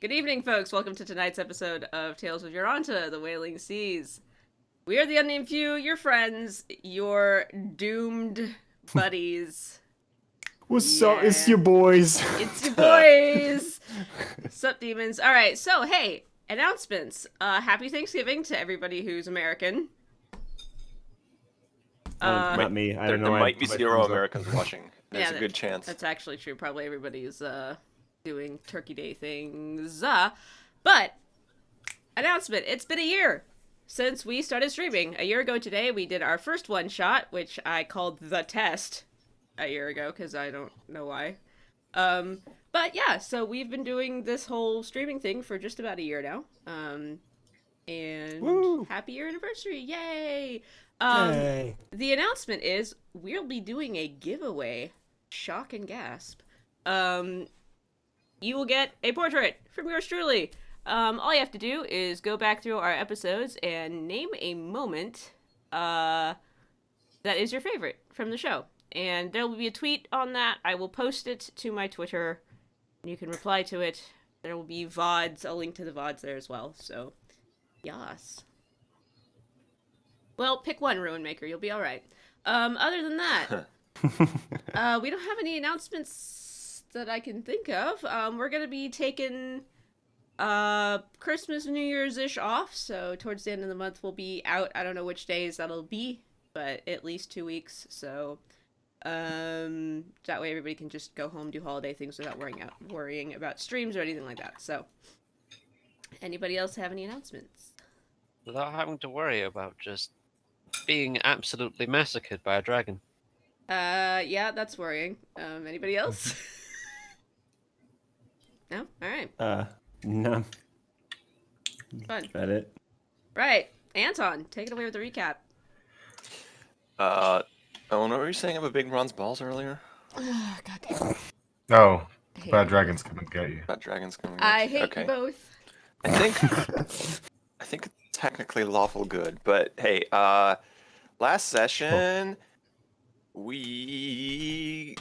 Good evening, folks. Welcome to tonight's episode of Tales of Yoranta, the Wailing Seas. We are the unnamed few, your friends, your doomed buddies. What's up? It's Yeah. your boys. It's your boys! Sup, demons? Alright, so, hey, announcements. Happy Thanksgiving to everybody who's American. Not me. I don't know. There I might be put my zero thumbs up. Americans watching. There's a good chance. That's actually true. Probably everybody's doing Turkey Day things. But, announcement. It's been a year since we started streaming. A year ago today, we did our first one-shot, which I called The Test a year ago, because I don't know why. But yeah, so we've been doing this whole streaming thing for just about a year now. And Woo! happy year anniversary, yay! Yay. The announcement is we'll be doing a giveaway. Shock and gasp. You will get a portrait from yours truly. All you have to do is go back through our episodes and name a moment that is your favorite from the show. And there will be a tweet on that. I will post it to my Twitter. You can reply to it. There will be VODs. I'll link to the VODs there as well. So, yas. Well, pick one, Ruin Maker. You'll be alright. Other than that, we don't have any announcements that I can think of. We're going to be taking Christmas, New Year's-ish off. So, towards the end of the month, we'll be out. I don't know which days that'll be, but at least 2 weeks. So, that way everybody can just go home, do holiday things without worrying about streams or anything like that. So, anybody else have any announcements? Without having to worry about just being absolutely massacred by a dragon. Yeah, that's worrying. Anybody else? No? Alright. No. Fun. Is that it? Right. Anton, take it away with the recap. Oh, what were you saying about big bronze balls earlier? God damn it. Oh, I hate bad you. dragons come and get you. About dragons coming. I at you. hate Okay. you both. I think it's technically lawful good, but hey, last session we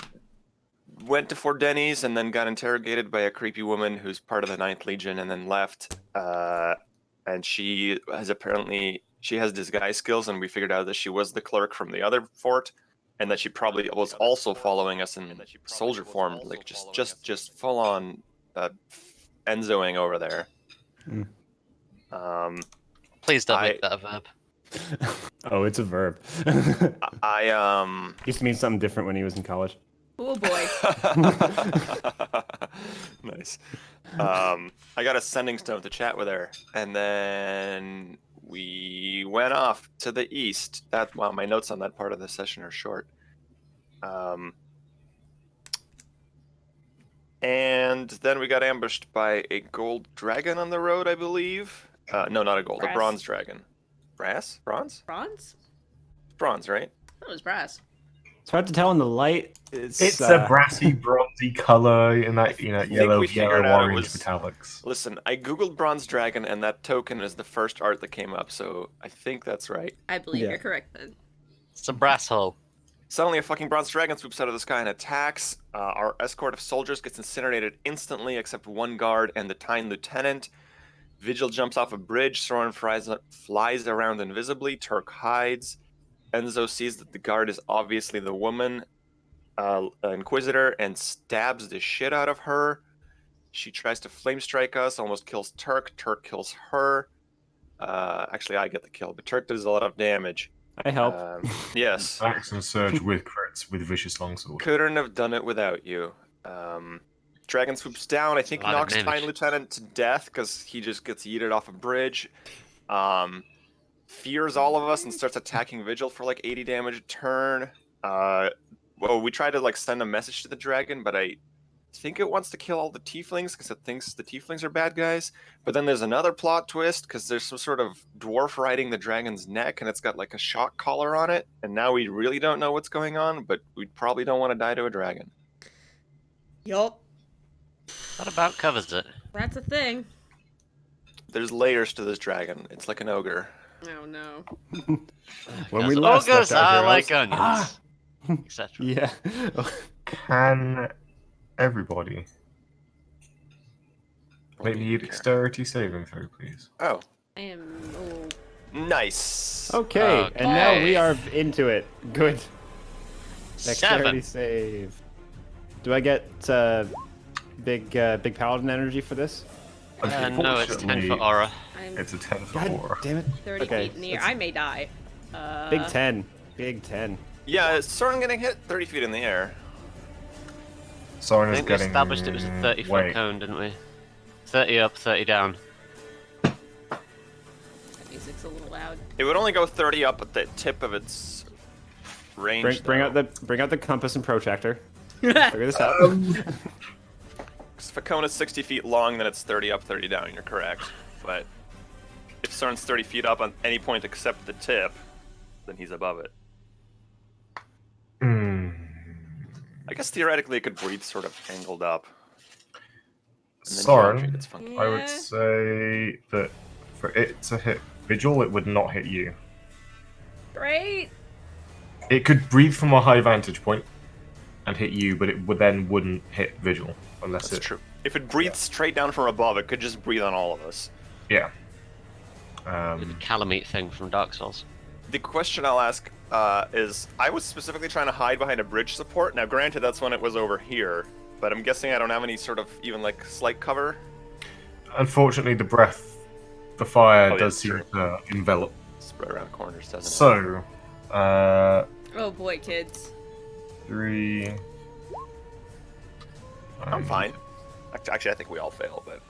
went to Fort Denny's and then got interrogated by a creepy woman who's part of the Ninth Legion and then left. And she has disguise skills, and we figured out that she was the clerk from the other fort, and that she probably was also following us in soldier form, like just full on Enzoing over there. Mm. Please don't make that a verb. Oh, it's a verb. I Used to mean something different when he was in college. Oh boy. Nice. I got a sending stone to chat with her, and then we went off to the east. Wow, my notes on that part of the session are short. And then we got ambushed by a gold dragon on the road, I believe. No, not a gold, Brass. a bronze dragon. Brass? Bronze? Bronze? Bronze, right? That was brass. It's hard to tell in the light. It's a brassy, bronzy color in that, think yellow, we figured yellow, out it orange was- metallics. Listen, I googled bronze dragon, and that token is the first art that came up, so I think that's right. I believe Yeah. you're correct then. It's a brass hole. Suddenly, a fucking bronze dragon swoops out of the sky and attacks. Our escort of soldiers gets incinerated instantly, except one guard and the Tyne lieutenant. Vigil jumps off a bridge. Soren flies around invisibly. Turk hides. Enzo sees that the guard is obviously the woman, Inquisitor, and stabs the shit out of her. She tries to flame strike us, almost kills Turk. Turk kills her. Actually, I get the kill, but Turk does a lot of damage. I help. Yes. Axe and surge with crits with vicious longsword. Couldn't have done it without you. Dragon swoops down. I think A lot of knocks damage. Tyne Lieutenant to death because he just gets yeeted off a bridge. Fears all of us and starts attacking Vigil for like 80 damage a turn. Well, we try to like send a message to the dragon, but I think it wants to kill all the tieflings because it thinks the tieflings are bad guys. But then there's another plot twist because there's some sort of dwarf riding the dragon's neck and it's got like a shock collar on it. And now we really don't know what's going on, but we probably don't want to die to a dragon. Yup. That about covers it. That's a thing. There's layers to this dragon. It's like an ogre. Oh no. When we Because last ogres left our are like heroes- onions, Ah! etc. Yeah. Can everybody Make me a dexterity saving throw, please. Oh, I am. Oh, nice. Okay, and now we Okay. are into it. Good. Dexterity 7. save. Do I get big paladin energy for this? No, it's 10 for Unfortunately, aura. I'm it's a 10 for God aura. damn it. 30 Okay, feet in the air. it's I may die. Big 10. Big 10. Yeah, is Soren getting hit 30 feet in the air? Soren I is think we getting established it was a 30-foot weight. cone, didn't we? 30 up, 30 down. That music's a little loud. It would only go 30 up at the tip of its range. Bring out the compass and protractor. Figure this out. If a cone is 60 feet long, then it's 30 up, 30 down. You're correct. But if Soren's 30 feet up on any point except the tip, then he's above it. Hmm. I guess theoretically it could breathe sort of angled up. And then Soren, geometry gets funky. I would Yeah. say that for it to hit Vigil, it would not hit you. Great. It could breathe from a high vantage point and hit you, but it wouldn't hit Vigil unless That's it. true. If it breathed straight down from above, it could just breathe on all of us. Yeah. The Calamite thing from Dark Souls. The question I'll ask is, I was specifically trying to hide behind a bridge support. Now, granted, that's when it was over here, but I'm guessing I don't have any sort of even like slight cover. Unfortunately, the fire Oh, yeah, does seem true. to envelop. Spread around corners, doesn't it? So, Oh boy, kids. 3. I'm fine. Actually, I think we all fail, but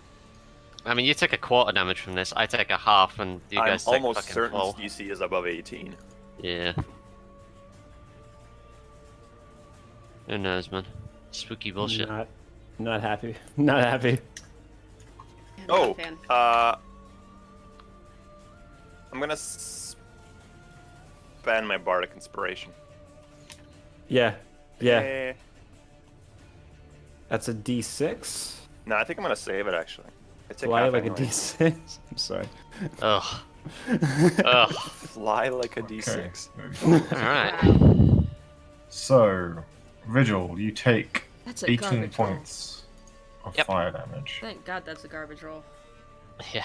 I mean, you take a quarter damage from this, I take a half, and you I'm guys take almost fucking certain full. DC is above 18. Yeah. Who knows, man? Spooky bullshit. Not happy. Not happy. Yeah, I'm not a Oh, fan. I'm gonna spend my bardic inspiration. Yeah. Yeah. Eh. That's a D6. No, I think I'm gonna save it actually. I take Fly half like a anyway. D6. I'm sorry. Ugh. Ugh. Fly like a D6. Alright. Wow. So, Vigil, you take That's a 18 garbage roll. points of Yep. fire damage. Thank God that's a garbage roll. Yeah.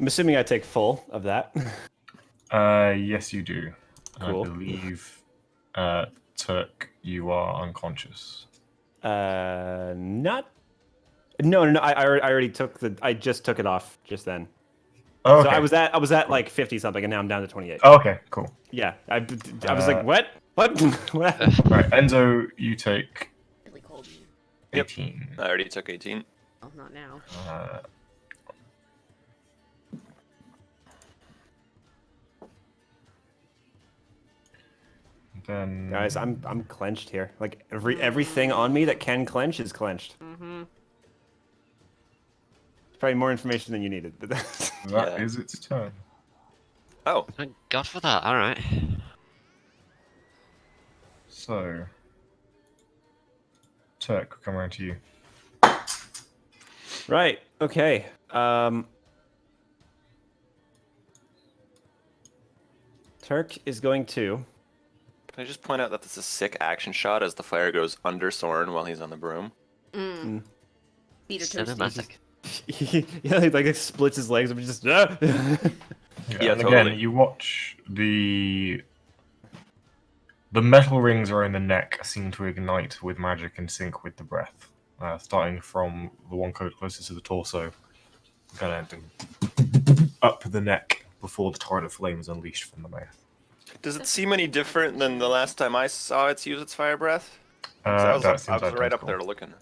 I'm assuming I take full of that. Yes, you do. Cool. I believe, Turk, you are unconscious. Not. No. I already took the. I just took it off just then. Oh, okay. So I was at like 50 something, and now I'm down to 28. Oh, okay, cool. Yeah. I was like, what? What? What happened? Right, Enzo, you take Really cold. 18. I already took 18. Oh, not now. Uh, then Guys, I'm clenched here. Like everything on me that can clench is clenched. Mm-hmm. It's probably more information than you needed. that is Yeah. its turn. Oh, Thank God for that, alright. So, Turk, we'll come around to you. Right. Okay. Turk is going to. can I just point out that this is a sick action shot as the fire goes under Soren while he's on the broom? Feet are toasty. Cinematic. Yeah, he like splits his legs and just. Ah! Yeah, and totally. again, you watch the metal rings around the neck seem to ignite with magic in sync with the breath, starting from the one coat closest to the torso, kind of up the neck before the torrent of flame is unleashed from the mouth. Does it seem any different than the last time I saw it use its fire breath? 'Cause I was, That I seems was right up identical. there looking.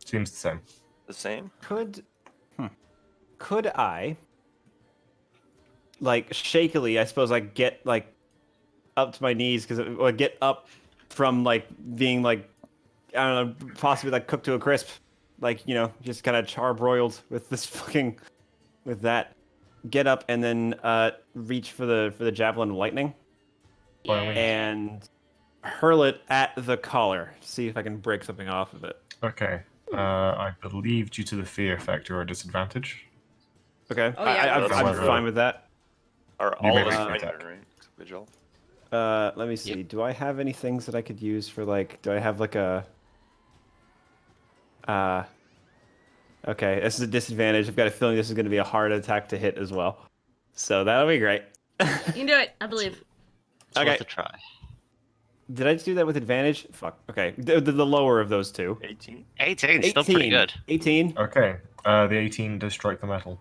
Seems the same. The same? Could I, like shakily, I suppose, like get like up to my knees or get up from like being like I don't know, possibly like cooked to a crisp, like just kind of charbroiled with this fucking with that. Get up and then reach for the javelin of lightning and hurl it at the collar. See if I can break something off of it. Okay. I believe due to the fear effect, you're at a disadvantage. Okay. Oh, yeah, I'm that's fine with that. Or You all may of us make an fine, attack. right? Except Vigil. Let me see. Do I have any things that I could use for like? Do I have like a? Okay, this is a disadvantage. I've got a feeling this is going to be a hard attack to hit as well. So that'll be great. You can do it. I believe. It's Okay. worth a try. Did I do that with advantage? Fuck. Okay, the lower of those two. 18. 18, still pretty good. 18. Okay. The 18 does strike the metal.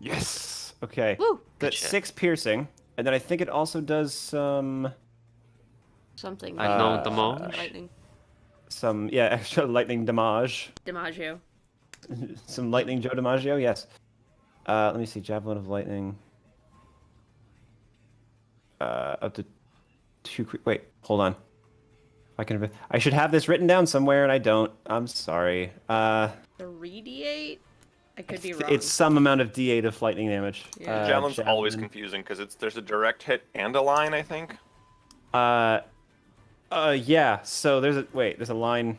Yes. Okay. Woo. That's shit. 6 piercing, and then I think it also does some Something. I know the damage. Lightning. extra lightning damage. DiMaggio. Some lightning Joe DiMaggio. Yes. Let me see. Javelin of lightning. Up to 2. Wait. Hold on. I should have this written down somewhere, and I don't. I'm sorry. 3d8? I could be wrong. It's some amount of D8 of lightning damage. Yeah. Javelin's always javelin. confusing because there's a direct hit and a line, I think. Yeah. So there's a line.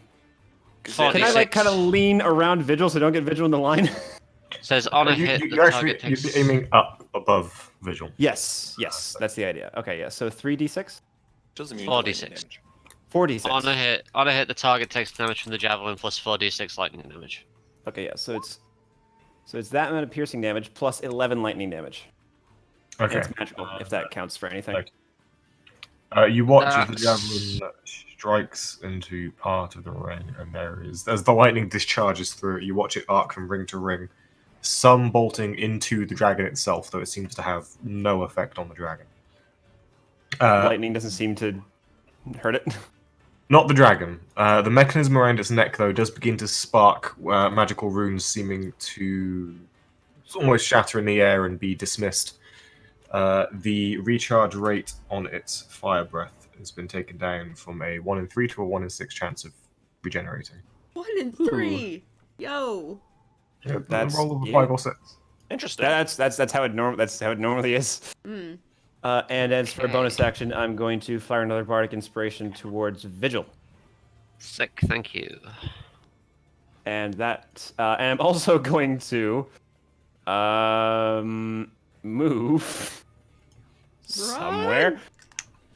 'Cause Can I like kind of lean around Vigil so I don't get Vigil in the line? Says on a hit, the You're actually target takes... you're aiming up above Vigil. Yes. That's the idea. Okay. Yeah. So 3d6, Doesn't mean 4d6. 4d6. On a hit, the target takes damage from the javelin plus 4d6 lightning damage. Okay. Yeah. So it's that amount of piercing damage plus 11 lightning damage. Okay. It's magical if that counts for anything. okay. You watch as the That's- javelin strikes into part of the ring, and as the lightning discharges through it, you watch it arc from ring to ring, some bolting into the dragon itself, though it seems to have no effect on the dragon. Lightning doesn't seem to hurt it. Not the dragon. The mechanism around its neck, though, does begin to spark magical runes seeming to almost shatter in the air and be dismissed. The recharge rate on its fire breath has been taken down from a 1 in 3 to a 1 in 6 chance of regenerating. 1 in 3. Yo. Yeah, That's- a roll of a yeah. 5 or 6. Interesting. That's how it normally is. Mm. And as for a Okay. bonus action, I'm going to fire another bardic inspiration towards Vigil. Sick, thank you. And that, and I'm also going to, move somewhere.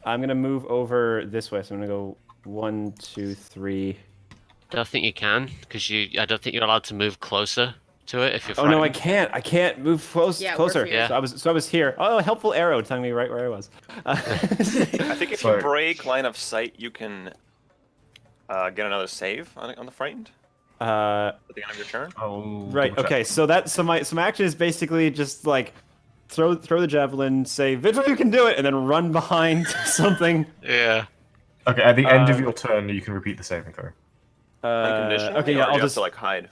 I'm gonna move over this way, so I'm gonna go 1, 2, 3. Don't think you can, because I don't think you're allowed to move closer to it if you're Oh no, I frightened. can't. I can't move Yeah, we're closer. here. Yeah. So I was here. Oh, a helpful arrow telling me right where I was. I think if you Sorry. break line of sight, you can get another save on the frightened uh, at the end of your turn. right. Okay. So my action is basically just like throw the javelin, say Vigil, you can do it, and then run behind something. Yeah. Okay, at the end of Uh, your turn, you can repeat the saving throw. Unconditionally, Okay. or Yeah. do I'll you have just. to like hide.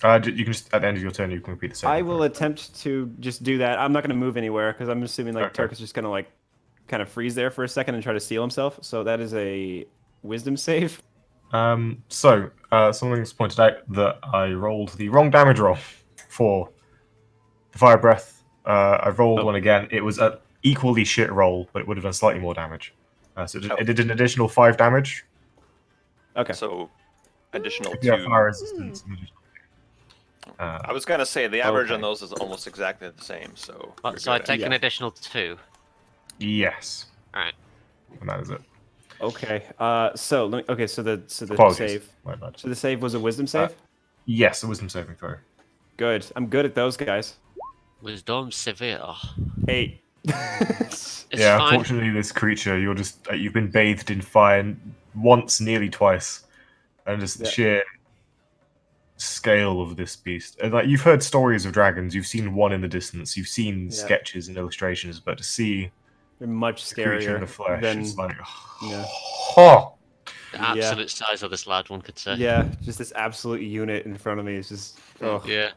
You can just at the end of your turn, you can repeat the saving I throw. will attempt to just do that. I'm not going to move anywhere because I'm assuming like Okay. Turk is just going to like kind of freeze there for a second and try to seal himself. So that is a wisdom save. Something's pointed out that I rolled the wrong damage roll for the fire breath. I rolled Oh. one again. It was an equally shit roll, but it would have done slightly more damage. So Oh. it did an additional 5 damage. Okay. So additional If you have 2. fire resistance. I was gonna say the average Okay. on those is almost exactly the same. So. you're So I good. take an Yeah. additional 2. Yes. Alright. And that is it. Okay. So let me. Okay. So the Apologies. save. My bad. So the save was a wisdom save. Yes, a wisdom saving throw. Good. I'm good at those guys. Wisdom severe. 8. It's Yeah, fine. unfortunately, this creature, you've been bathed in fire once, nearly twice, and just the Yeah. sheer scale of this beast. And, like, you've heard stories of dragons, you've seen one in the distance, you've seen Yeah. sketches and illustrations, but to see They're much the creature in the scarier flesh, than. it's like, Yeah. oh, The absolute size of this lad, one could say. Yeah. Just this absolute unit in front of me is just. Oh. Yeah.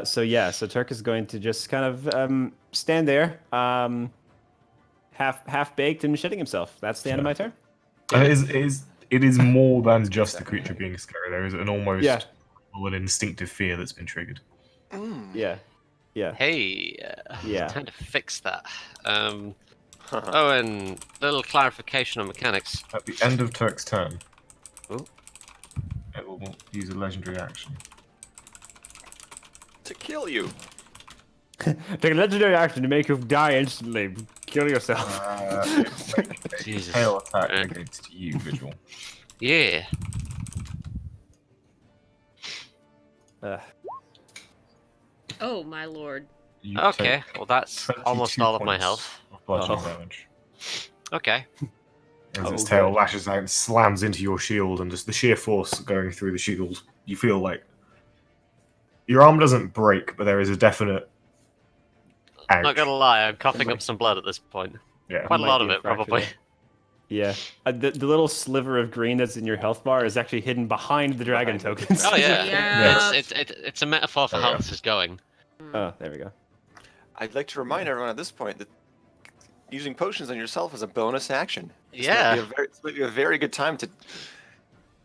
So Turk is going to just kind of stand there, half baked and shitting himself. That's the end of my turn. And it is more than just the creature being scary. There is an almost Yeah. an instinctive fear that's been triggered. Yeah. Yeah. Hey, Yeah. time to fix that. Oh, and little clarification on mechanics. At the end of Turk's turn, Ooh. it will use a legendary action. To kill you. Take a legendary action to make you die instantly. Kill yourself. Make a Jesus. tail attack Eh. against you, Vigil. Yeah. Oh my lord. You Okay, take well that's 22 almost all of my points health. of bludgeoning Oh. damage. Okay. As its Oh, tail good. lashes out and slams into your shield, and just the sheer force going through the shield, you feel like your arm doesn't break, but there is a definite ouch. Not gonna lie, I'm coughing up some blood at this point. Yeah. Quite a Might lot be of a it, fracture probably. there. Yeah. The little sliver of green that's in your health bar is actually hidden behind the dragon Behind the tokens. Oh yeah, Yeah. it's a metaphor for Oh, how yeah. this is going. Oh, there we go. I'd like to remind everyone at this point that using potions on yourself is a bonus action. Yeah. This might be a very good time to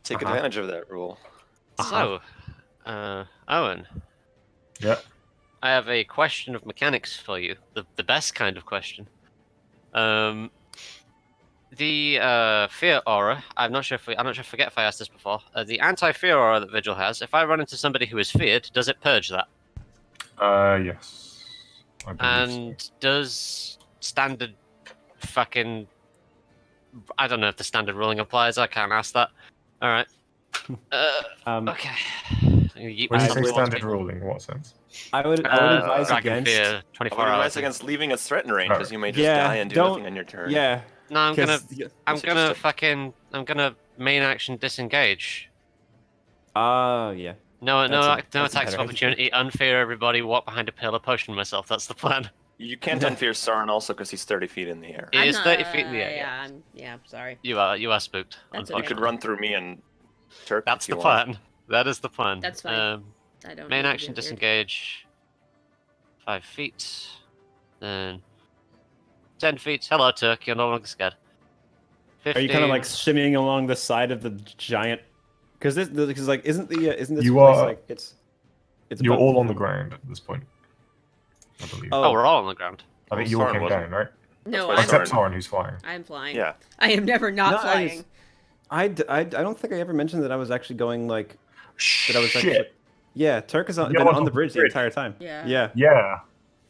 take Uh-huh. advantage of that rule. So, Owen, Yeah. I have a question of mechanics for you. The best kind of question. The fear aura. I'm not sure if I forget if I asked this before. The anti-fear aura that Vigil has. If I run into somebody who is feared, does it purge that? Yes. I believe so. And does standard fucking I don't know if the standard ruling applies. I can't ask that. All right. Okay. When you I say would- standard ruling, in what sense? I would advise Dragon against. fear, I would 24 advise hours. against leaving a threat in range, Oh. because you may just Yeah, die and do don't- nothing on your turn. Yeah. No, I'm So gonna main action disengage. Yeah. No That's a attacks better of opportunity. Unfear everybody. Walk behind a pillar. Potion myself. That's the plan. You can't unfear Sauron also because he's 30 feet in the air. It I'm is not- 30 feet in the air. Yeah, yeah, sorry. You are spooked. That's You okay. could run through me and Turk. That's if you the want. plan. That is the plan. That's fine. I don't Main need to action get weird. disengage. 5 feet. Then 10 feet. Hello, Turk. You're no longer scared. 15. Are you kind of like shimmying along the side of the giant? Because like isn't this You place are- like it's You're above- all on the ground at this point. I believe. Oh, we're all on the ground. I think Oh, you all Sauron came wasn't. down, right? No, why I'm, Except Sauron- Sauron, who's flying. I'm flying. Yeah. I am never not No, flying. I don't think I ever mentioned that I was actually going like that I was Shit. actually. Yeah, Turk has You're been on on top the of the bridge the bridge. entire time. Yeah. Yeah. Yeah.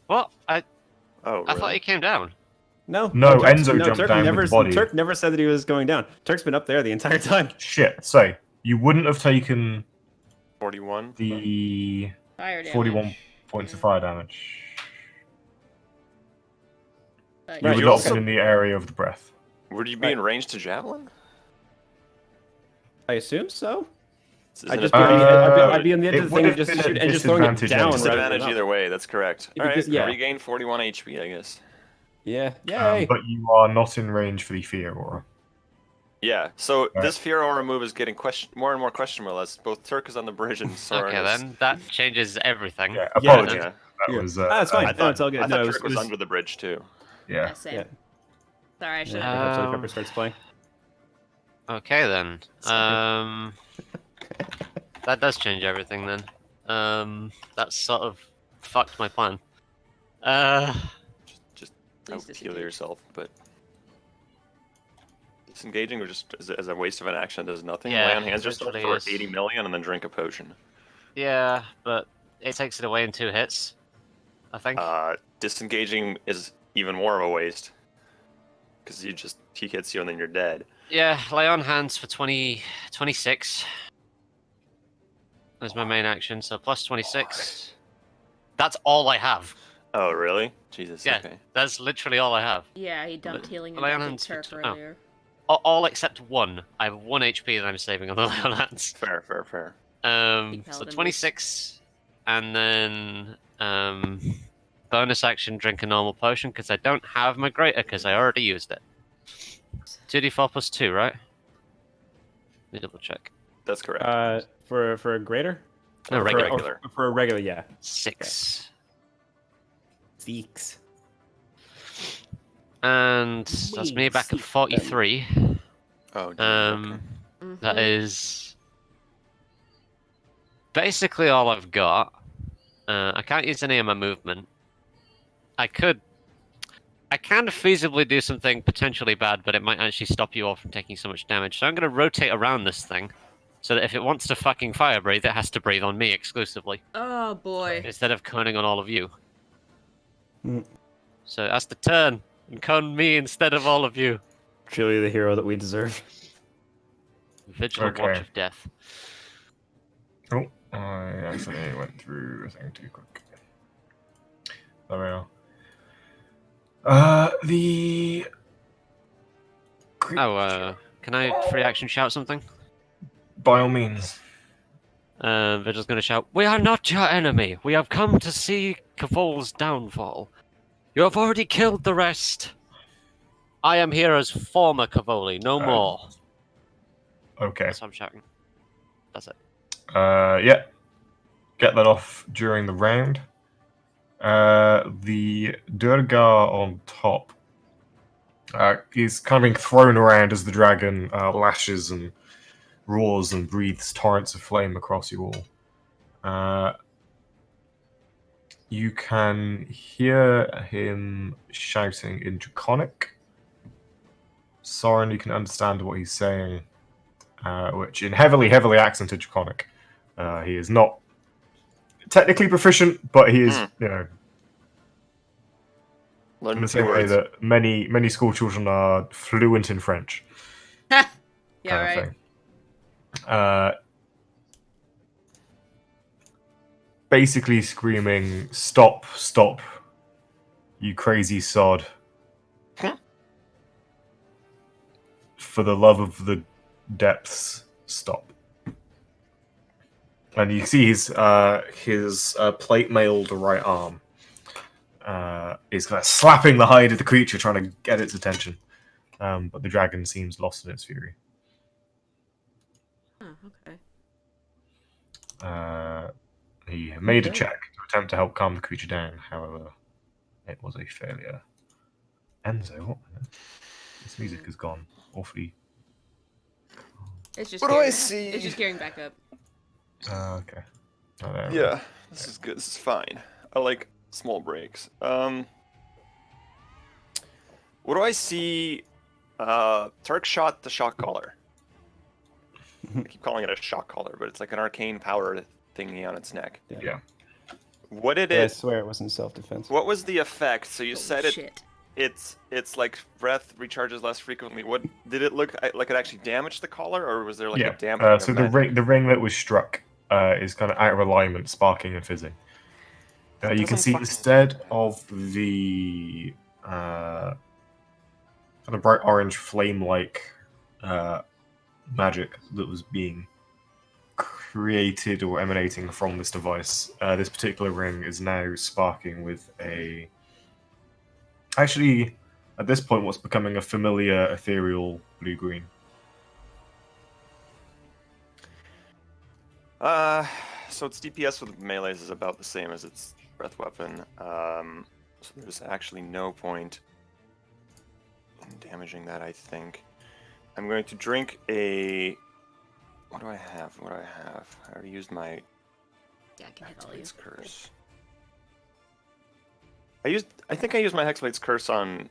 What? I Oh, really? thought he came down. No. No, Turk's- Enzo jumped Turk down with never, the body. Turk never said that he was going down. Turk's been up there the entire time. Shit. So you wouldn't have taken 41. the Fire damage. 41 points of fire damage. But You Right, would you not also- have been in the area of the breath. Would you be in range to javelin? I assume so. Isn't I'd it just a- be, I'd be on the edge it of the would thing and have just been shoot a and just throwing it disadvantage down anyway. rather than disadvantage up. either way. That's correct. If All you right, just- yeah. regain 41 HP, I guess. Yeah. Yay. But you are not in range for the fear aura. Yeah. So Right. this fear aura move is getting more and more questionable as both Turk is on the bridge and Sauron Okay, is. then that changes everything. Yeah. Yeah, Apologies. Yeah. That Yeah. was. That's fine. I No, thought, it's all good. I No, thought it Turk was- was under the bridge too. Yeah. yeah, same. Yeah. Sorry, I should Yeah, have. I hope Chili Um, Pepper starts playing. Okay then. Sorry. That does change everything then. That sort of fucked my plan. Just Please out heal disengage. yourself, but disengaging or just as a waste of an action does nothing. Yeah, Lay on hands yourself literally for is. 80 million and then drink a potion. Yeah, but it takes it away in 2 hits. I think. Disengaging is even more of a waste because he hits you and then you're dead. Yeah, lay on hands for 26. That's my main action, so plus 26. That's all I have. Oh really? Jesus. Yeah, Okay. that's literally all I have. Yeah, he dumped healing Lay on into hands for Turk two- earlier. All except 1. I have 1 HP that I'm saving on the lay on hands. Fair. Big So paladin 26, and then bonus action, drink a normal potion because I don't have my greater because I already used it. 2d4 plus 2, right? Let me double check. That's correct. For a greater? No, Or for- regular. or Regular. For a regular, yeah. 6. Zeeks. And that's me back at 43. Oh. Dear, Um, Mhm. That is basically all I've got. I can't use any of my movement. I can feasibly do something potentially bad, but it might actually stop you all from taking so much damage. So I'm going to rotate around this thing, so that if it wants to fucking fire breathe, it has to breathe on me exclusively, Oh boy. instead of coning on all of you. Mm. So it has to turn and cone me instead of all of you. Truly the hero that we deserve. Vigilant Watch Okay. of Death. Oh, I accidentally went through a thing too quick. There we are. The Oh, can I free action shout something? by all means. Vigil's gonna shout, "We are not your enemy. We have come to see Cavol's downfall. You have already killed the rest. I am here as former Cavoli, no more." Okay. That's what I'm shouting. That's it. Yeah. Get that off during the round. The Durga on top is kind of being thrown around as the dragon lashes and roars and breathes torrents of flame across you all. You can hear him shouting in Draconic. Soren, you can understand what he's saying, which in heavily accented Draconic. He is not technically proficient, but he is, in the same way that many school children are fluent in French. Yeah, kind of right. thing. Basically screaming, "Stop, stop, you crazy sod. For the love of the depths, stop." And you see his plate mailed right arm is kind of slapping the hide of the creature, trying to get its attention. But the dragon seems lost in its fury. Oh, okay. He made a check to attempt to help calm the creature down. However, it was a failure. Enzo, what? This music has gone awfully. It's just What do I see? It's just gearing back up. Okay. Oh, there we Yeah, this is good. This is fine. I like small breaks. What do I see? Turk shot the shock collar. I keep calling it a shock collar, but it's like an arcane power thingy on its neck. Yeah. What did But I it? swear it wasn't self-defense. What was the effect? So you said it. Shit. It's like breath recharges less frequently. What did it look like? It actually damaged the collar, or was there like a dampening? So the ring that was struck is kind of out of alignment, sparking and fizzing. You can see instead of the kind of bright orange flame-like magic that was being created or emanating from this device, this particular ring is now sparking with a. Actually, at this point, what's becoming a familiar ethereal blue-green. So its DPS with melees is about the same as its breath weapon. So there's actually no point in damaging that, I think. I'm going to drink a. What do I have? I already used my. Yeah, I can hit all you. Hexblade's curse. I think I used my Hexblade's curse on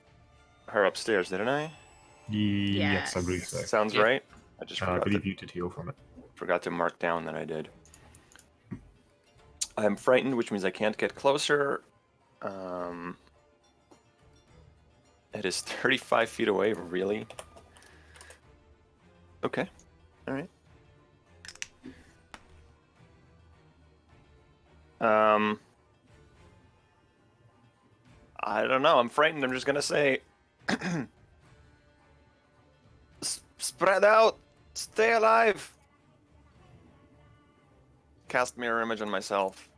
her upstairs, didn't I? Yes, I believe so. Sounds right. I just I believe you did heal from it. forgot to mark down that I did. I'm frightened, which means I can't get closer. It is 35 feet away, really? Okay. Alright. I don't know. I'm frightened. I'm just gonna say, spread out, stay alive. Cast mirror image on myself,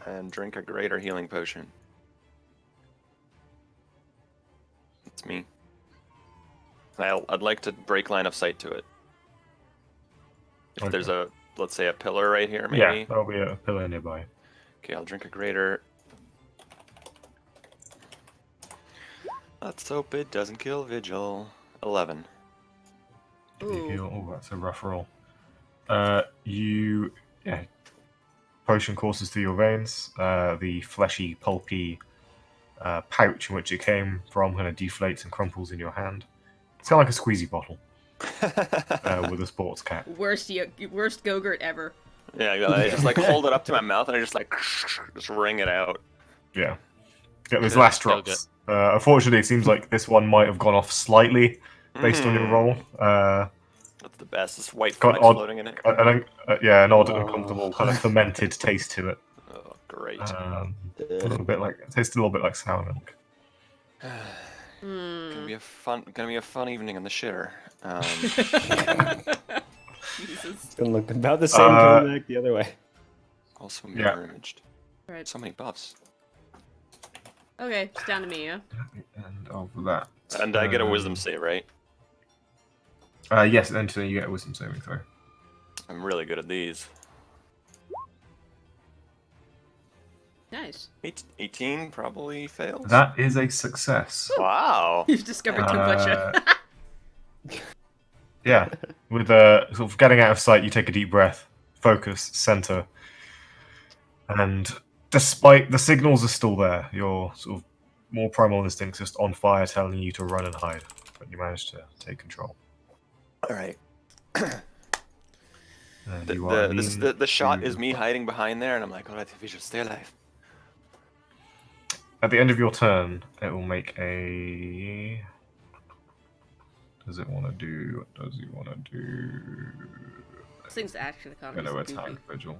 and drink a greater healing potion. It's me. I'd like to break line of sight to it. If there's a, let's say, a pillar right here, maybe. Yeah, there'll be a pillar nearby. Okay, I'll drink a greater. Let's hope it doesn't kill Vigil. 11. Oh, that's a rough roll. Potion courses through your veins. The fleshy, pulpy pouch in which it came from kind of deflates and crumples in your hand. It's kind of like a squeezy bottle with a sports cap. Worst Go-Gurt ever. Yeah, I just like hold it up to my mouth and I just like just wring it out. Yeah. Get those last drops. Unfortunately, it seems like this one might have gone off slightly based on your roll. That's the best. This white got flex odd- floating in it. I don't, yeah, an odd, Oh. uncomfortable kind of fermented taste to it. Oh, great. A little bit like it tastes a little bit like sour milk. Gonna be a fun evening in the shitter. Jesus. It's gonna look about the same coming back the other way. Also Yeah. mirror imaged. Right. So many buffs. Okay, it's down to me, yeah? And over that. And I get a wisdom save, right? Yes, and so you get a wisdom saving throw. I'm really good at these. Nice. 18 probably fails. That is a success. Wow. You've discovered kombucha. Yeah, with sort of getting out of sight, you take a deep breath, focus, center, and despite the signals are still there, your sort of more primal instincts just on fire, telling you to run and hide, but you manage to take control. All right. And you are The shot to- is me hiding behind there, and I'm like, all right, we should stay alive. At the end of your turn, it will make a. Does it want to do? What does he want to do? This thing's action economy. Going to attack Vigil.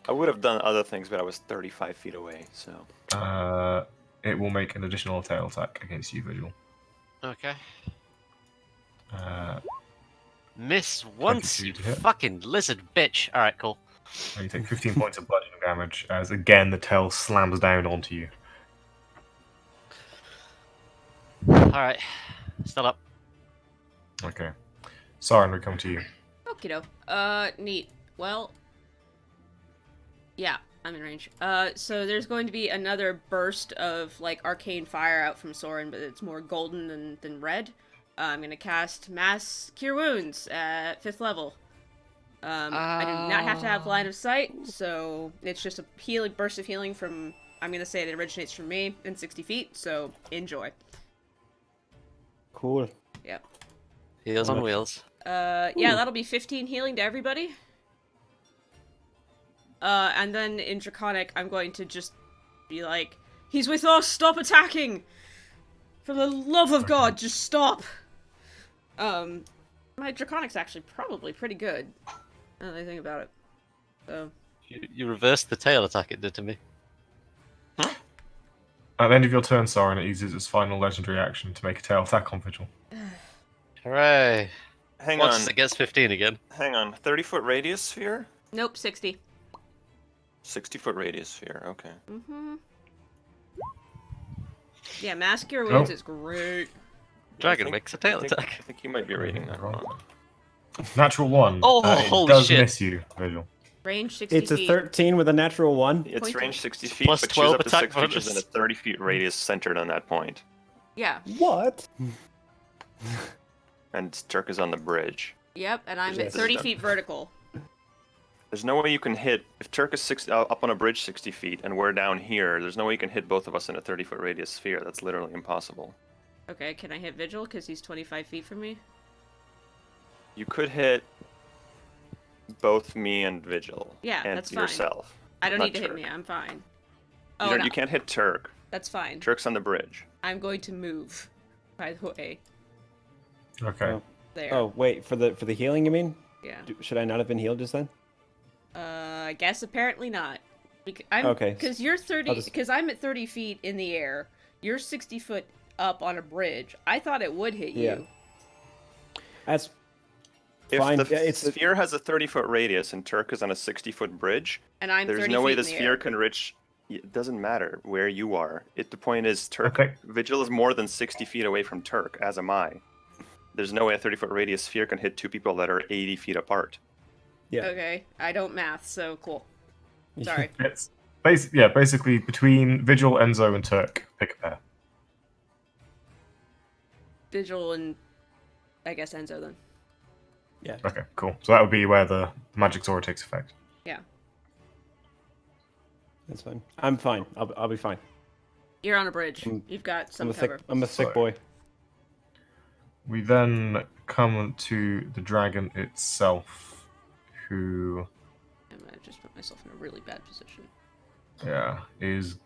I would have done other things, but I was 35 feet away, so. It will make an additional tail attack against you, Vigil. Okay. Uh, Miss once, 22 you to hit. fucking lizard bitch. Alright, cool. and you take 15 points of bludgeoning damage as again the tail slams down onto you. Alright. Still up. Okay. Siren, we come to you. Okie doke. Neat. Well, yeah, I'm in range. So there's going to be another burst of, like, arcane fire out from Soren, but it's more golden than red. I'm gonna cast Mass Cure Wounds at 5th level. I do not have to have line of sight, so it's just a healing burst of healing from, I'm gonna say it originates from me in 60 feet, so enjoy. Cool. Yep. Heels on wheels. Yeah, that'll be 15 healing to everybody. And then in Draconic, I'm going to just be like, he's with us, stop attacking! For the love of God, just stop! My Draconic's actually probably pretty good, now that I think about it. So, You reversed the tail attack it did to me. At the end of your turn, Siren, it uses its final legendary action to make a tail attack on Vigil. Hooray. Hang Watch on. as it gets 15 again. Hang on. 30-foot radius sphere? nope, 60. 60-foot radius sphere, okay. Mm-hmm. Yeah, Mass Cure Wounds is great. Dragon I think- makes a tail I think- attack. I think you might be reading that wrong. Natural 1. Oh, it holy does shit. miss you, Vigil. Range 60 It's a feet. 13 with a natural 1. It's Point range to- 60 feet, Plus but choose 12 up to attack 6 features bonus. and a 30 feet radius centered on that point. Yeah. What? And Turk is on the bridge. Yep, and I'm at Yes. 30 feet vertical. There's no way you can hit if Turk is up on a bridge 60 feet and we're down here. There's no way you can hit both of us in a 30-foot radius sphere. That's literally impossible. Okay, can I hit Vigil because he's 25 feet from me? You could hit both me and Vigil. Yeah, and that's fine. yourself. I don't Not need to hit Turk. me. I'm fine. You, Oh, don't- no, you can't hit Turk. that's fine. Turk's on the bridge. I'm going to move. By the way, Okay. Oh. there. Oh, wait, for the healing, you mean? Yeah. Should I not have been healed just then? I guess apparently not. Okay, Because you're 30. I'll just- Because I'm at 30 feet in the air. You're 60 foot up on a bridge. I thought it would hit Yeah. you. That's If fine. the Yeah, it's a- sphere has a 30-foot radius and Turk is on a 60-foot bridge, And I'm there's 30 no feet way in the the sphere air. can reach. It doesn't matter where you are. The point is Turk. Okay. Vigil is more than 60 feet away from Turk, as am I. There's no way a 30-foot radius sphere can hit two people that are 80 feet apart. yeah. Okay, I don't math, so cool. Sorry. It's basically between Vigil, Enzo, and Turk, pick a pair. Vigil and I guess Enzo then. Yeah. Okay, cool. So that would be where the magic aura takes effect. Yeah. That's fine. I'm fine. I'll be fine. You're on a bridge. I'm- You've got I'm some a cover. I'm a So- sick boy. We then come to the dragon itself, who, I'm gonna just put myself in a really bad position. is.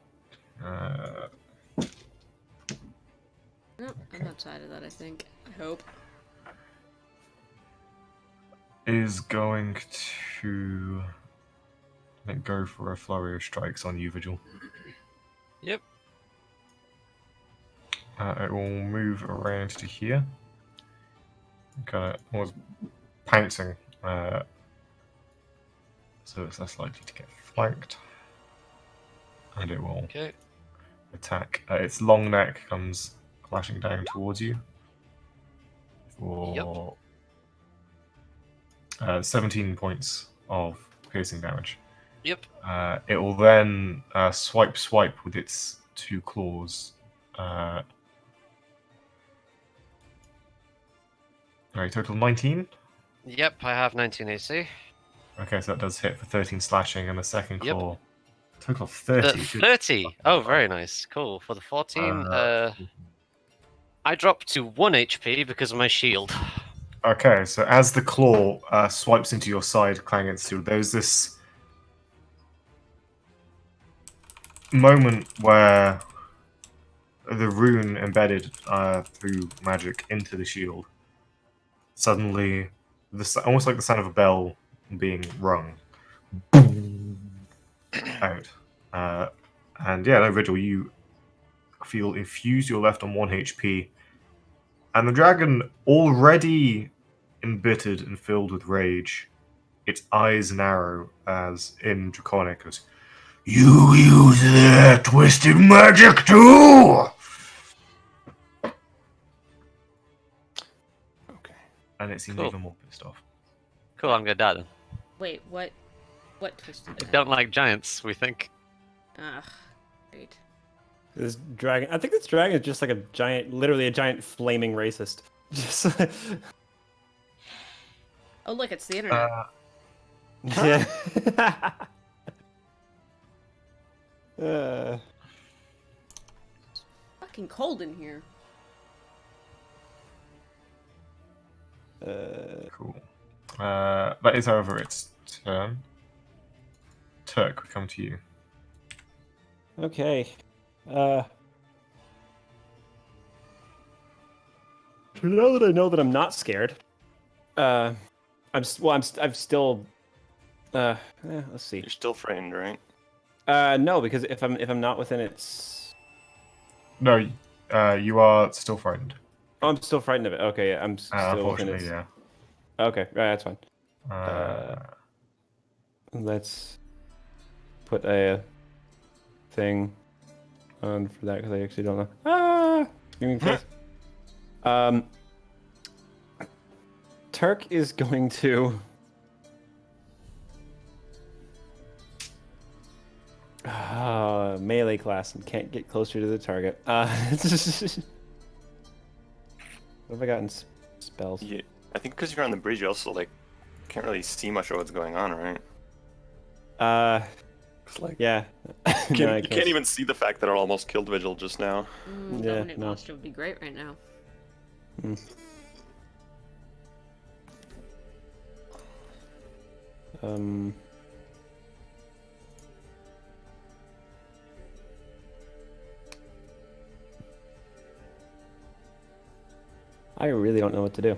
No, I'm outside of that, I think. I hope. is going to go for a flurry of strikes on you, Vigil. Yep. It will move around to here. Kind of was pouncing, so it's less likely to get flanked. And it will Okay. attack. Its long neck comes clashing down towards you for 17 points of piercing damage. Yep. It will then swipe with its 2 claws. Alright, total 19. Yep, I have 19 AC. Okay, so that does hit for 13 slashing, and the second Yep. claw. Total of The 30. 30. Oh, very nice. Cool. For the 14, I dropped to 1 HP because of my shield. Okay, so as the claw swipes into your side, clanging against you, there's this moment where the rune embedded through magic into the shield suddenly, almost like the sound of a bell being rung out. And yeah, no, Vigil, you feel infused. You're left on 1 HP, and the dragon, already embittered and filled with rage, its eyes narrow as in Draconic goes, "You use their twisted magic too!" Okay. And it seems Cool. even more pissed off. Cool, I'm gonna die then. Wait, what? What twisted? I don't like giants, we think. Ugh, great. This dragon. I think this dragon is just like a giant, literally a giant flaming racist. Just. Oh, look, it's the internet. Yeah. uh, Fucking cold in here. Cool. That is, however, its turn. Turk, we come to you. okay. Now that I know that I'm not scared, I'm still. Let's see. You're still frightened, right? No, because if I'm not within its. No, you are still frightened. Oh, I'm still frightened of it. Okay, yeah, I'm still within Unfortunately, its. yeah. Okay, right, that's fine. Uh, Let's put a thing on for that because I actually don't know. Give me face. Turk is going to. Melee class and can't get closer to the target. What have I got in spells? Yeah, I think because you're on the bridge, you also like can't really see much of what's going on, right? 'Cause, like, Yeah. you No, I can't even see the fact that it almost killed Vigil just now. Yeah, Dominant no. Monster would be great right now. Um. I really don't know what to do.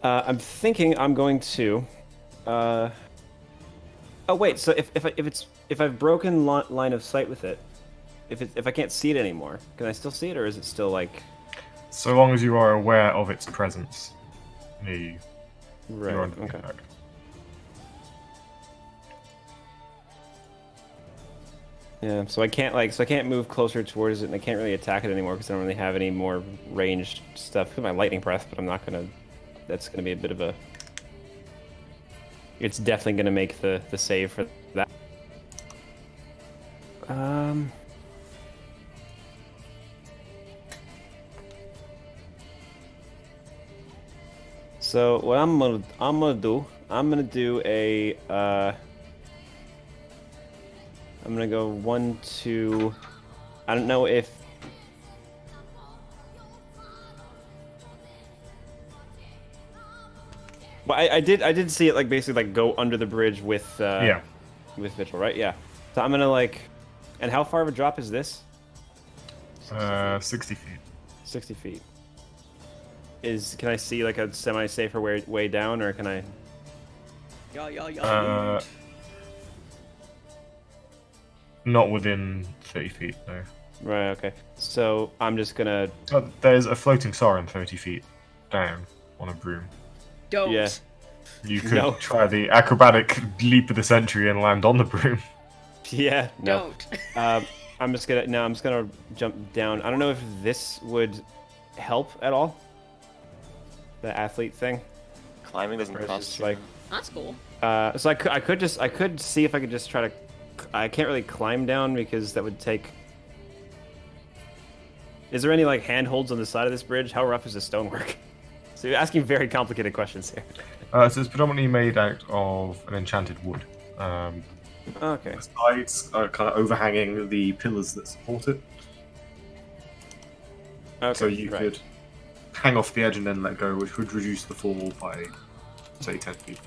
I'm thinking I'm going to. Oh wait, so if I've broken line of sight with it, if I can't see it anymore, can I still see it, or is it still like? so long as you are aware of its presence near you, Right. you're under the Okay. effect. Yeah. So I can't move closer towards it, and I can't really attack it anymore because I don't really have any more ranged stuff. With my lightning breath, but I'm not gonna. That's gonna be a bit of a. It's definitely gonna make the save for that. So what I'm gonna do a I'm gonna go 1, 2. I don't know if. Well, I did see it like basically like go under the bridge with with Vigil, right? Yeah. So I'm gonna like, and how far of a drop is this? 60 feet. 60 feet. can I see like a semi-safer way down, or can I? Not within 30 feet, no. Right. Okay. So I'm just gonna. There's a floating siren 30 feet down on a broom. Don't. Yeah. You could No. try the acrobatic leap of the century and land on the broom. Yeah. No. Don't. I'm just gonna jump down. I don't know if this would help at all. The athlete thing. Climbing doesn't Or it's cost just you. like. That's cool. So I could see if I could just try to. I can't really climb down because that would take. Is there any like handholds on the side of this bridge? How rough is the stonework? So you're asking very complicated questions here. So it's predominantly made out of an enchanted wood. Okay. The sides are kind of overhanging the pillars that support it. Okay. So you right. could hang off the edge and then let go, which would reduce the fall by, say, 10 feet.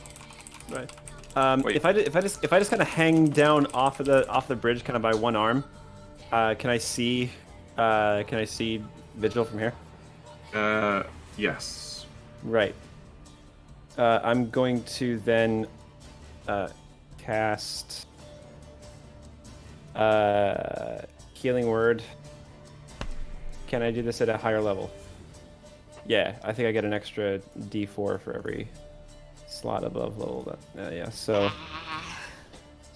Right. Wait. If I just kind of hang down off the bridge, kind of by one arm, can I see Vigil from here? Yes. Right. I'm going to then cast Healing Word. Can I do this at a higher level? Yeah, I think I get an extra D4 for every slot above level. Yeah. So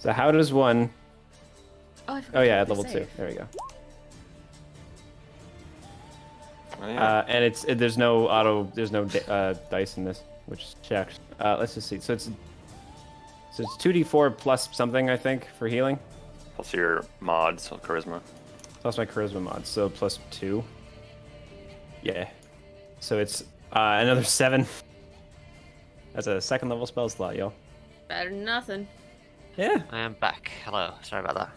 how does one? Oh, I forgot Oh yeah, to at level save. 2. There we go. Oh, yeah. And there's no dice in this, which checks. Let's just see. So it's 2d4 plus something, I think, for healing. Plus your mod, so charisma. Plus my charisma mod, so plus 2. Yeah. So it's another 7. That's a second level spell slot, yo. Better than nothing. Yeah. I am back. Hello. Sorry about that.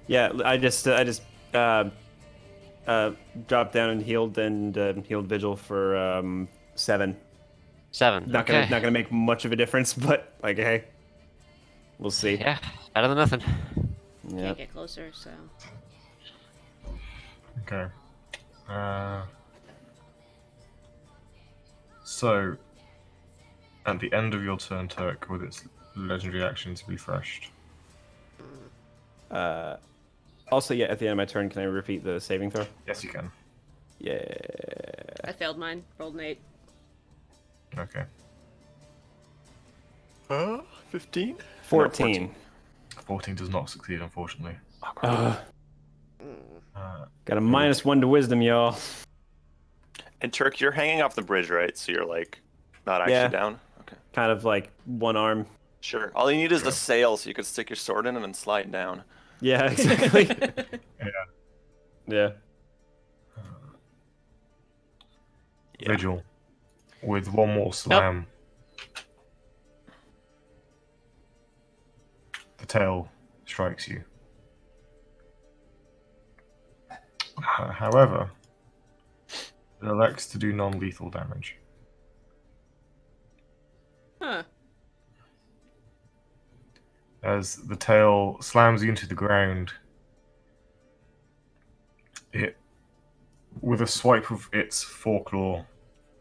Yeah. I just dropped down and healed Vigil for 7. 7. Not gonna make much of a difference, but like, hey, we'll see. Yeah, better than nothing. Yeah. Can't get closer, so. Okay. So, at the end of your turn, Turk, with its legendary actions refreshed. Also, yeah, at the end of my turn, can I repeat the saving throw? Yes, you can. Yeah. I failed mine. Rolled an 8. Okay. 15? 14. 14 does not succeed, unfortunately. Got a -1 to wisdom, y'all. And Turk, you're hanging off the bridge, right? So you're like not actually Yeah. down? Okay. Kind of like one arm. Sure. All you need is the sail so you could stick your sword in and then slide down. Yeah, exactly. Yeah. Vigil, with one more slam, the tail strikes you. However, it elects to do non-lethal damage. Huh. As the tail slams you into the ground, it, with a swipe of its foreclaw,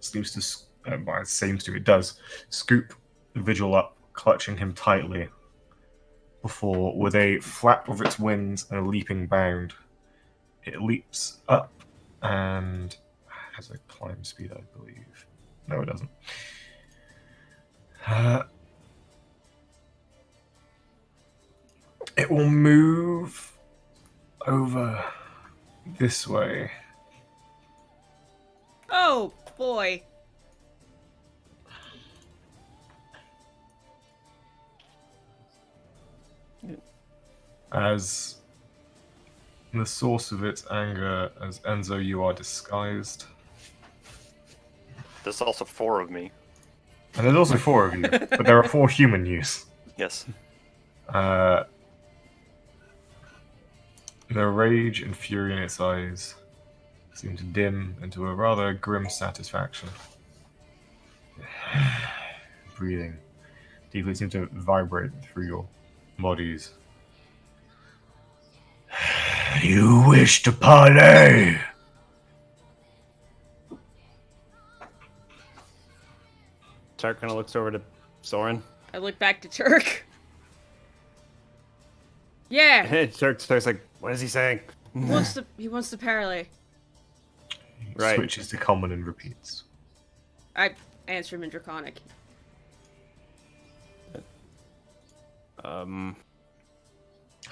it does scoop Vigil up, clutching him tightly, before, with a flap of its wings and a leaping bound, it leaps up and has a climb speed, I believe. No, it doesn't. It will move over this way. Oh, boy. As the source of its anger, as Enzo, you are disguised. There's also 4 of me. And there's also 4 of you, but there are 4 human yous. Yes. The rage and fury in its eyes seem to dim into a rather grim satisfaction. Breathing deeply seems to vibrate through your bodies. You wish to parley? Turk kind of looks over to Soren. I look back to Turk. Yeah, Turk's like, what is he saying? he wants to parley. He Right. switches to common and repeats. I answer him in Draconic.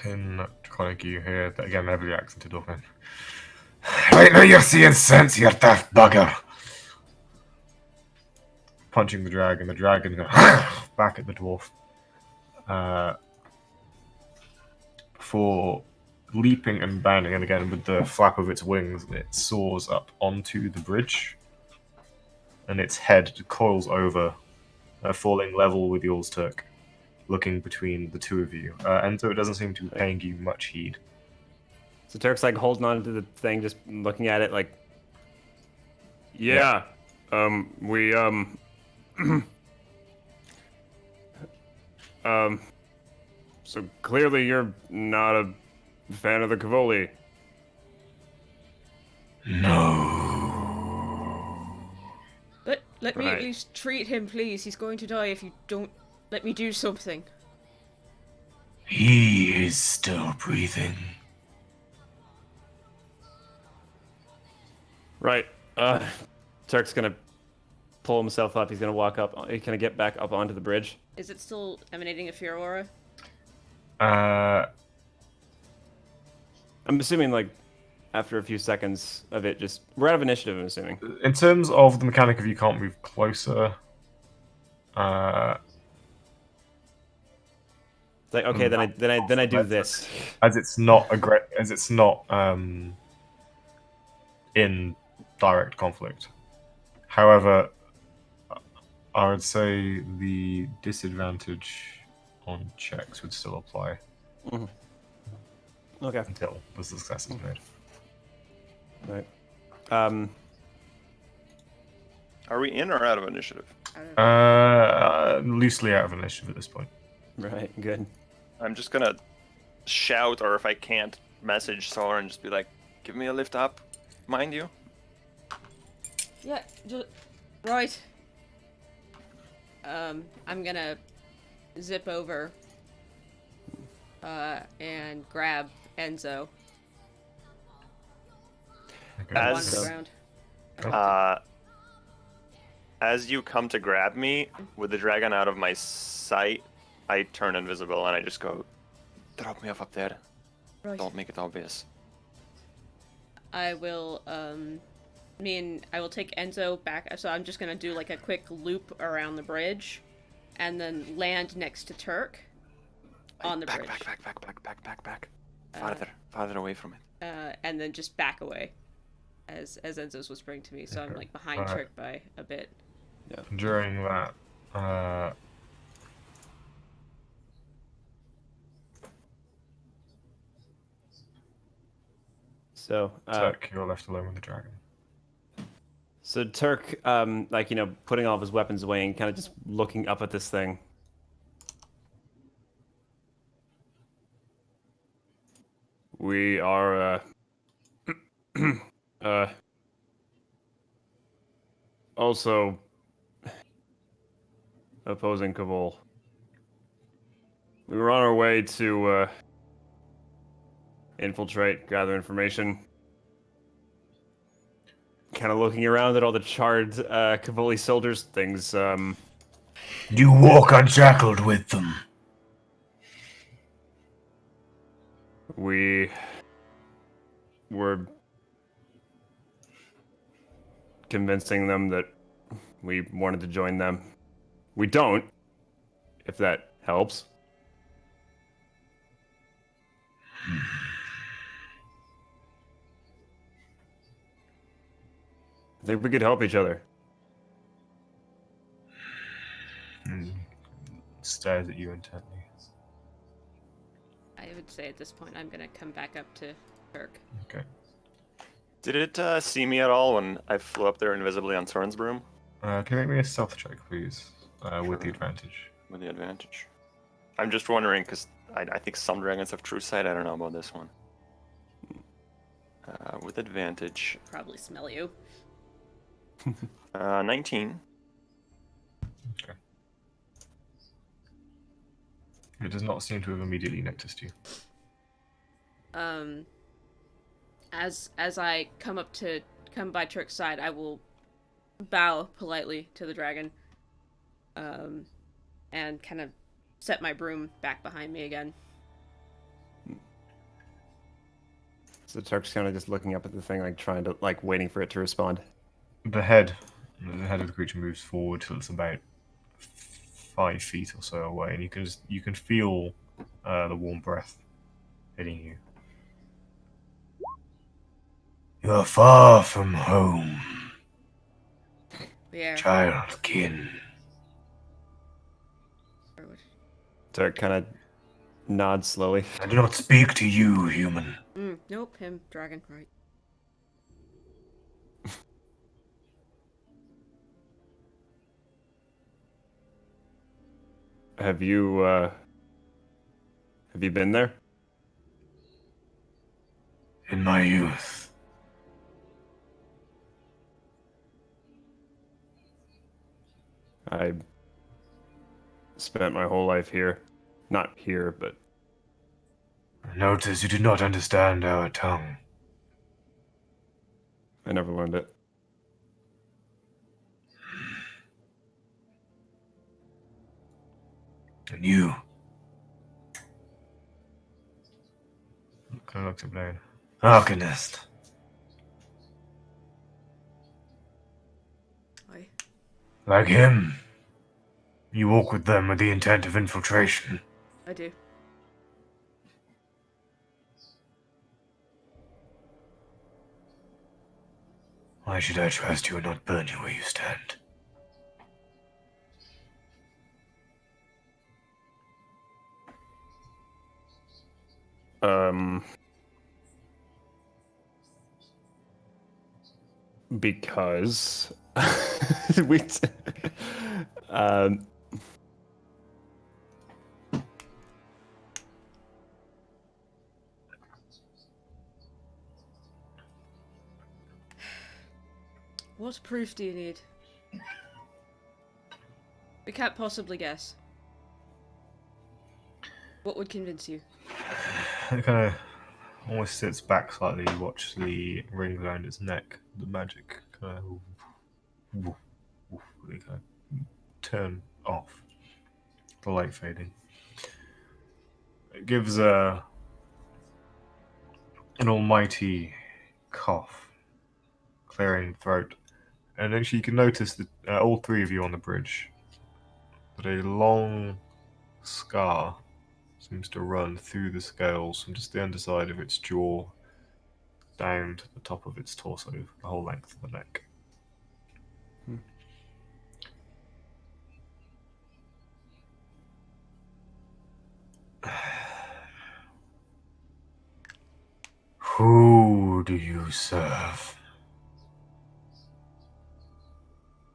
In Draconic, you hear that again, heavily accented orphan. I know you're seeing sense, you daft bugger. Punching the dragon goes back at the dwarf. Before leaping and bounding, and again with the flap of its wings, it soars up onto the bridge, and its head coils over, falling level with yours, Turk, looking between the two of you. And so it doesn't seem to be paying you much heed. So Turk's like holding on to the thing, just looking at it like, yeah, we, so clearly you're not a fan of the Cavoli. No. Let me at Right. least treat him, please. He's going to die if you don't let me do something. He is still breathing. Right. Turk's gonna pull himself up. He's gonna walk up. He's gonna get back up onto the bridge. Is it still emanating a fear aura? I'm assuming like after a few seconds of it, just we're out of initiative. I'm assuming. In terms of the mechanic of you can't move closer, It's like okay, then I do this. as it's not in direct conflict. However, I would say the disadvantage on checks would still apply Okay. until the success is made. Right. Are we in or out of initiative? Loosely out of initiative at this point. Right. Good. I'm just gonna shout, or if I can't, message Soren and just be like, give me a lift up, mind you. Yeah, right. I'm gonna zip over and grab Enzo. Okay. One As- on the ground. As you come to grab me, with the dragon out of my sight, I turn invisible and I just go, drop me off up there. Right. Don't make it obvious. I will I will take Enzo back, so I'm just gonna do like a quick loop around the bridge and then land next to Turk on the back, bridge. back. Farther away from it. And then just back away as Enzo's whispering to me, so I'm like behind Alright. Turk by a bit. During that, So Turk, you're left alone with the dragon. So Turk, like, you know, putting all of his weapons away and kind of just looking up at this thing. We are, also opposing Cavol. We were on our way to, infiltrate, gather information. Kind of looking around at all the charred Cavoli soldiers, things, You walk unshackled with them. we were convincing them that we wanted to join them. We don't, if that helps. I think we could help each other. Stares at you intently. I would say at this point I'm gonna come back up to Turk. Okay. Did it see me at all when I flew up there invisibly on Soren's broom? Can you make me a stealth check, please? With the Sure. advantage. With the advantage. I'm just wondering, because I think some dragons have true sight. I don't know about this one. With advantage. Probably smell you. 19. Okay. It does not seem to have immediately noticed you. As I come by Turk's side, I will bow politely to the dragon, and kind of set my broom back behind me again. So Turk's kind of just looking up at the thing, like trying to, like waiting for it to respond. The head of the creature moves forward till it's about 5 feet or so away, and you can feel the warm breath hitting you. You're far from home, Yeah. child kin. Turk kind of nods slowly. I do not speak to you, human. Nope, him, dragon, right. Have you been there? In my youth. I spent my whole life here. Not here, but I notice you do not understand our tongue. I never learned it. And you. Kind of looks at Blaine. Arcanist. Aye. Like him. You walk with them with the intent of infiltration. I do. Why should I trust you and not burn you where you stand? Because we What proof do you need? We can't possibly guess. What would convince you? It kind of almost sits back slightly. You watch the rings around its neck, the magic kind of, they kind of turn off. The light fading. It gives an almighty cough, clearing the throat, and then you can notice that all three of you on the bridge, that a long scar seems to run through the scales from just the underside of its jaw down to the top of its torso, the whole length of the neck. Who do you serve?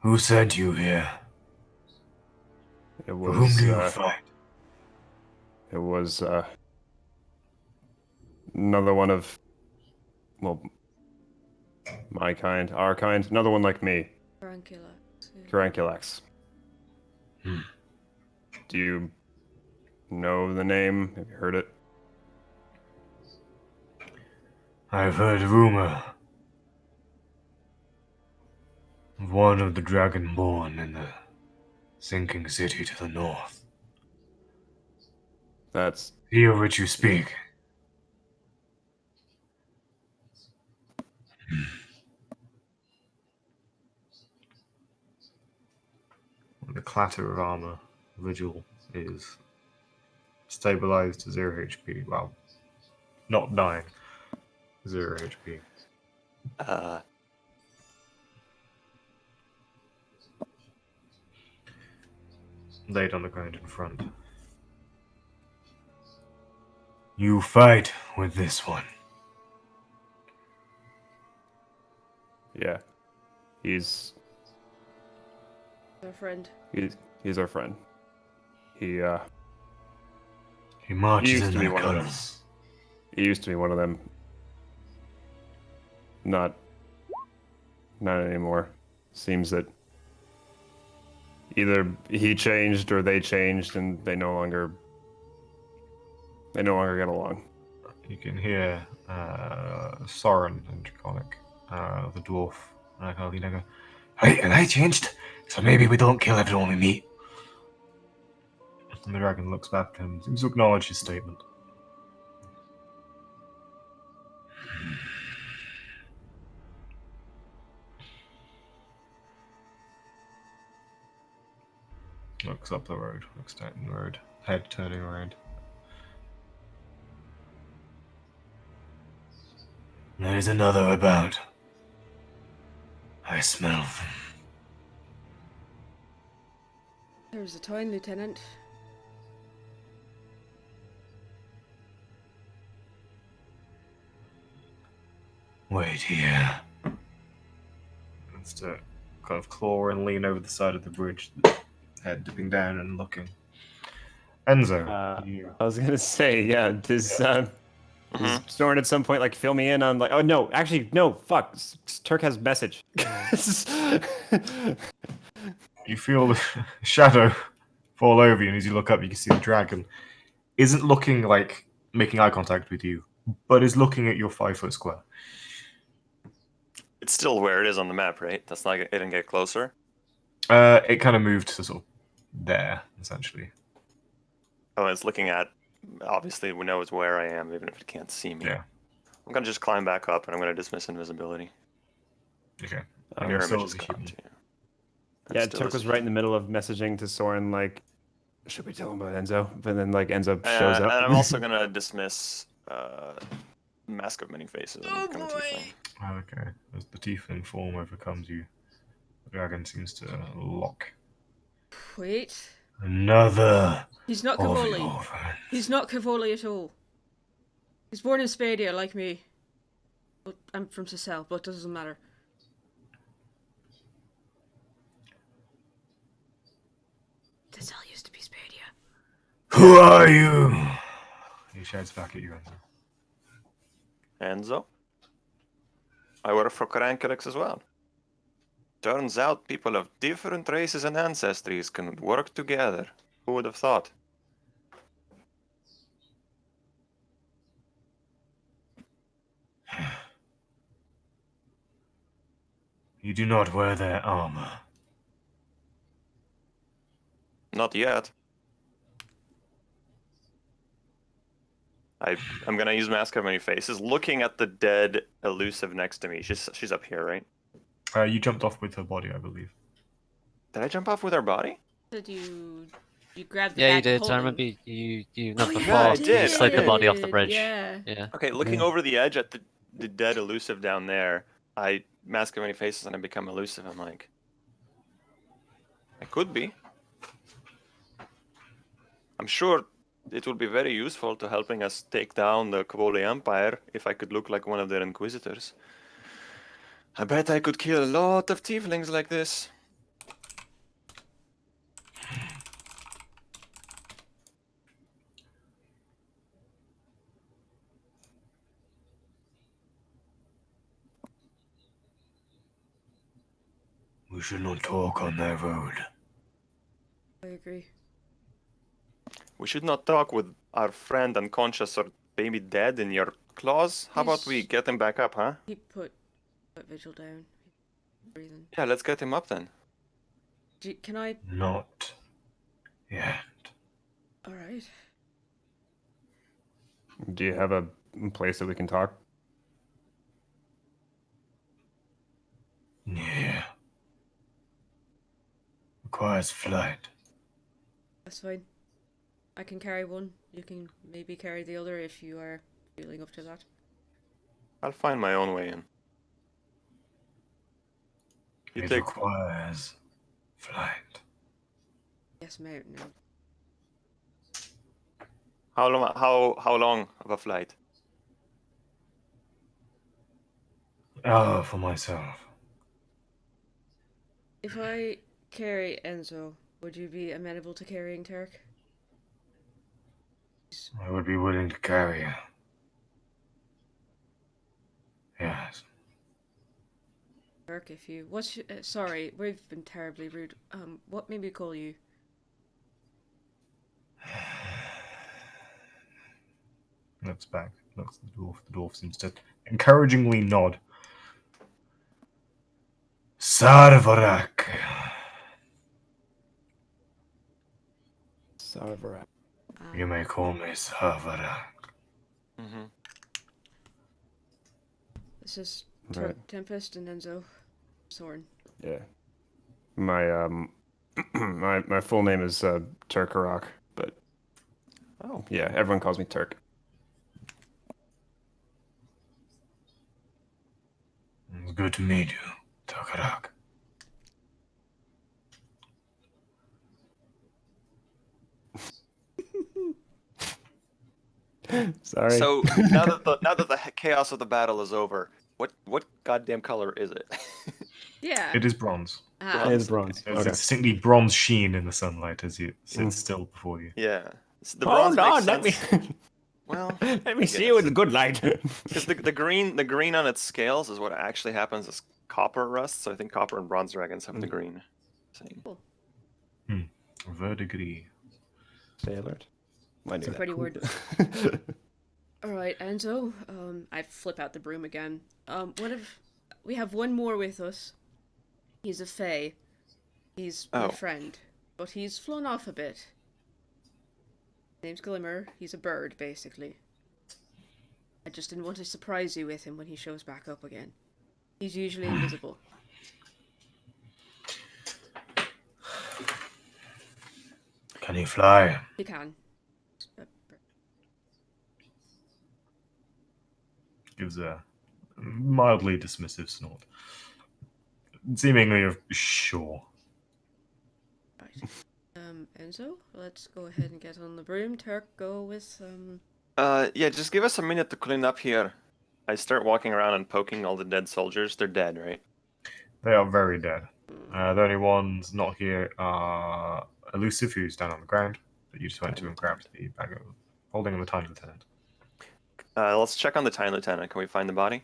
Who sent you here? it For whom was do you fight? it was another one of, well, my kind, our kind, another one like me, Caranculax. Do you know the name? Have you heard it? I've heard rumor of one of the Dragonborn in the sinking city to the north. That's He of which you speak. The clatter of armor, Vigil is stabilized to 0 HP. Well, not dying. 0 HP. Laid on the ground in front. You fight with this one. yeah. He's Our friend. he's our friend. He He marches used in to be their one of them. colors. He used to be one of them. Not anymore. Seems that Either he changed or they changed, and they no longer get along. You can hear Soren and Draconic, the dwarf, and I kind of lean and go, "Hey, and I changed, so maybe we don't kill everyone we meet." And the dragon looks back at him, seems to acknowledge his statement. Looks up the road, looks down the road, head turning around. There's another about. I smell them. There's a town, Lieutenant. Wait here. Wants to kind of claw and lean over the side of the bridge, head dipping down and looking. Enzo, you. I was gonna say, yeah, does Soren at some point like fill me in on like, oh no, actually no, fuck, Turk has message. You feel the shadow fall over you, and as you look up, you can see the dragon isn't looking like making eye contact with you, but is looking at your 5-foot square. It's still where it is on the map, right? That's not. It didn't get closer. It kind of moved to sort of there, essentially. Oh, it's looking at. Obviously, we know it's where I am, even if it can't see me. Yeah. I'm gonna just climb back up, and I'm gonna dismiss invisibility. Okay. Mirror so image is the gone human. too. Yeah, Still Turk is- was right in the middle of messaging to Soren like, should we tell him about Enzo? But then like Enzo shows up. And I'm also gonna dismiss Mask of Many Faces. And become a tiefling. Okay. As the tiefling form overcomes you, the dragon seems to lock. Wait. Another He's not of Cavoli. your friends. He's not Cavoli at all. He's born in Spadia, like me. But I'm from Sicel, but it doesn't matter. Sicel used to be Spadia. Who are you? He shouts back at you, Enzo. Enzo? I work for Karankalix as well. Turns out people of different races and ancestries can work together. Who would have thought? You do not wear their armor. Not yet. I'm gonna use Mask of Many Faces, looking at the dead elusive next to me. She's up here, right? You jumped off with her body, I believe. Did I jump off with her body? Did you grabbed the Yeah, you bag did. I holding- remember you not Oh, before. yeah, I You did, slid I the did. body off the bridge. Yeah. Yeah. Okay, looking over the edge at the dead elusive down there, I Mask of Many Faces and I become elusive. I'm like, I could be. I'm sure it would be very useful to helping us take down the Kavoli Empire if I could look like one of their inquisitors. I bet I could kill a lot of tieflings like this. We should not talk on that road. I agree. We should not talk with our friend unconscious or maybe dead in your claws. How about we He's- get him back up, huh? He put Vigil down. Breathing. Yeah, let's get him up then. Can I? Not yet. All right. Do you have a place that we can talk? Yeah. Requires flight. That's fine. I can carry one. You can maybe carry the other if you are feeling up to that. I'll find my own way in. You It take. requires flight. Yes, mate. No. How long of a flight? Oh, for myself. If I carry Enzo, would you be amenable to carrying Turk? I would be willing to carry you. Yes. Turk, if you... sorry, we've been terribly rude. What made me call you? Looks back, looks at the dwarf. The dwarf seems to encouragingly nod. Sarvarak. Sarvarak. You may call me Sarvarak. Mm-hmm. This is Turk, Right. Tempest, and Enzo. Soren. Yeah. My my full name is Turkarak, but Oh. yeah, everyone calls me Turk. It's good to meet you, Takarak. Sorry. So now that the chaos of the battle is over, what goddamn color is it? Yeah. It is bronze. Ah, It is bronze. There's Okay. a distinctly bronze sheen in the sunlight as it sits still before you. Yeah. The bronze Hold makes on, sense. let me Well, let me see you in the good light. because the green on its scales is what actually happens as copper rust. So I think copper and bronze dragons have the green. Same. Verdigris. Stay alert. I knew It's a that. pretty word. Alright, Enzo. I flip out the broom again. We have one more with us. He's a fae. He's my Oh. friend. But he's flown off a bit. His name's Glimmer. He's a bird, basically. I just didn't want to surprise you with him when he shows back up again. He's usually invisible. Can you fly? He can. Gives a mildly dismissive snort. Seemingly of sure. Right. Enzo, let's go ahead and get on the broom. Turk, go with, Yeah, just give us a minute to clean up here. I start walking around and poking all the dead soldiers. They're dead, right? They are very dead. The only ones not here are Elusive, who's down on the ground, that you just went to and grabbed the bag of holding on the tiny lieutenant. Let's check on the tiny lieutenant. Can we find the body?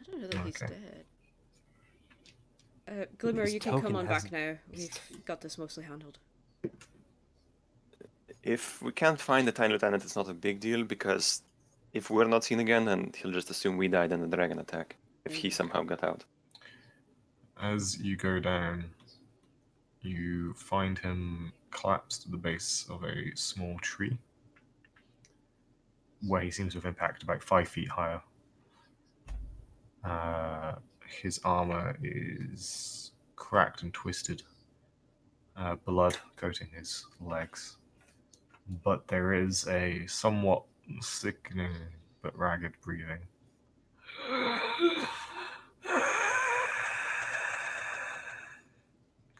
I don't know that he's Okay. dead. Glimmer, This you can come token on back hasn't- now. We've got this mostly handled. If we can't find the tiny lieutenant, it's not a big deal because if we're not seen again, then he'll just assume we died in the dragon attack. If he somehow got out. As you go down, you find him collapsed at the base of a small tree, where he seems to have impacted about 5 feet higher. His armor is cracked and twisted, blood coating his legs. But there is a somewhat sickening but ragged breathing.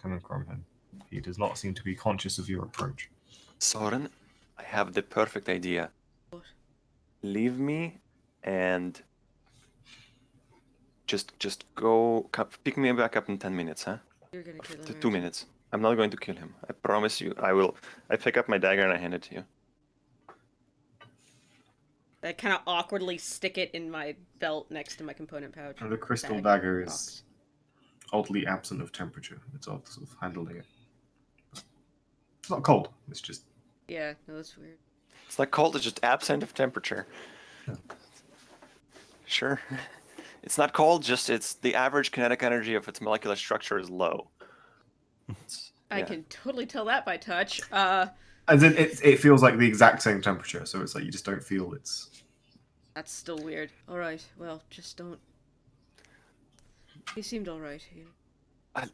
Coming from him. He does not seem to be conscious of your approach. Soren, I have the perfect idea. What? Leave me and just go pick me back up in 10 minutes, huh? You're gonna kill him. 2 aren't you? minutes. I'm not going to kill him. I promise you. I will. I pick up my dagger and I hand it to you. I kind of awkwardly stick it in my belt next to my component pouch. And the crystal Bag, dagger box. is oddly absent of temperature. It's odd sort of handling it. It's not cold. It's just Yeah, no, that's weird. It's not cold. It's just absent of temperature. Sure. It's not cold. Just it's the average kinetic energy of its molecular structure is low. I Yeah. can totally tell that by touch. as in it feels like the exact same temperature, so it's like you just don't feel it's. That's still weird. Alright, well, just don't... He seemed alright.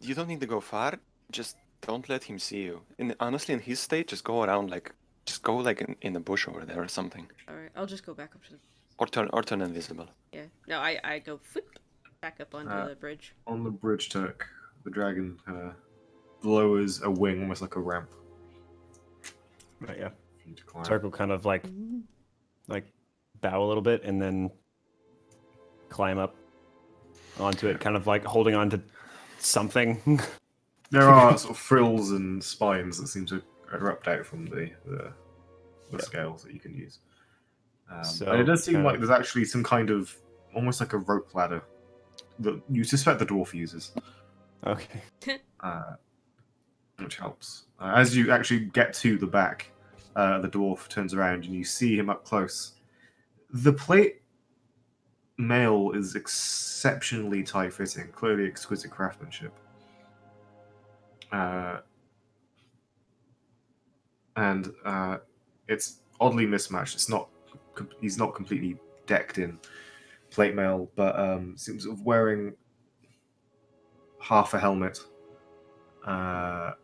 You don't need to go far. Just don't let him see you. Honestly, in his state, just go around just go in the bush over there or something, Alright, I'll just go back up to the... or turn invisible. Yeah. No, I go flip back up onto the bridge. On the bridge, Turk, the dragon lowers a wing, almost like a ramp. Right, yeah. For you to climb. Turk will kind of like bow a little bit and then climb up onto it, kind of like holding on to something. There are sort of frills and spines that seem to erupt out from the scales that you can use. So And it does seem kind like of- there's actually some kind of almost like a rope ladder that you suspect the dwarf uses, Okay. which helps. As you actually get to the back, the dwarf turns around and you see him up close. The plate mail is exceptionally tight-fitting, clearly exquisite craftsmanship. And it's oddly mismatched. He's not completely decked in plate mail, but seems sort of wearing half a helmet and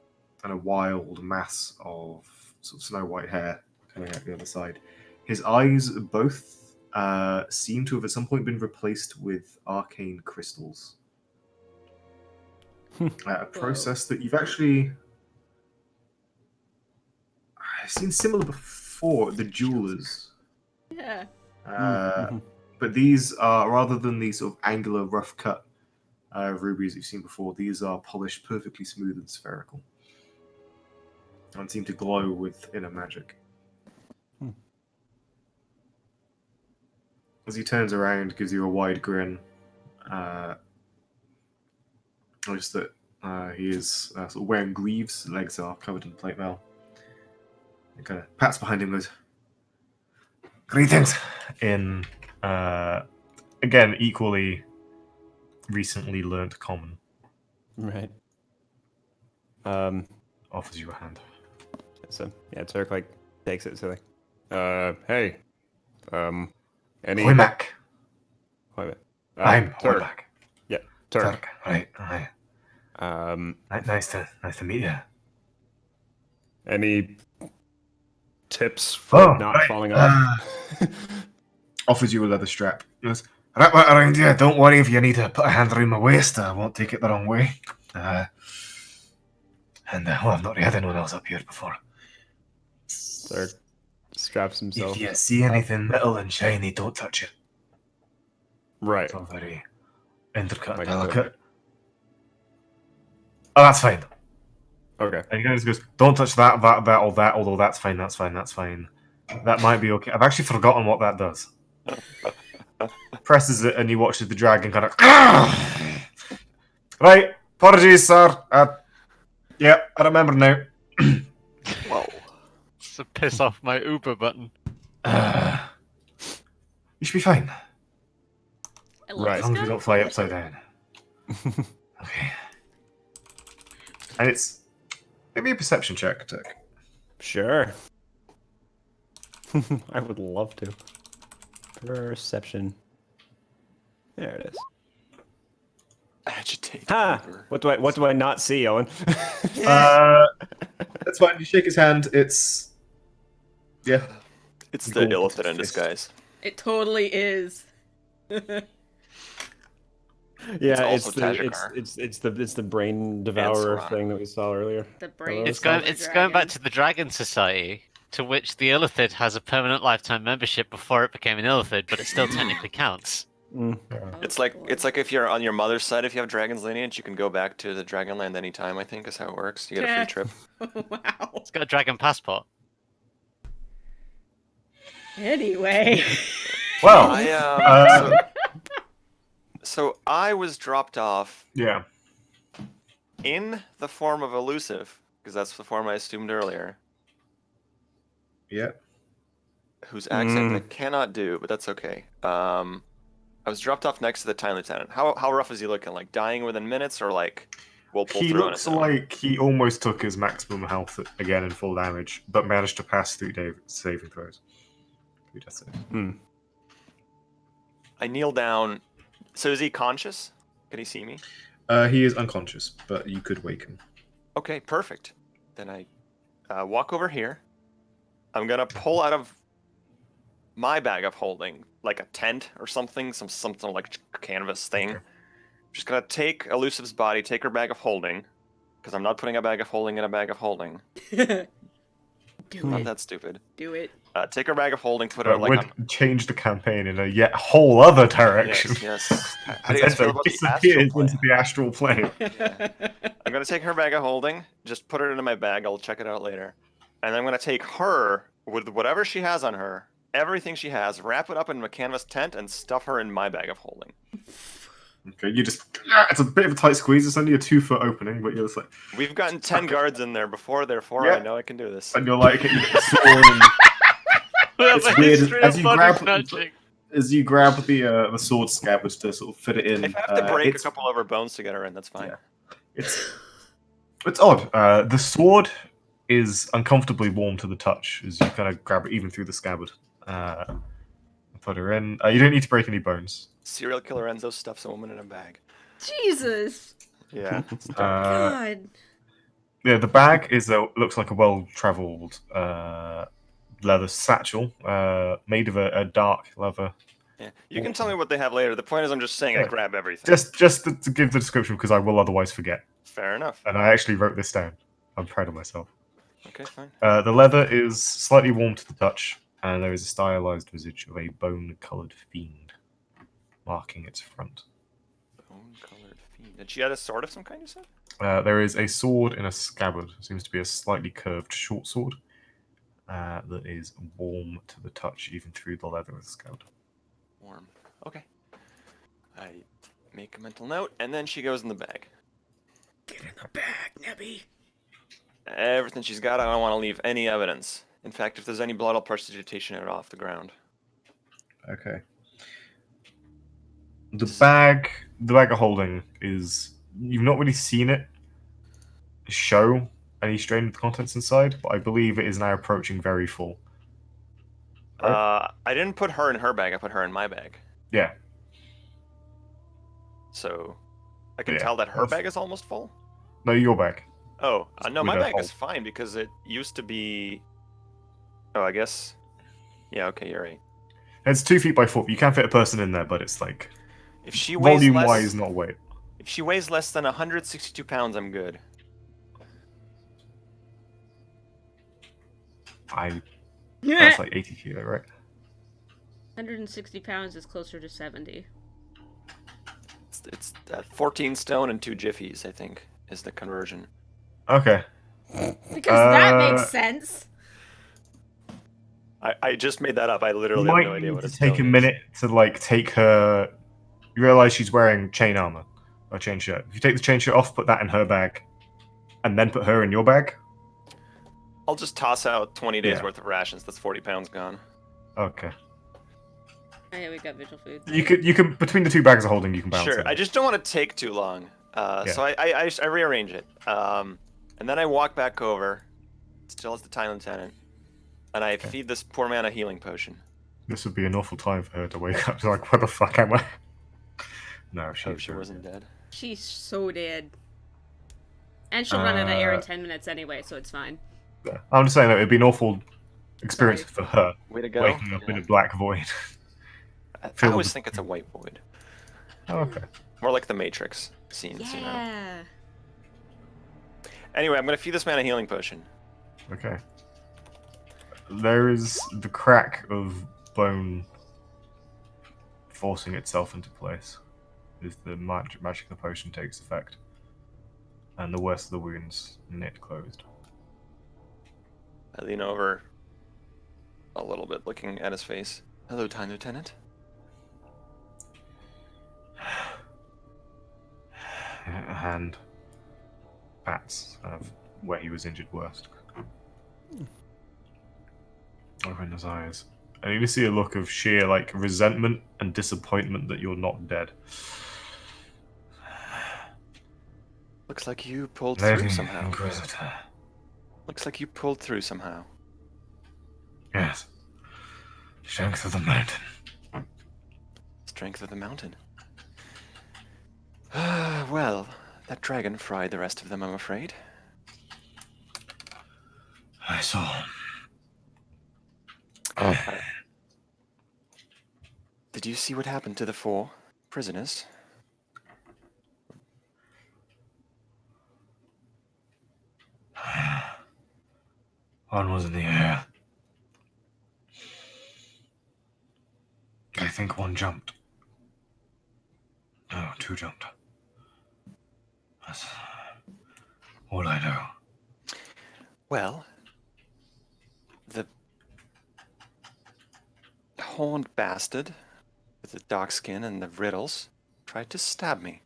a wild mass of sort of snow white hair coming out the other side. His eyes both seem to have at some point been replaced with arcane crystals. A process that you've actually seen similar before, the jewelers. Yeah. But these are, rather than these sort of angular, rough cut rubies you've seen before, these are polished perfectly smooth and spherical. And seem to glow with inner magic. As he turns around, gives you a wide grin. Notice that he is sort of wearing greaves, his legs are covered in plate mail. He kind of pats behind him and goes, "Greetings!" In, again, equally recently learnt common. Right. Offers you a hand. So yeah, Turk like takes it. So like, hey, any? Hoimak. Wait, I'm Turk. Hoimak. Yeah, Turk. Turk. Right. Hi. Nice to meet you. Any tips for not right. falling off? Offers you a leather strap. He goes, wrap that around you. Don't worry if you need to put a hand around my waist. I won't take it the wrong way. Well, I've not had anyone else up here before. Turk straps himself. If you see anything metal and shiny, don't touch it. Right. It's all very intricate and Like delicate. Oh, that's fine. Okay. And he kind of goes, don't touch that, or that, although that's fine. That might be okay. I've actually forgotten what that does. Presses it and he watches the dragon kind of... Right, apologies, sir. Yeah, I remember now. Whoa. It's a piss off my Uber button. You should be fine. I love Right. As this long as we guy. don't fly upside down. Okay. And it's... Maybe a perception check, Tick. Sure. I would love to. Perception. There it is. Agitate. Ha! Uber. What do I not see, Owen? That's fine. You shake his hand. It's... Yeah. It's You the go illithid in fist. disguise. It totally is. Yeah, also it's Tajikar. it's the brain devourer Sarah. thing that we saw earlier. The brain. It's Hello, going dragon. back to the Dragon Society, to which the illithid has a permanent lifetime membership before it became an illithid, but it still technically counts. Oh, It's like boy. if you're on your mother's side, if you have dragon's lineage, you can go back to the Dragonland anytime. I think is how it works. You get a free trip. Wow. It's got a dragon passport. Anyway. Well, So I was dropped off yeah. in the form of elusive, because that's the form I assumed earlier. Yeah. Whose accent I cannot do, but that's okay. I was dropped off next to the Time Lieutenant. How rough is he looking? Like dying within minutes, or like we'll pull He through looks on his own? like he almost took his maximum health again in full damage, but managed to pass through saving throws. Who does it? I kneel down. So is he conscious? Can he see me? He is unconscious, but you could wake him. Okay, perfect. Then I walk over here. I'm gonna pull out of my bag of holding like a tent or something, something like a canvas thing. Okay. Just gonna take Elusive's body, take her bag of holding, because I'm not putting a bag of holding in a bag of holding. Do Not it. that stupid. Do it. Take her bag of holding, put her But like would on. change the campaign in a yet whole other direction. Yes. How do you guys feel about the astral Disappears plane? into the astral plane. I'm gonna take her bag of holding, just put it into my bag. I'll check it out later, and then I'm gonna take her with whatever she has on her, everything she has, wrap it up in a canvas tent, and stuff her in my bag of holding. Okay, you just it's a bit of a tight squeeze. It's only a 2-foot opening, but you're just like, We've gotten 10 guards in there before, therefore Yeah. I know I can do this. and you're like, you get the sword, and We have It's a weird, history as of you body grab- snatching. as you grab the sword scabbard to sort of fit it in, If I have to break a it's couple of her bones to get her in, that's fine. Yeah. it's odd. The sword is uncomfortably warm to the touch as you kind of grab it even through the scabbard. Put her in. You don't need to break any bones. Serial killer Enzo stuffs a woman in a bag. Jesus. Yeah. God. Yeah, the bag looks like a well-traveled leather satchel made of a dark leather. Yeah. You can tell me what they have later. The point is, I'm just saying I Yeah. grab everything. Just to give the description because I will otherwise forget. Fair enough. And I actually wrote this down. I'm proud of myself. Okay, fine. The leather is slightly warm to the touch, and there is a stylized visage of a bone-colored fiend marking its front. Bone-colored fiend. And she had a sword of some kind, you said? There is a sword in a scabbard. Seems to be a slightly curved short sword that is warm to the touch, even through the leather of the scabbard. Warm. Okay. I make a mental note, and then she goes in the bag. Get in the bag, Nebby. Everything she's got, I don't want to leave any evidence. In fact, if there's any blood, I'll prestidigitation it off the ground. Okay. The bag of holding is, you've not really seen it show any strain of the contents inside, but I believe it is now approaching very full. Right? I didn't put her in her bag, I put her in my bag. Yeah. So, I can Yeah, tell that her that's- bag is almost full? No, your bag. Oh, no, my With a bag is hole. fine because it used to be... Oh, I guess... Yeah, okay, you're right. It's 2 feet by 4. You can fit a person in there, but it's like If she weighs volume-wise, less... not weight. If she weighs less than 162 pounds, I'm good. That's like 80 kilo, right? 160 pounds is closer to 70. It's 14 stone and 2 jiffies, I think, is the conversion. Okay. Because that makes sense. I just made that up. I You literally have might no idea need what to a take a stone is. minute to like take her. You realize she's wearing chain armor or chain shirt. If you take the chain shirt off, put that in her bag, and then put her in your bag. I'll just toss out 20 days Yeah. worth of rations. That's 40 pounds gone. Okay. Oh, yeah, we got visual food. You can between the 2 bags of holding, you can balance Sure. it. I just don't want to take too long. So I rearrange it. And then I walk back over, still as the Time Lieutenant, and I feed this poor man a healing potion. This would be an awful time for her to wake up. She's like, "What the fuck am I?" No, She wasn't dead. She's so dead. And she'll run out of air in Uh, 10 minutes anyway, so it's fine. Yeah. I'm just saying that it'd be an awful experience for her Way to go. waking up in a black void. I filled always with- think it's a white void. Oh, okay. More like the Matrix scenes, you know. Yeah. Anyway, I'm gonna feed this man a healing potion. Okay. There is the crack of bone forcing itself into place as the magic of the potion takes effect. And the worst of the wounds knit closed. I lean over a little bit, looking at his face. Hello, Time Lieutenant. A hand pats of where he was injured worst. Open his eyes. And you can see a look of sheer like resentment and disappointment that you're not dead. Looks like you pulled Lady through somehow. Inquisitor. Looks like you pulled through somehow. Yes. Strength of the mountain. Strength of the mountain. Well, that dragon fried the rest of them, I'm afraid. I saw. Did you see what happened to the 4 prisoners? One was in the air. I think one jumped. No, 2 jumped. That's all I know. Well, the horned bastard with the dark skin and the riddles tried to stab me.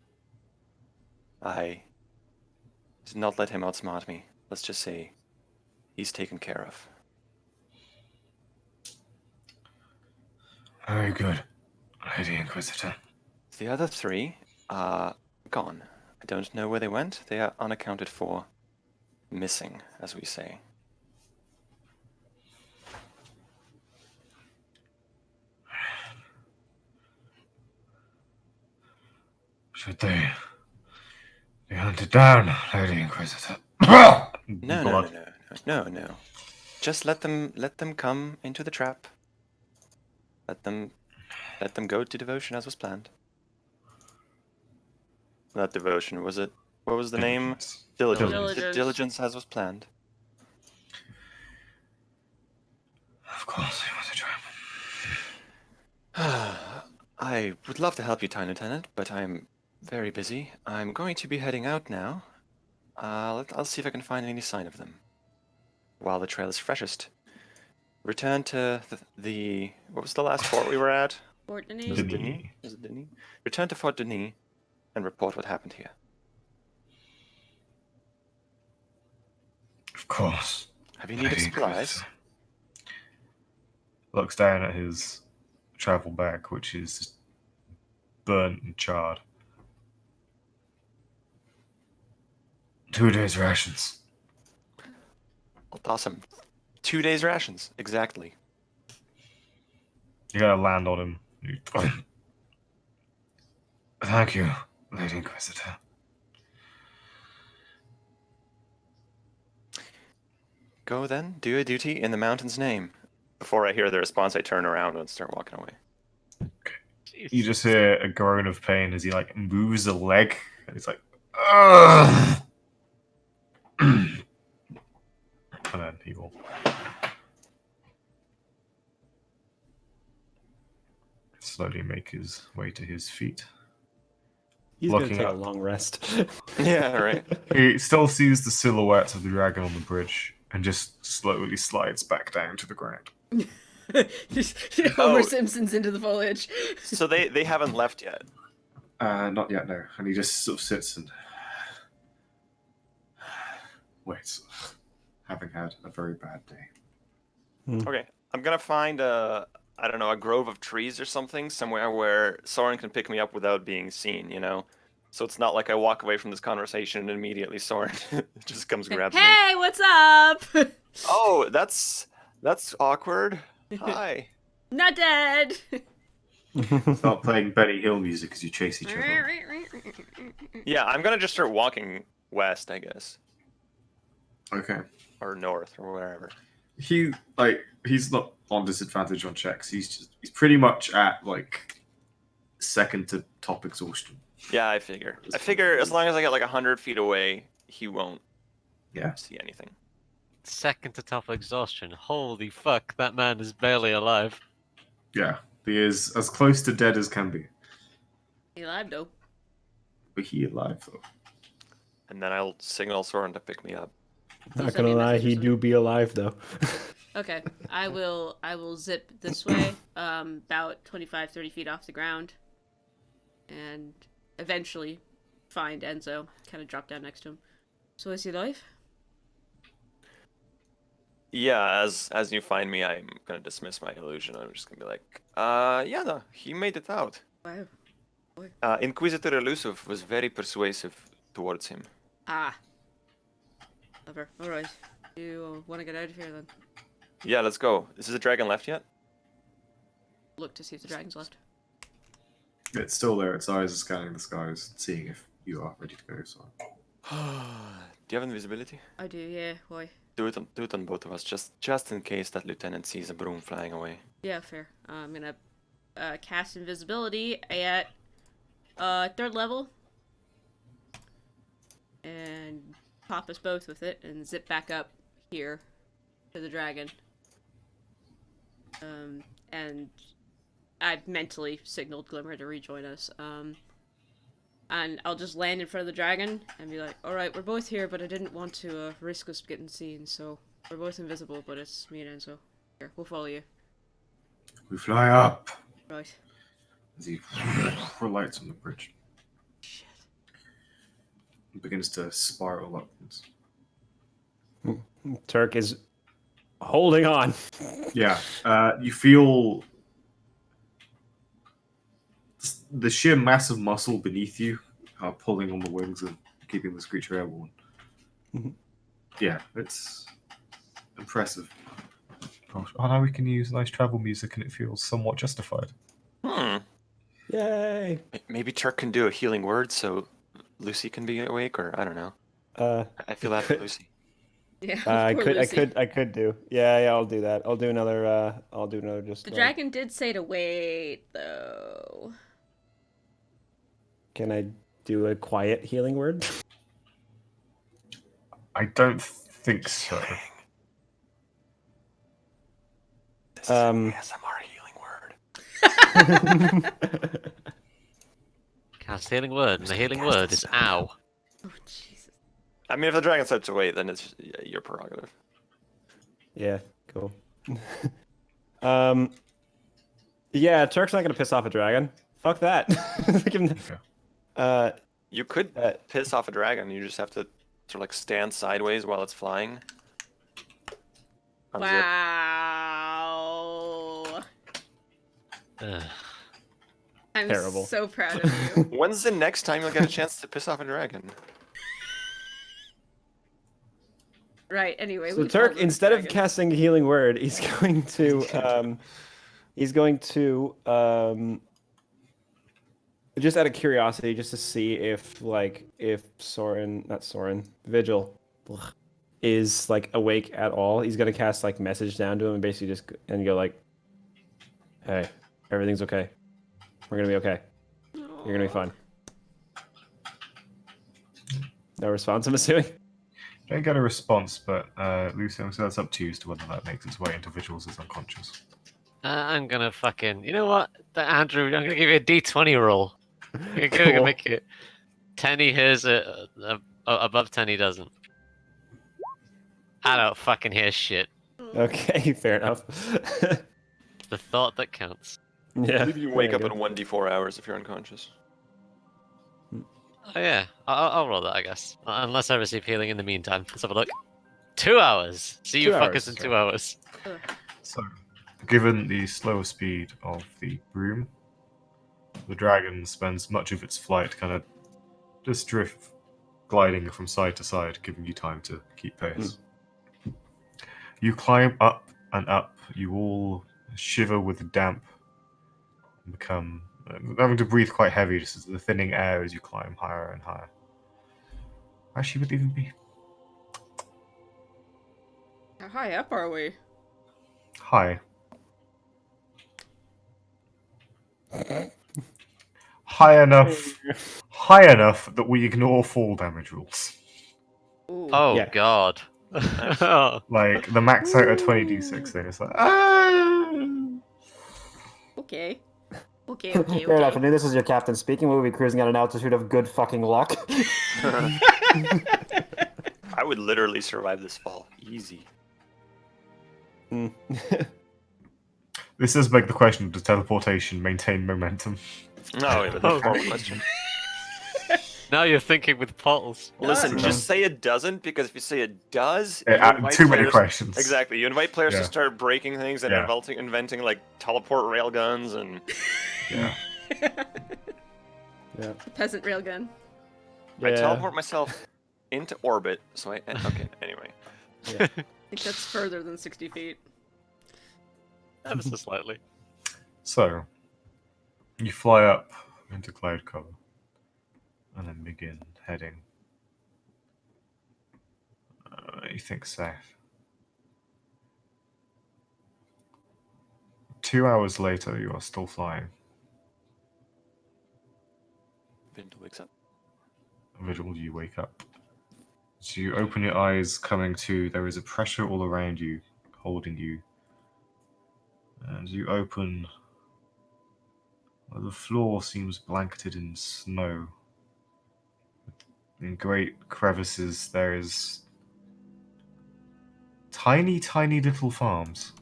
I did not let him outsmart me. Let's just say he's taken care of. Very good, Lady Inquisitor. The other three are gone. I don't know where they went. They are unaccounted for. Missing, as we say. Should they be hunted down, Lady Inquisitor? No. Just let them come into the trap. Let them go to devotion as was planned. Not devotion, was it? What was the name? Diligence. Diligence as was planned. Of course, it was a trap. I would love to help you, Time Lieutenant, but I'm very busy. I'm going to be heading out now. I'll see if I can find any sign of them. While the trail is freshest. Return to the what was the last fort we were at? Fort Was Denis. it Denis? Is it Denis? Return to Fort Denis and report what happened here. Of course. Have you needed Lady supplies? Inquisitor. Looks down at his travel bag, which is burnt and charred. 2 days' rations. I'll toss him 2 days rations, exactly. You gotta land on him. Thank you, Lady Inquisitor. Go then, do your duty in the mountain's name. Before I hear the response, I turn around and start walking away. You just hear a groan of pain as he like moves a leg, and he's like, ugh! And then he will slowly make his way to his feet. He's gonna Looking take a up. long rest. Yeah, right. He still sees the silhouette of the dragon on the bridge and just slowly slides back down to the ground. Just Homer Oh. Simpson's into the foliage. So they haven't left yet. Not yet, no. And he just sort of sits and waits, having had a very bad day. Okay, I'm gonna find a grove of trees or something somewhere where Soren can pick me up without being seen. So it's not like I walk away from this conversation and immediately Soren just comes and grabs me. Hey, what's up? Oh, that's awkward. Hi. Not dead. Start playing Benny Hill music as you chase each other. Yeah, I'm gonna just start walking west, I guess, Okay. or north, or wherever. He's not on disadvantage on checks. He's pretty much at like second to top exhaustion. Yeah, I figure as long as I get like 100 feet away, he won't Yeah. see anything. Second to top exhaustion. Holy fuck, that man is barely alive. Yeah. He is as close to dead as can be. He alive though. But he alive though. And then I'll signal Soren to pick me up. Not Send me gonna a lie, message or he something. do be alive though. Okay, I will zip this way, about 25, 30 feet off the ground, and eventually find Enzo. Kind of drop down next to him. So is he alive? Yeah, as you find me, I'm gonna dismiss my illusion. I'm just gonna be like, yeah, no, he made it out. Wow. Inquisitor Elusive was very persuasive towards him. Ah. Clever. Alright. You want to get out of here then? Yeah, let's go. Is the dragon left yet? Look to see if the dragon's left. It's still there. Its eyes are scanning the skies, seeing if you are ready to go. So. Do you have invisibility? I do, yeah. Why? Do it on both of us, just in case that lieutenant sees a broom flying away. Yeah, fair. I'm gonna cast invisibility at 3rd level. And pop us both with it and zip back up here to the dragon. And I've mentally signaled Glimmer to rejoin us. And I'll just land in front of the dragon and be like, alright, we're both here, but I didn't want to risk us getting seen, so we're both invisible, but it's me and Enzo. Here, we'll follow you. We fly up. Right. as he relights on the bridge. Shit. It begins to spiral upwards. Turk is holding on. Yeah, you feel the sheer mass of muscle beneath you pulling on the wings and keeping this creature airborne. Mhm. Yeah, it's impressive. Gosh, oh, now we can use nice travel music and it feels somewhat justified. Yay! Maybe Turk can do a healing word so Lucy can be awake, or I don't know. I feel bad for Lucy. Yeah, I poor could Lucy. I could do. Yeah, I'll do that. I'll do another just The like, dragon did say to wait, though. can I do a quiet healing word? I don't think so. This is an ASMR healing word. Cast healing word, and the healing word is ow. Oh, Jesus. I mean, if the dragon said to wait, then it's your prerogative. Yeah, cool. Yeah, Turk's not gonna piss off a dragon. Fuck that. Give him the- You could uh, piss off a dragon. You just have to sort of like stand sideways while it's flying. Unzip. Wow. Ugh. I'm Terrible. so proud of you. When's the next time you'll get a chance to piss off a dragon? Right, anyway. So we Turk, called it a instead of dragon. casting a healing word, he's going to just out of curiosity, just to see if Vigil is like awake at all. He's gonna cast like message down to him and basically just and go like, "Hey, everything's okay. We're gonna be okay. You're gonna be fine." No response, I'm assuming. Don't get a response, but Lucy, so that's up to you as to whether that makes its way into Vigils as unconscious. I'm gonna fucking. You know what, Andrew? I'm gonna give you a D20 roll. You're Cool. gonna make it. 10 he hears it, above 10 he doesn't. I don't fucking hear shit. Okay, fair enough. It's the thought that counts. Yeah. I believe you wake there up you in 1d4 hours if you're unconscious. Oh yeah, I'll roll that, I guess. Unless I receive healing in the meantime. Let's have a look. 2 hours. See you 2 fuckers hours, in sorry. 2 hours. So, given the slower speed of the broom, the dragon spends much of its flight kind of just gliding from side to side, giving you time to keep pace. You climb up and up. You all shiver with damp and become having to breathe quite heavy just as the thinning air as you climb higher and higher. Actually, would even be How high up are we? high. High enough that we ignore fall damage rules. Ooh. Oh Yeah. god. Like the max out of 20d6 thing. It's like, Okay. Okay, Fair enough. I knew this was your captain speaking. We'll be cruising at an altitude of good fucking luck. I would literally survive this fall. Easy. This does beg the question: does teleportation maintain momentum? No, wait, but that's a horrible question. Now you're thinking with portals. Listen, Yeah. just say it doesn't, because if you say it does, Yeah, you invite too many players- questions. Exactly, you invite players Yeah. to start breaking things and Yeah. inventing like teleport railguns and. Yeah. Yeah. Peasant railgun. I teleport myself into orbit, so I. Okay, anyway. I think that's further than 60 feet. Ever so slightly. So, you fly up into cloud cover and then begin heading. You think safe. 2 hours later, you are still flying. Vindel wakes up. Vigil, you wake up. So you open your eyes, coming to. There is a pressure all around you, holding you. And you open. The floor seems blanketed in snow. In great crevices, there is tiny, tiny little farms.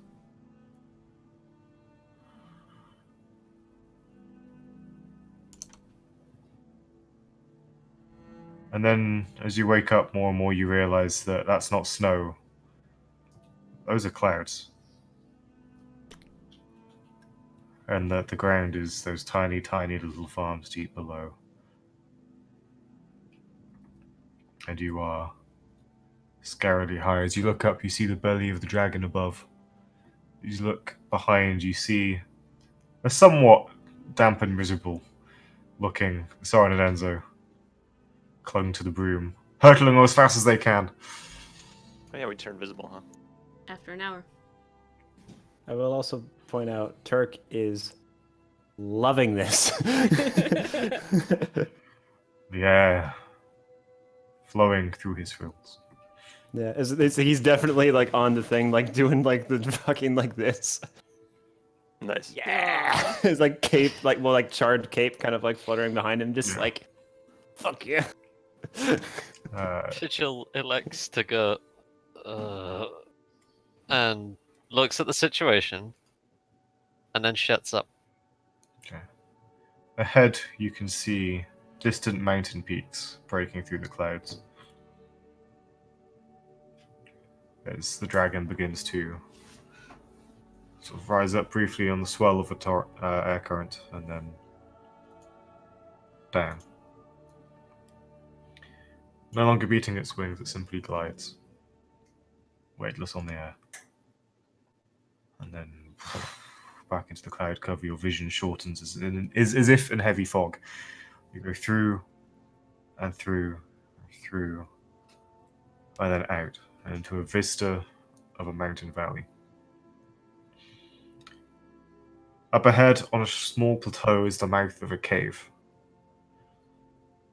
And then, as you wake up more and more, you realize that that's not snow. Those are clouds. And that the ground is those tiny, tiny little farms deep below. And you are scarily high. As you look up, you see the belly of the dragon above. As you look behind, you see a somewhat damp and miserable looking Soren and Enzo clung to the broom, hurtling as fast as they can. Oh yeah, we turned visible, huh? After an hour. I will also point out Turk is loving this. The air flowing through his frills. Yeah, he's definitely like on the thing, like doing like the fucking like this. Nice. Yeah, Aw. his like cape, like charred cape, kind of like fluttering behind him, just Yeah. like, fuck yeah. Vigil elects to go and looks at the situation and then shuts up. Okay. Ahead, you can see distant mountain peaks breaking through the clouds. As the dragon begins to sort of rise up briefly on the swell of a air current and then down. No longer beating its wings, it simply glides, weightless on the air. And then back into the cloud cover, your vision shortens as if in heavy fog. You go through and through, through, and then out, and into a vista of a mountain valley. Up ahead, on a small plateau, is the mouth of a cave.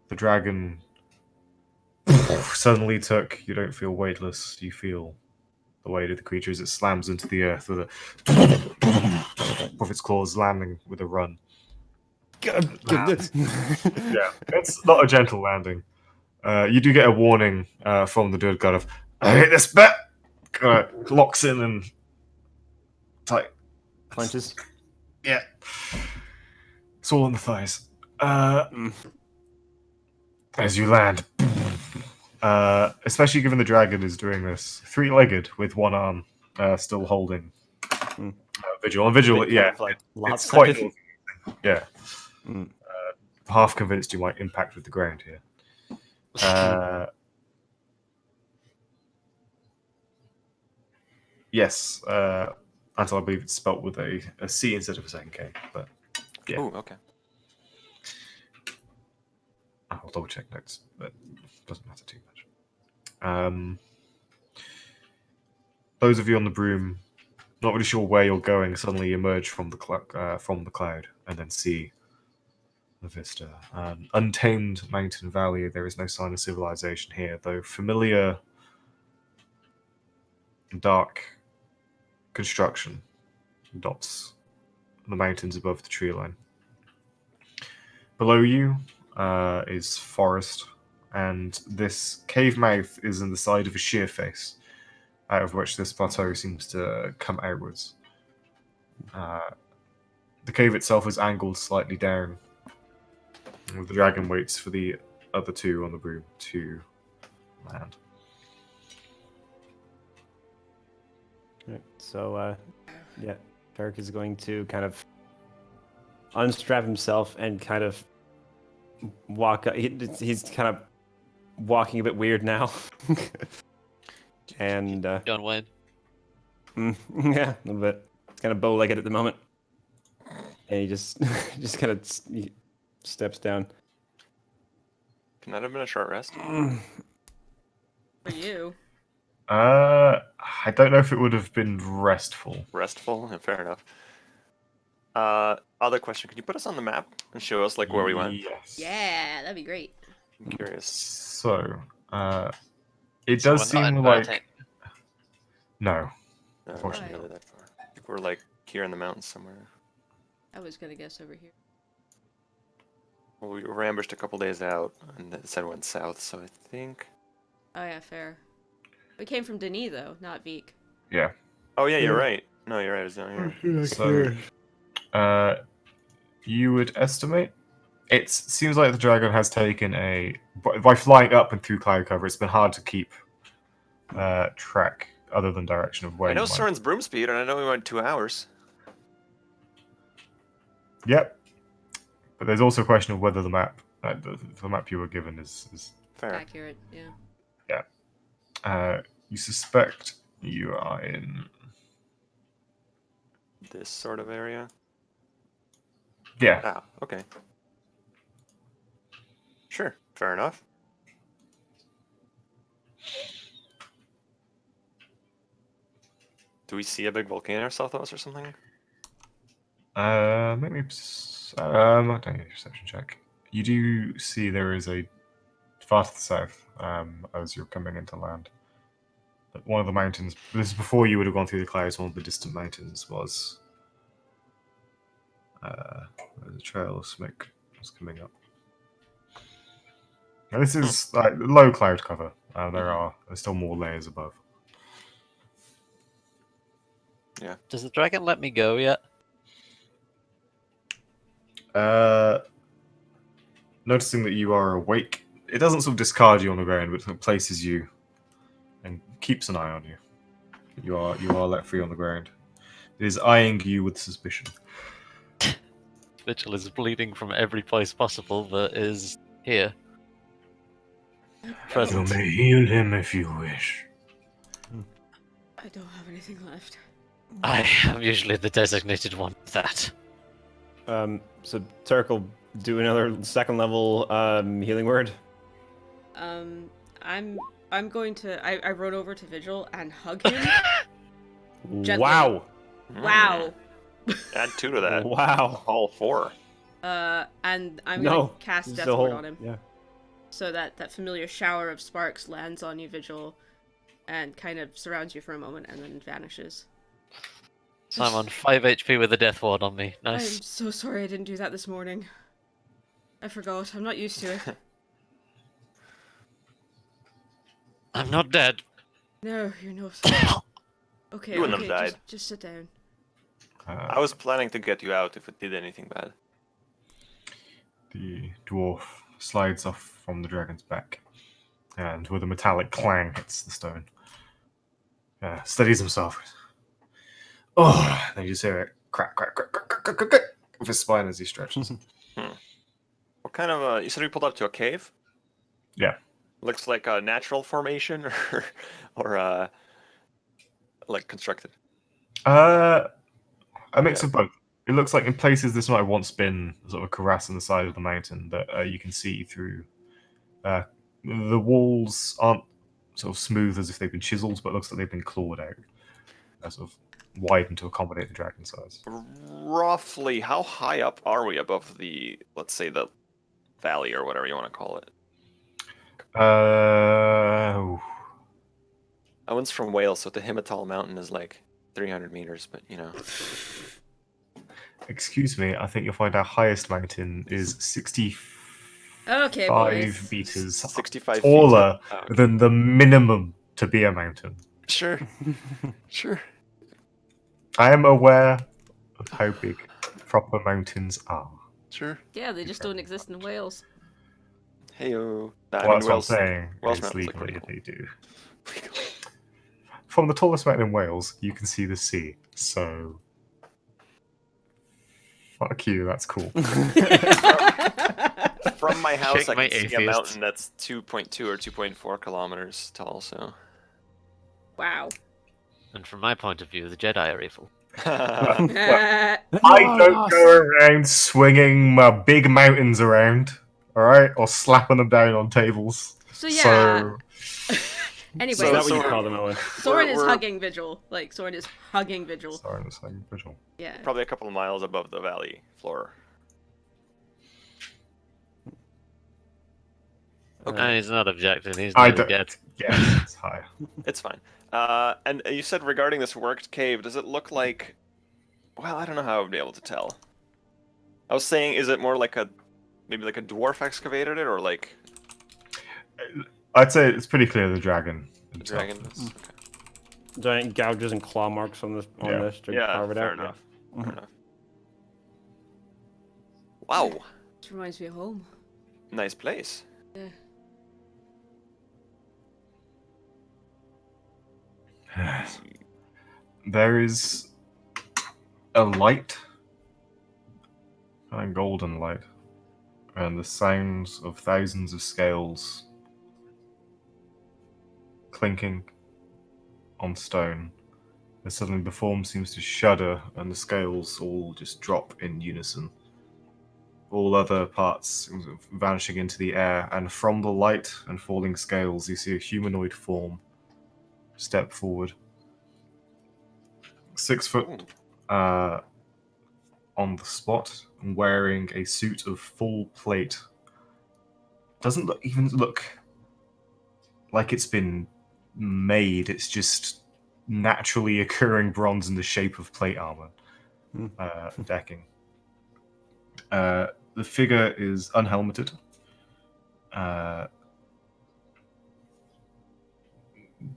The dragon suddenly took, you don't feel weightless, you feel the weight of the creature as it slams into the earth with its claws landing with a run. Goodness. Yeah, it's not a gentle landing. You do get a warning from the dude god of, I hit this bit! Locks in and tight. Punches. Yeah. It's all in the thighs. As you land. Especially given the dragon is doing this three-legged with one arm still holding Vigil. And Vigil, Bit kind yeah, of, like, it's quite lopsided. yeah. Mm. Half convinced you might impact with the ground here. Yes, until I believe it's spelt with a C instead of a second K. But yeah, Ooh, okay. I'll double check notes, but it doesn't matter too much. Those of you on the broom, not really sure where you're going, suddenly emerge from the cloud and then see the vista. Untamed mountain valley. There is no sign of civilization here, though familiar dark construction dots the mountains above the tree line. Below you is forest, and this cave mouth is in the side of a sheer face, out of which this plateau seems to come outwards. The cave itself is angled slightly down. The dragon waits for the other two on the broom to land. Right, so, yeah, Turk is going to kind of unstrap himself and kind of walk up. He's kind of walking a bit weird now. And, John Wayne. yeah, a little bit. It's kind of bow-legged at the moment. And he just kind of steps down. Can that have been a short rest? For you. I don't know if it would have been restful. Restful? Fair enough. Other question. Can you put us on the map and show us like where we went? Yes. Yeah, that'd be great. I'm curious. So, it So does we're not seem in like Vertex. no. No, not Unfortunately. really that far. I think we're like here in the mountains somewhere. I was gonna guess over here. Well, we were ambushed a couple days out, and it said went south, so I think. Oh yeah, fair. We came from Denis though, not Veek. Yeah. Oh yeah, you're right. No, you're right. It's down here. So, you would estimate It seems like the dragon has taken by flying up and through cloud cover. It's been hard to keep track other than direction of where I know you might. Soren's broom speed, and I know we went 2 hours. Yep. But there's also a question of whether the map, the map you were given is Fair. Accurate, yeah. you suspect you are in. This sort of area. Yeah. Ah, okay. Sure, fair enough. Do we see a big volcano south of us or something? Maybe. I don't need a perception check. You do see there is a far to the south as you're coming into land. But one of the mountains. This is before you would have gone through the clouds. One of the distant mountains was. There's a trail of smoke that's coming up. Now, this is like low cloud cover. There's still more layers above. Does the dragon let me go yet? Noticing that you are awake, it doesn't sort of discard you on the ground, but it places you and keeps an eye on you. You are let free on the ground. It is eyeing you with suspicion. Vigil is bleeding from every place possible, but is here. You Present. may heal him if you wish. I don't have anything left. I am usually the designated one for that. So Turk will do another second level healing word. I'm going to. I run over to Vigil and hug him. Gently. Wow. Wow. Add 2 to that. Wow. All 4. And I'm No. gonna cast It's Death the Ward whole- on him, Yeah. so that familiar shower of sparks lands on you, Vigil, and kind of surrounds you for a moment and then vanishes. So I'm on 5 HP with a death ward on me. I'm Nice. so sorry I didn't do that this morning. I forgot. I'm not used to it. I'm not dead. No, you're not. Okay, You wouldn't okay, have died. just sit down. I was planning to get you out if it did anything bad. The dwarf slides off from the dragon's back, and with a metallic clang hits the stone. Steadies himself. Oh, then you just hear it crack, crack, crack, crack, crack, crack, crack, with his spine as he stretches. What kind of you said we pulled up to a cave? Yeah. Looks like a natural formation or like constructed. A mix of both. It looks like in places this might have once been sort of a crevasse in the side of the mountain that you can see through. The walls aren't sort of smooth as if they've been chiseled, but it looks like they've been clawed out. Sort of widened to accommodate the dragon size. Roughly, how high up are we above the, let's say, the valley or whatever you want to call it? Oh. I was from Wales, so the Himatal Mountain is like 300 meters, but you know. Excuse me, I think you'll find our highest mountain is 65 Okay, boys. meters 65 taller feet. Oh, okay. than the minimum to be a mountain. Sure. Sure. I am aware of how big proper mountains are. Sure. Yeah, they just don't exist in Wales. Heyo. Well, that's what I'm saying. Wales It's mountains look legally pretty they do. From the tallest mountain in Wales, you can see the sea. So, fuck you. That's cool. From my house, Shake I my can see a atheist. mountain that's 2.2 or 2.4 kilometers tall, so. Wow. And from my point of view, the Jedi are evil. I don't go around swinging my big mountains around, all right, or slapping them down on tables. So yeah. Anyway, Is that what you So- call them, Owen? Soren is we're- hugging Vigil. Like, Soren is hugging Vigil. Sorry, I'm saying visual. Yeah. Probably a couple of miles above the valley floor. And he's not objecting, he's I nearly don't. dead. Yes, it's higher. It's fine. And you said regarding this worked cave, does it look like... Well, I don't know how I would be able to tell. I was saying, is it more like a... Maybe like a dwarf excavated it, or like... I'd say it's pretty clear the dragon. A himself dragon? is. Okay. Giant gouges and claw marks on this Yeah. this to Yeah, carve it fair out. enough. Yeah. Fair enough. Wow. It reminds me of home. Nice place. Yeah. There is a light, a golden light, and the sounds of thousands of scales clinking on stone. And suddenly the form seems to shudder and the scales all just drop in unison. All other parts vanishing into the air, and from the light and falling scales, you see a humanoid form step forward. 6 foot on the spot, wearing a suit of full plate. Doesn't even look like it's been made. It's just naturally occurring bronze in the shape of plate armor decking. The figure is unhelmeted.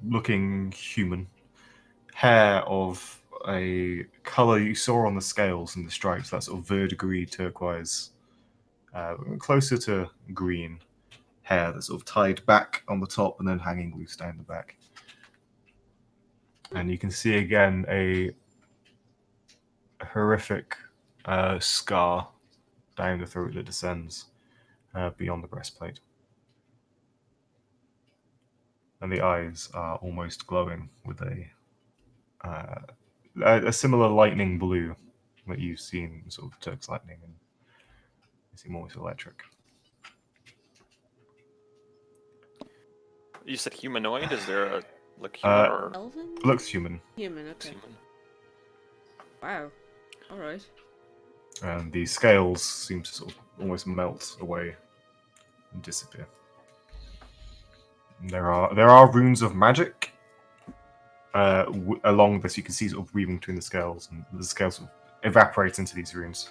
Looking human. Hair of a color you saw on the scales and the stripes, that sort of verdigris turquoise, closer to green. Hair that's sort of tied back on the top and then hanging loose down the back. And you can see again a horrific scar down the throat that descends beyond the breastplate. And the eyes are almost glowing with a similar lightning blue that you've seen, sort of Turk's lightning, and you seem almost electric. You said humanoid? Is there a look human or Elven? Looks human, Human, okay. human? Wow. Alright. and the scales seem to sort of almost melt away and disappear. There are runes of magic along this. You can see sort of weaving between the scales, and the scales sort of evaporate into these runes.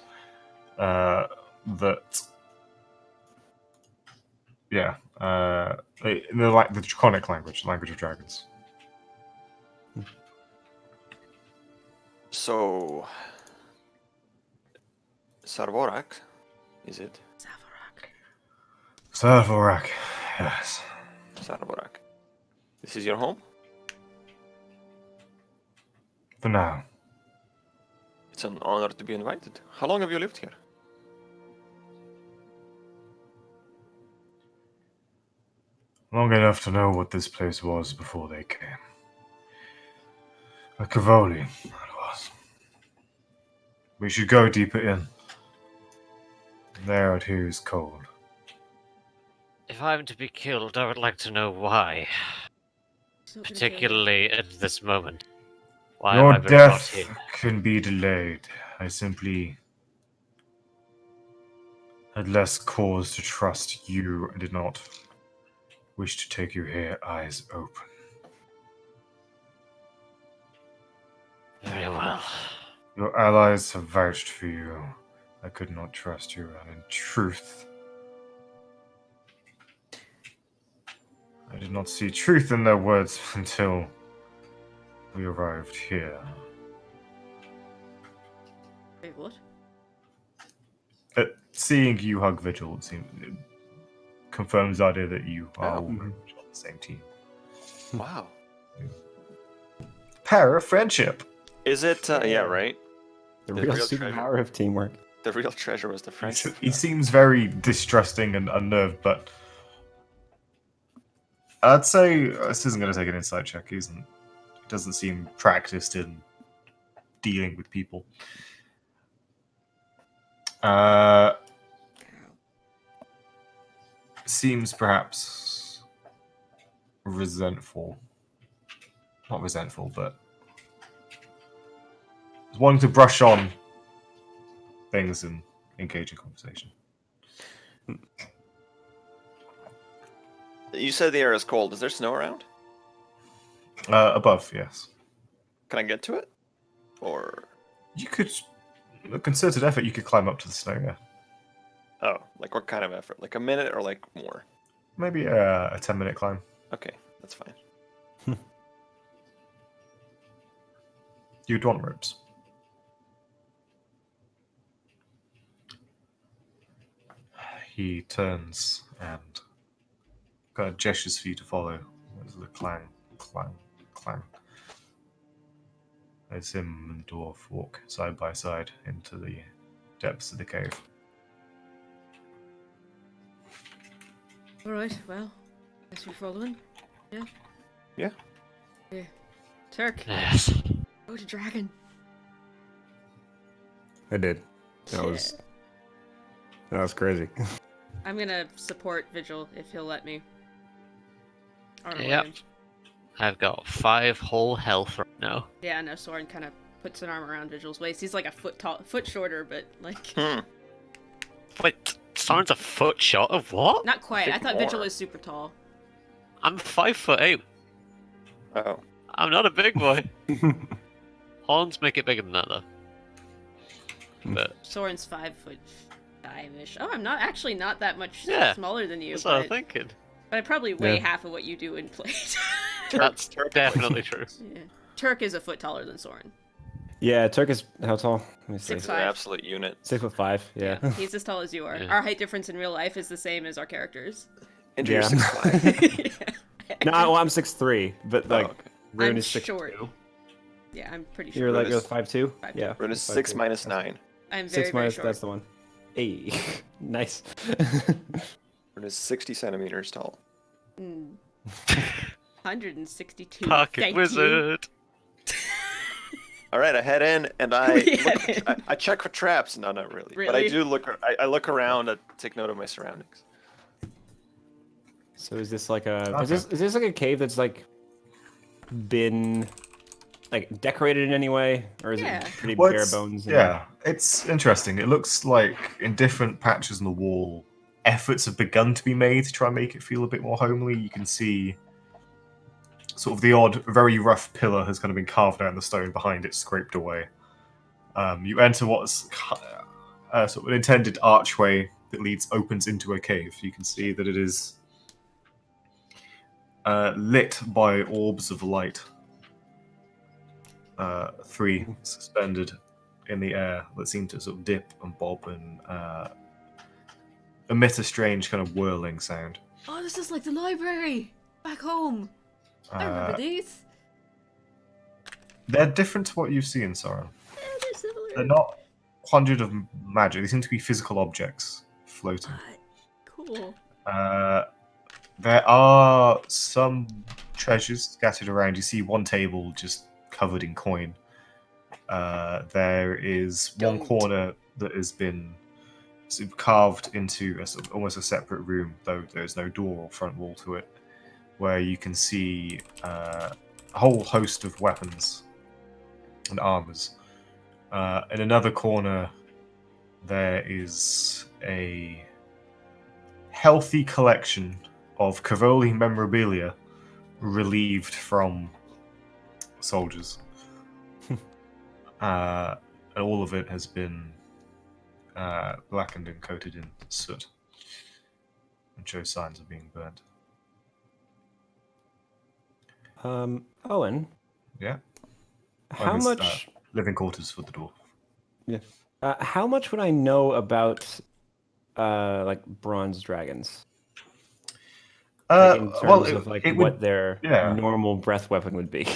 They're like the draconic language of dragons. So, Sarvorak, is it? Sarvorak, yes. Sarvorak. This is your home? For now. It's an honor to be invited. How long have you lived here? Long enough to know what this place was before they came. A Cavoli, that was. We should go deeper in. There out here is cold. If I'm to be killed, I would like to know why. He's not gonna kill you. Particularly at this moment. Why Your have I been brought death here? can be delayed. I simply had less cause to trust you and did not wish to take you here eyes open. Very well. Your allies have vouched for you. I could not trust you, and in truth, I did not see truth in their words until we arrived here. Wait, what? Seeing you hug Vigil, it confirms the idea that you are all very much on the same team. Wow. Pair of friendship. Is it? Yeah, right. The The real real superpower of teamwork. The real treasure was the friendship. He seems very distrusting and unnerved, but I'd say this isn't going to take an insight check. He doesn't seem practiced in dealing with people. Seems perhaps resentful. Not resentful, but wanting to brush on things and engage in conversation. You said the air is cold. Is there snow around? Above, yes. Can I get to it? Or You could, a concerted effort, you could climb up to the snow, yeah. oh, like what kind of effort? Like a minute or like more? Maybe a 10-minute climb. Okay, that's fine. You'd want ropes. He turns and kind of gestures for you to follow. There's the clang, clang, clang. As him and Dwarf walk side by side into the depths of the cave. Alright, well, guess we're following. Yeah? Yeah. Yeah. Turk, Yes. go to dragon. I did. That was crazy. I'm gonna support Vigil if he'll let me. Or Yep. Morgan. I've got 5 whole health right now. Yeah, no, Soren kind of puts an arm around Vigil's waist. He's like a foot shorter, but like Wait, Soren's a foot short of what? not quite. think I thought Vigil more. was super tall. I'm 5'8". Oh. I'm not a big boy. Horns make it bigger than that though. But Soren's 5'5"-ish. Oh, I'm not that much Yeah, smaller than you, that's what I'm but thinking. I probably weigh Yeah. half of what you do in plate. That's Turk- definitely true. Yeah. Turk is a foot taller than Soren. Yeah, Turk is how tall? Let me see. Six He's an five. absolute unit. 6'5". Yeah. He's as tall as you are. Yeah. Our height difference in real life is the same as our characters. Andrew, you're Yeah. 6'5". No, well, I'm 6'3", but Oh, like okay. Rune I'm is 6'2". short. Yeah, I'm pretty You're short. like Rune is 5'2". 5'2". Yeah. Rune is 5'2". 6 minus 9. I'm very, 6 very minus. short. That's the one. Hey, nice. Rune is 60 centimeters tall. 162. Pocket Thank you. wizard. All right, I head in and Yeah. I check for traps. No, not really. But Really? I do look. I look around to take note of my surroundings. So is this like a? Okay. Is this like a cave that's like been like decorated in any way, or is Yeah. it pretty Well, bare it's- bones? and- Yeah, it's interesting. It looks like in different patches on the wall, efforts have begun to be made to try and make it feel a bit more homely. You can see sort of the odd, very rough pillar has kind of been carved out in the stone behind it, scraped away. You enter what's sort of an intended archway that opens into a cave. You can see that it is lit by orbs of light. 3 suspended in the air that seem to sort of dip and bob and emit a strange kind of whirling sound. Oh, this is like the library back home. I remember Uh, these. they're different to what you've seen, Soren. Yeah, they're similar. They're not conjured of magic. They seem to be physical objects floating. Cool. There are some treasures scattered around. You see one table just covered in coin. There is one Don't. corner that has been sort of carved into almost a separate room, though there's no door or front wall to it, where you can see a whole host of weapons and armors. In another corner, there is a healthy collection of Cavoli memorabilia relieved from soldiers. And all of it has been blackened and coated in soot and shows signs of being burnt. Owen, Yeah. how It's, much? living quarters for the dwarf. How much would I know about like bronze dragons? Like, in terms of like it what would, their yeah. normal breath weapon would be.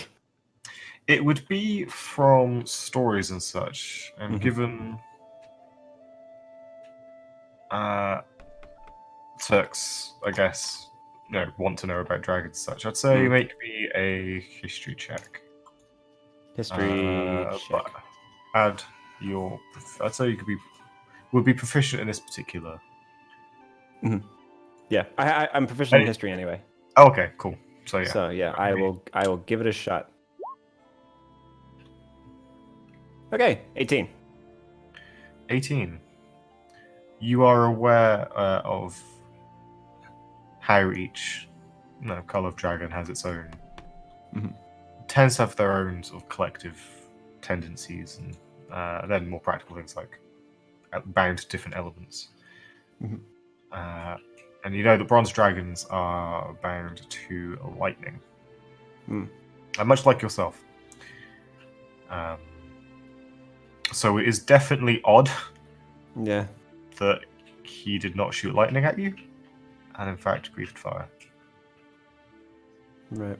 it would be from stories and such, and Mhm. given Turks, I guess, want to know about dragons and such, I'd say Mhm. make me a history check. History But check. add your. I'd say would be proficient in this particular. Yeah, I'm proficient in Hey. history anyway. Oh, okay, cool. So yeah, So yeah, I will give it a shot. Okay, 18. 18. You are aware of how each color of dragon has its own. Mhm. Tends to have their own sort of collective tendencies, and then more practical things like bound to different elements. Mhm. And you know that bronze dragons are bound to lightning, Hmm. much like yourself. So it is definitely odd Yeah. that he did not shoot lightning at you, and in fact breathed fire. Right.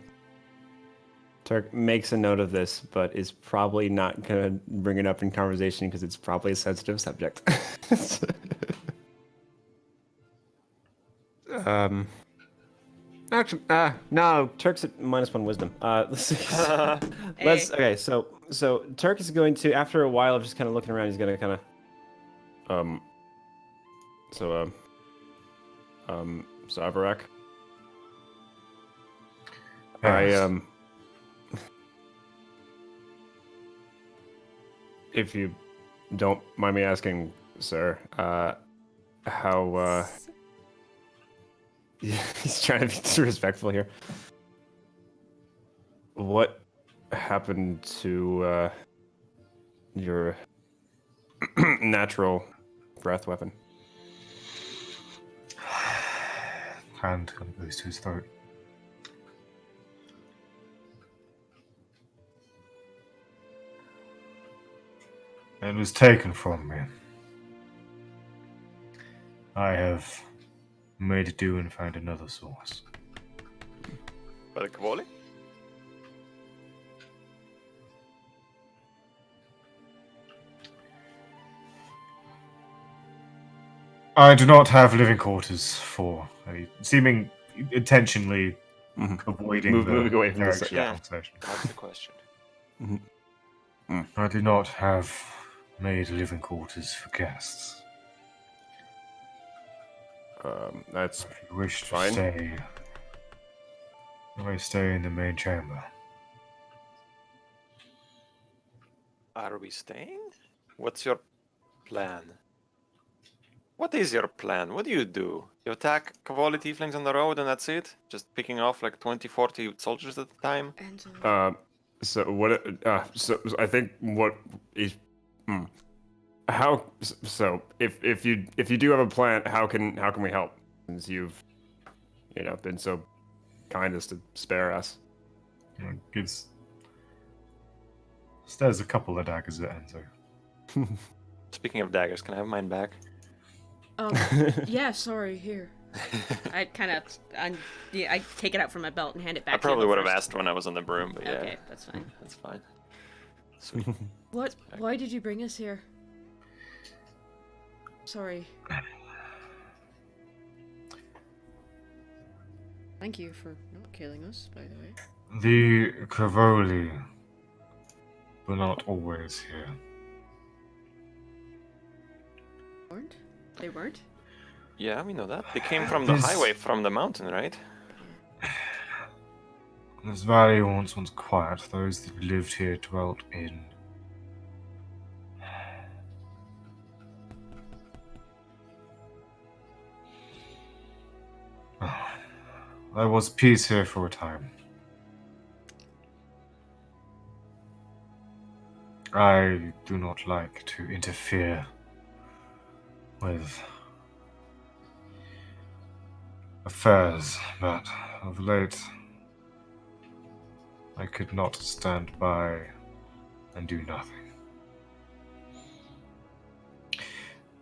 Turk makes a note of this, but is probably not gonna bring it up in conversation because it's probably a sensitive subject. Actually, no. Turk's at -1 wisdom. Let's. Okay, so Turk is going to, after a while of just kind of looking around, he's gonna kind of, so Avarak. Yes. If you don't mind me asking, sir, how, he's trying to be too respectful here. What happened to, your natural breath weapon? Hand kind of goes to his throat. It was taken from me. I have made do and found another source. By the Kavoli? I do not have living quarters for seeming intentionally avoiding moving away from the direction of yeah. conversation. That's the question. I do not have made living quarters for guests. That's If you wish to fine. stay, you may stay in the main chamber. Are we staying? What's your plan? What is your plan? What do? You attack Kavoli tieflings on the road and that's it? Just picking off like 20, 40 soldiers at a time? And So what? So I think what is, how? So if you do have a plan, how can we help? Since you've, been so kind as to spare us. Gives stares a couple of daggers at Enzo. Speaking of daggers, can I have mine back? yeah, sorry, here. I kind of, I take it out from my belt and hand it back I to you probably would have first. asked when I was on the broom, but yeah. Okay, that's fine. That's fine. Sweet. What? Why did you bring us here? Sorry. Thank you for not killing us, by the way. The Cavoli were not always here. Weren't? They weren't? Yeah, we know that. They came from the This- highway from the mountain, right? This valley once quiet. Those that lived here dwelt in there was peace here for a time. I do not like to interfere with affairs, but of late I could not stand by and do nothing.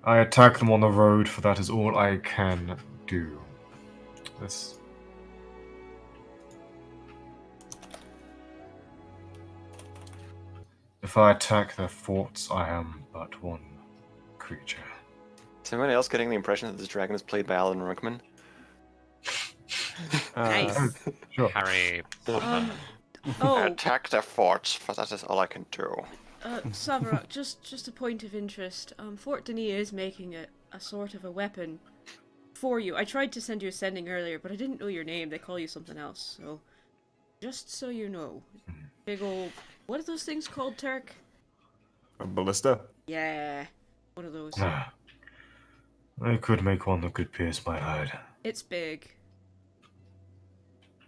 I attack them on the road, for that is all I can do. This. If I attack their forts, I am but one creature. Is anyone else getting the impression that this dragon is played by Alan Rickman? Nice. Sure. Harry Potter. Oh, Attack their forts, for that is all I can do. Savara, just a point of interest. Fort Denis is making a sort of a weapon for you. I tried to send you a sending earlier, but I didn't know your name. They call you something else, so just so you know. Big old, what are those things called, Turk? A ballista? Yeah, one of those. I could make one that could pierce my hide. It's big.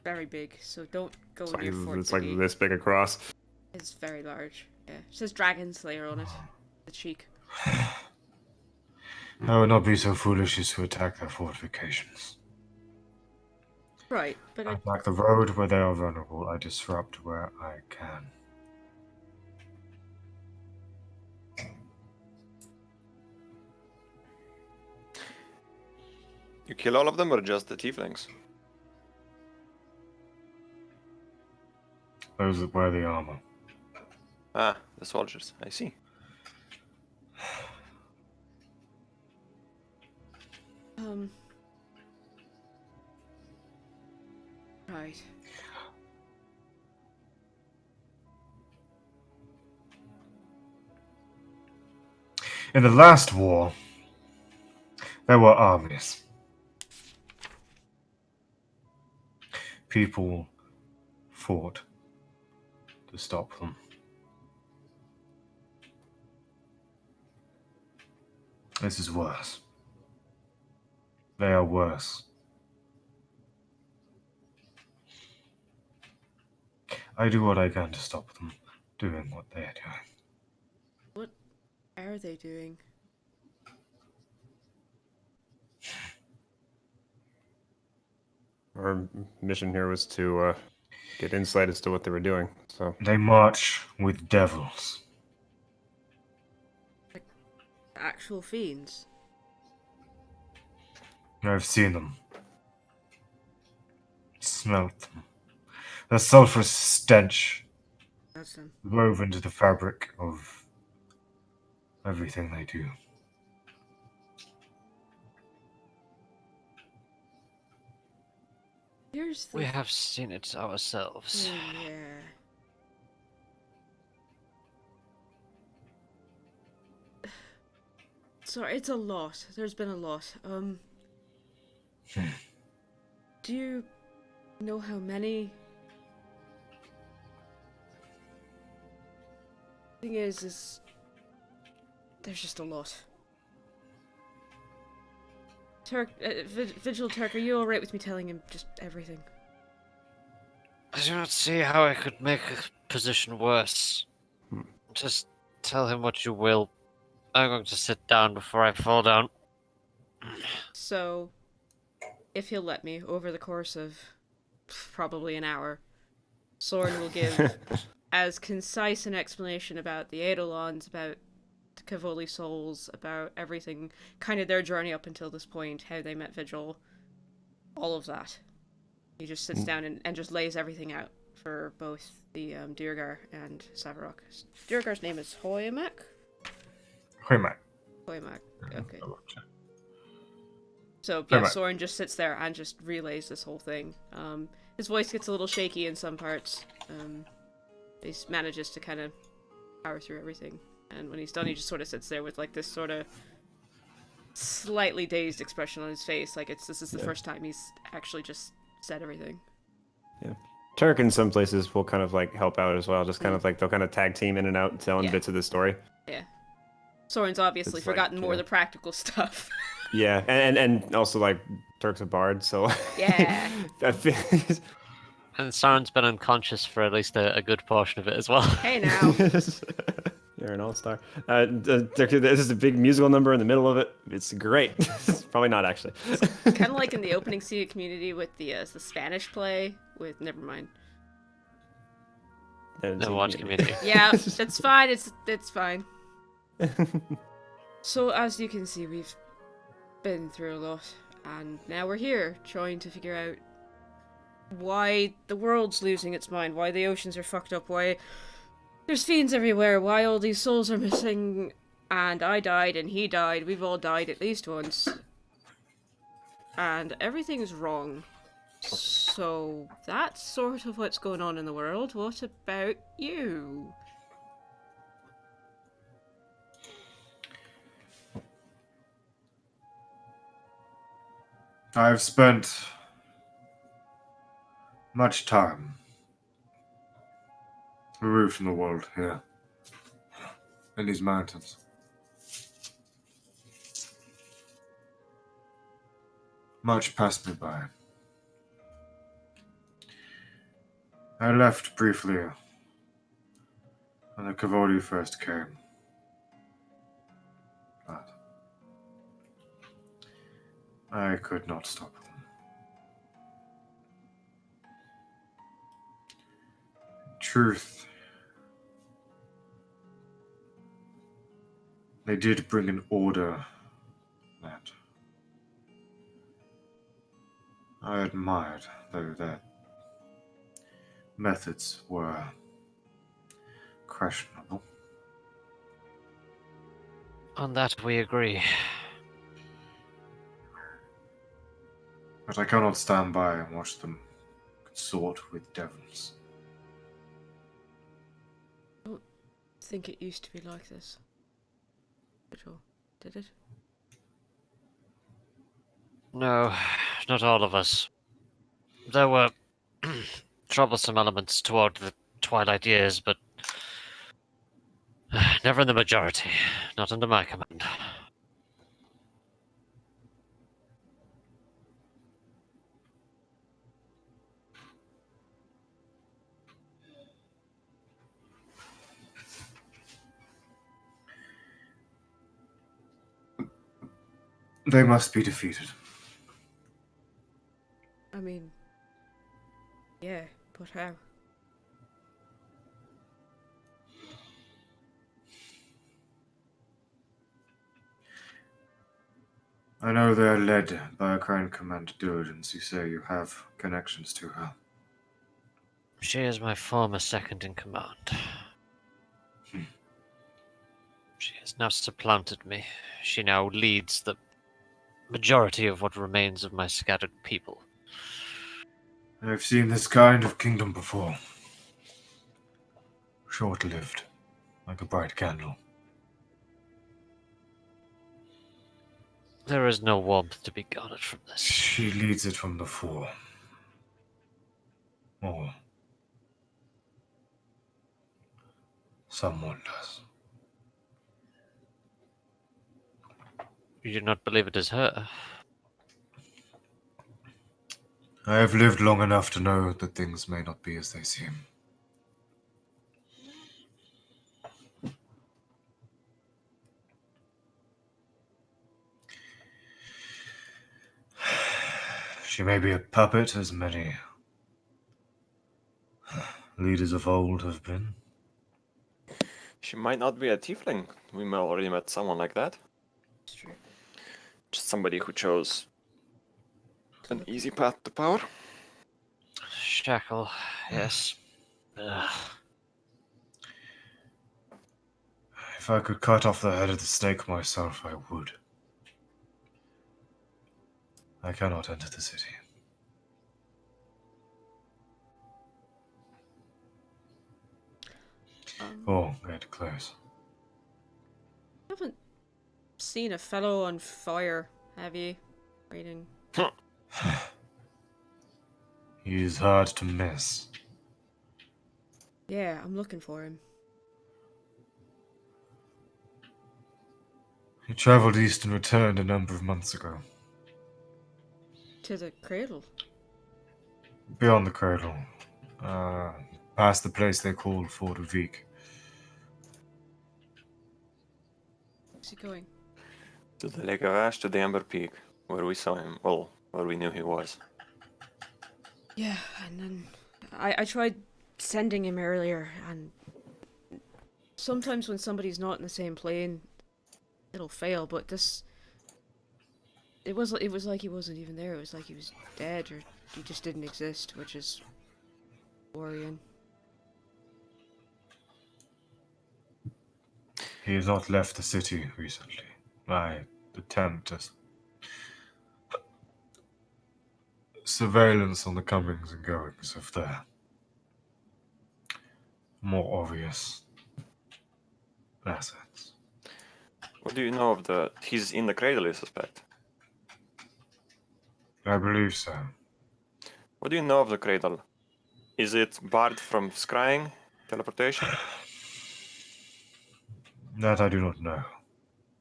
Very big, so don't go It's near Fort it's like Denis. this big across. It's very large. Yeah, it says Dragon Slayer on it. The cheek. I would not be so foolish as to attack their fortifications. Right, but I attack the road where they are vulnerable. I disrupt where I can. You kill all of them or just the tieflings? Those that wear the armor. Ah, the soldiers. I see. Right. In the last war, there were armies. People fought to stop them. This is worse. They are worse. I do what I can to stop them doing what they are doing. What are they doing? Our mission here was to get insight as to what they were doing. So They march with devils. Actual fiends. I've seen them. Smelt them. The sulphurous stench That's them. woven into the fabric of everything they do. Here's the We have seen it ourselves. yeah. Sorry, it's a lot. There's been a lot. Do you know how many? Thing is there's just a lot. Turk, Vigil Turk, are you alright with me telling him just everything? I do not see how I could make a position worse. Just tell him what you will. I'm going to sit down before I fall down. So, if he'll let me, over the course of probably an hour, Soren will give as concise an explanation about the Eidolons, about the Cavoli souls, about everything, kind of their journey up until this point, how they met Vigil, all of that. He just sits down and just lays everything out for both the Dyrgar and Savarok. Dyrgar's name is Hoyamak? Hoymak. Hoyamak, okay. So, yeah, Right. Soren just sits there and just relays this whole thing. His voice gets a little shaky in some parts. He manages to kind of power through everything. And when he's done, he just sort of sits there with, like, this sort of slightly dazed expression on his face. Like, this is the first time he's actually just said everything. yeah, Turk in some places will kind of like help out as well. Just kind of like they'll kind of tag team in and out, telling Yeah. bits of the story. Yeah. Soren's obviously It's like, forgotten more yeah. of the practical stuff. Yeah, and also like Turk's a bard, so Yeah. I feel- And Sauron's been unconscious for at least a good portion of it as well. Hey now. You're an all-star. This is a big musical number in the middle of it. It's great. Probably not actually. Kind of like in the opening scene of Community with the Spanish play with... Never mind. No, watch Community. Yeah, it's fine. It's fine. So, as you can see, we've been through a lot, and now we're here, trying to figure out why the world's losing its mind, why the oceans are fucked up, why there's fiends everywhere, why all these souls are missing, and I died, and he died, we've all died at least once. And everything's wrong. So, that's sort of what's going on in the world. What about you? I've spent much time removed from the world here, in these mountains. Much passed me by. I left briefly when the Cavoli first came. But I could not stop them. Truth, they did bring an order that I admired, though their methods were questionable. On that we agree. But I cannot stand by and watch them consort with devils. I don't think it used to be like this. Did it? No, not all of us. There were troublesome elements toward the twilight years, but never in the majority. Not under my command. They must be defeated. I mean, yeah, but how? I know they're led by a Crown Commander Diligence. You say you have connections to her. She is my former second in command. She has now supplanted me. She now leads the majority of what remains of my scattered people. I've seen this kind of kingdom before. Short-lived, like a bright candle. There is no warmth to be garnered from this. She leads it from the fore. Or someone does. You do not believe it is her? I have lived long enough to know that things may not be as they seem. She may be a puppet, as many leaders of old have been. She might not be a tiefling. We may already met someone like that. It's true. Just somebody who chose an easy path to power. Shackle, yes. Ugh. If I could cut off the head of the snake myself, I would. I cannot enter the city. Or get close. You haven't seen a fellow on fire, have you? Waiting. He is hard to miss. Yeah, I'm looking for him. He traveled east and returned a number of months ago. To the cradle. Beyond the cradle. Past the place they call Fort Uvik. Where's he going? To the Lake of Ash, to the Ember Peak, where we saw him. Well, where we knew he was. Yeah, and then I tried sending him earlier, and sometimes when somebody's not in the same plane, it'll fail. But this, it was like he wasn't even there. It was like he was dead, or he just didn't exist, which is worrying. He has not left the city recently. I attempt to surveillance on the comings and goings of the more obvious assets. What do you know of the... He's in the cradle, you suspect? I believe so. What do you know of the cradle? Is it barred from scrying? Teleportation? That I do not know.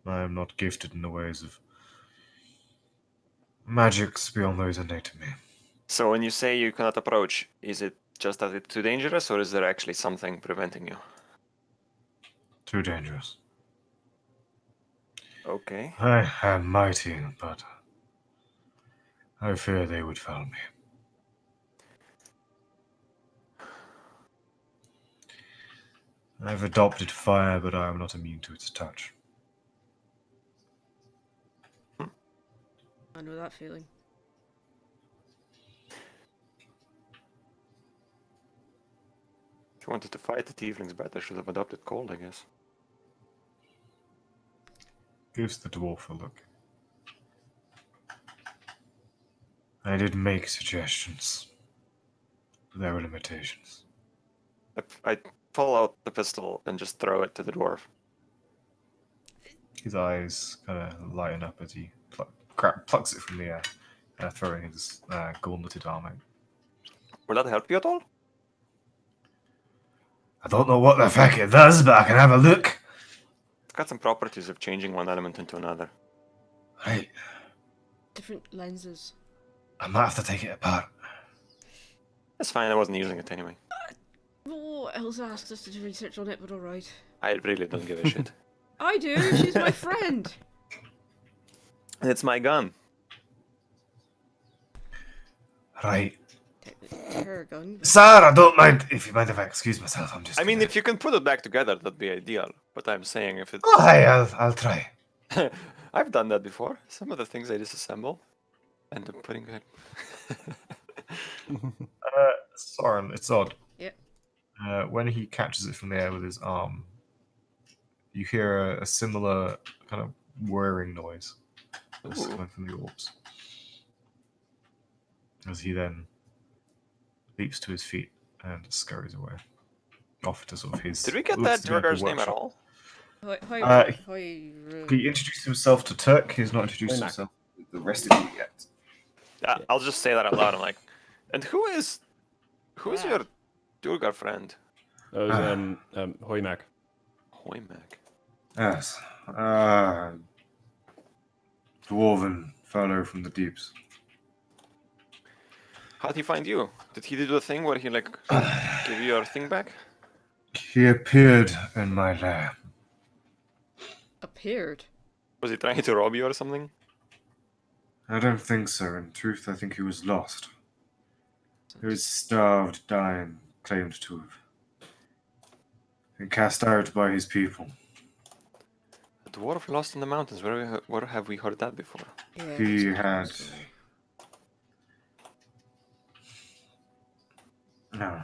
I am not gifted in the ways of magics beyond those innate to me. So when you say you cannot approach, is it just that it's too dangerous, or is there actually something preventing you? Too dangerous. Okay. I am mighty, but I fear they would foul me. I've adopted fire, but I am not immune to its touch. I know that feeling. If you wanted to fight the tieflings better, should have adopted cold, I guess. Gives the dwarf a look. I did make suggestions. But there were limitations. I pull out the pistol and just throw it to the dwarf. His eyes kind of lighten up as he plucks it from the air, throwing his gauntleted armor. Will that help you at all? I don't know what the fuck it does, but I can have a look. It's got some properties of changing one element into another. Right, Different lenses. I might have to take it apart. That's fine, I wasn't using it anyway. Oh, Elsa asked us to do research on it, but alright. I really don't give a shit. I do, she's my friend. And it's my gun. Right. Technically her gun. but- Sir, I don't mind if I excuse myself. I'm just. I mean, if you can put it back together, that'd be ideal. But I'm saying if it... Oh, hi, I'll try. I've done that before. Some of the things I disassemble, end up putting it... Soren, it's odd. Yep. When he catches it from the air with his arm, you hear a similar kind of whirring noise that's Ooh. coming from the orbs. As he then leaps to his feet and scurries away. Off to sort of his. Did we get looks that to be like a Durgar's name at workshop. all? He introduced himself to Turk. He's not introduced Wait, himself to the rest of you yet. I'll just say that out loud. I'm like, and who's your Durgar friend? That was Hoymak. Hoymak. Yes. Dwarven fellow from the deeps. How did he find you? Did he do the thing where he like give you your thing back? He appeared in my lair. Appeared. Was he trying to rob you or something? I don't think so. In truth, I think he was lost. He was starved, dying, claimed to have been cast out by his people. A dwarf lost in the mountains. Where have we heard that before? Yeah, He that's a had. story. No.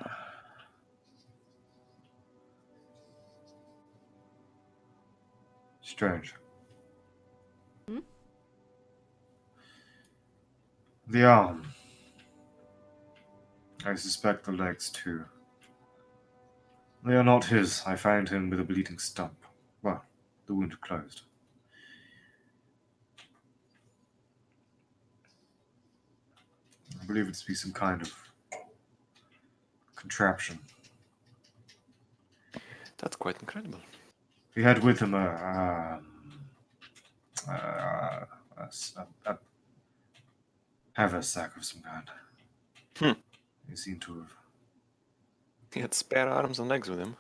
Strange. Hmm? The arm. I suspect the legs too. They are not his. I found him with a bleeding stump. Well, the wound closed. I believe it to be some kind of contraption. That's quite incredible. He had with him a haversack of some kind. Hmm. He seemed to have He had spare arms and legs with him.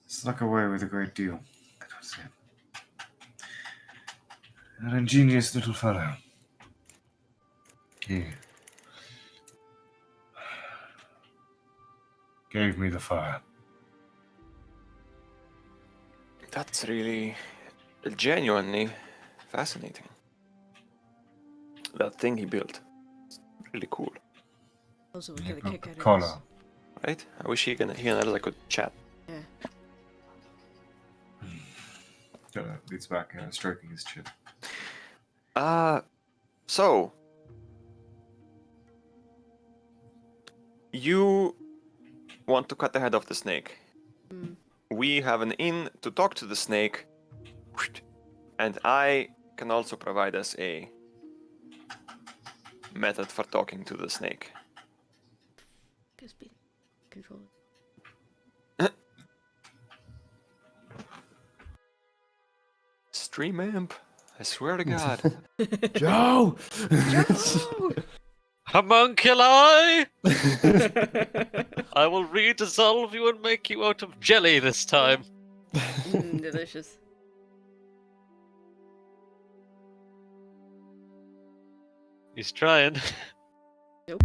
snuck away with a great deal. I don't see it. An ingenious little fellow. He gave me the fire. That's really genuinely fascinating. That thing he built. It's really cool, Also, we get a kick out of Collar. this. right? I wish he and Elsa could chat. Yeah. Leads back, stroking his chin. So you want to cut the head off the snake. Mm. We have an inn to talk to the snake, and I can also provide us a method for talking to the snake. Just be controlled. Stream amp, I swear to God. Joe! Homunculi! I will re-dissolve you and make you out of jelly this time. Delicious. He's trying. Nope.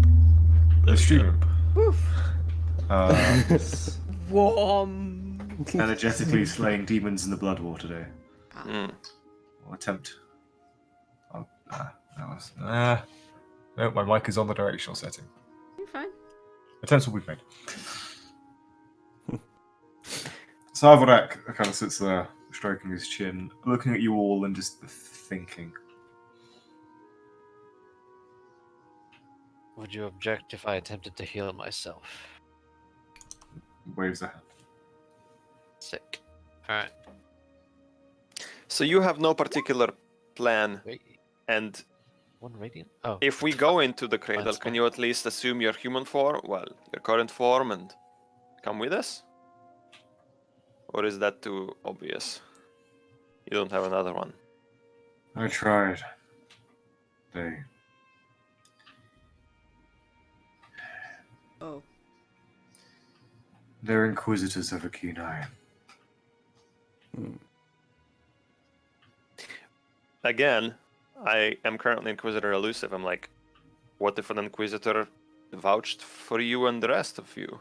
The stream. Woof. Whom. Energetically slaying demons in the blood war today. Mm. Or attempt. Oh, that was. No, my mic is on the directional setting. You're fine. Attempts will be made. Sarvarak kind of sits there, stroking his chin, looking at you all and just thinking. Would you object if I attempted to heal myself? Waves a hand. Sick. Alright. So you have no particular plan, Wait. and 1 radiant? Oh. if we go into the cradle, That's can fine. you at least assume your human form, well, your current form, and come with us? Or is that too obvious? You don't have another one. I tried. Oh. They're inquisitors of a keen eye. Again, I am currently Inquisitor Elusive. I'm like, what if an Inquisitor vouched for you and the rest of you?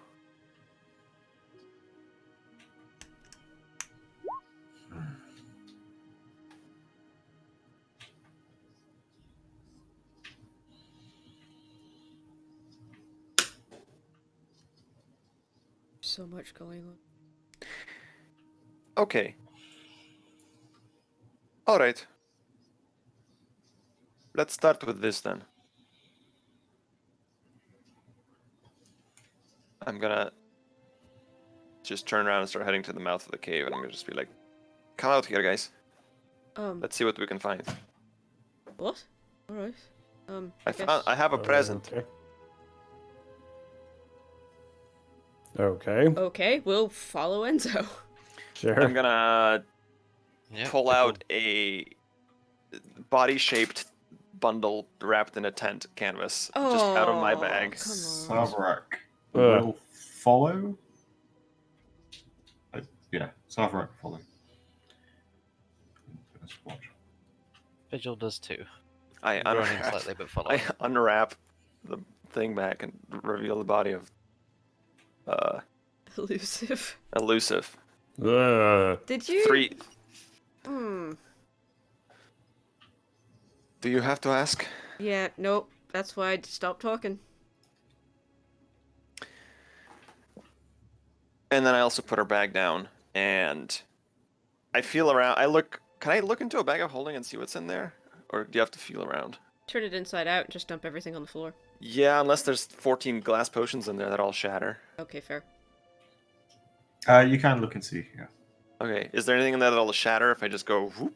So much going on. Okay. Alright. Let's start with this then. I'm gonna just turn around and start heading to the mouth of the cave, and I'm gonna just be like, come out here, guys. Let's see what we can find. What? Alright. I have a present. Okay. Okay, we'll follow Enzo. Sure. I'm gonna Yeah, pull cool. out a body-shaped bundle wrapped in a tent canvas just out of my Oh, bag. come on. Sarvarak will follow. Yeah, Sarvarak will follow. Let's watch. Vigil does too. I Growing unwrap, slightly, but I following. unwrap the thing back and reveal the body of Elusive. Elusive. Did you? 3. Hmm. Do you have to ask? Yeah, nope. That's why I stopped talking. And then I also put her bag down, and I feel around. Can I look into a bag of holding and see what's in there? Or do you have to feel around? Turn it inside out and just dump everything on the floor. Yeah, unless there's 14 glass potions in there that all shatter. Okay, fair. You can look and see, yeah. Okay, is there anything in there that'll shatter if I just go whoop?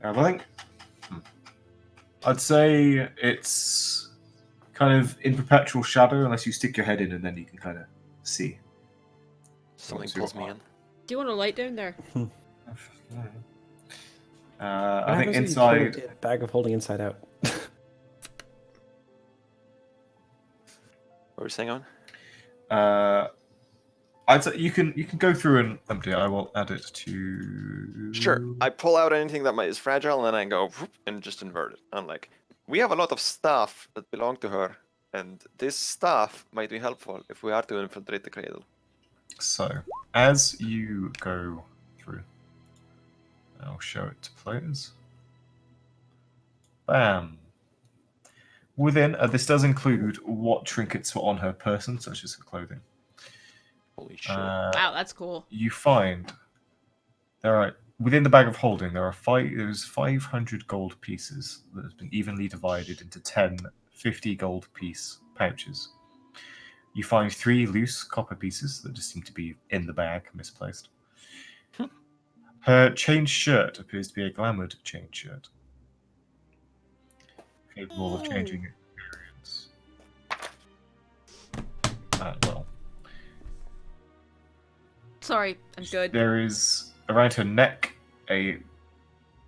I think I'd say it's kind of in perpetual shadow unless you stick your head in and then you can kind of see. Something What's your pulls me eye? in. Do you want a light down there? I think inside. Bag of holding inside out. What were we saying on? I'd say you can go through and empty it. I will add it to. Sure. I pull out anything that is fragile and then I go whoop and just invert it. I'm like, we have a lot of stuff that belong to her, and this stuff might be helpful if we are to infiltrate the cradle. So, as you go through, I'll show it to players. Bam. Within, this does include what trinkets were on her person, such as her clothing. Holy shit. Wow, that's cool. You find there are within the bag of holding there's 500 gold pieces that has been evenly divided into 10 50 gold piece pouches. You find 3 loose copper pieces that just seem to be in the bag, misplaced. Her chain shirt appears to be a glamoured chain shirt, capable of changing appearance. Well. Sorry, I'm good. There is around her neck a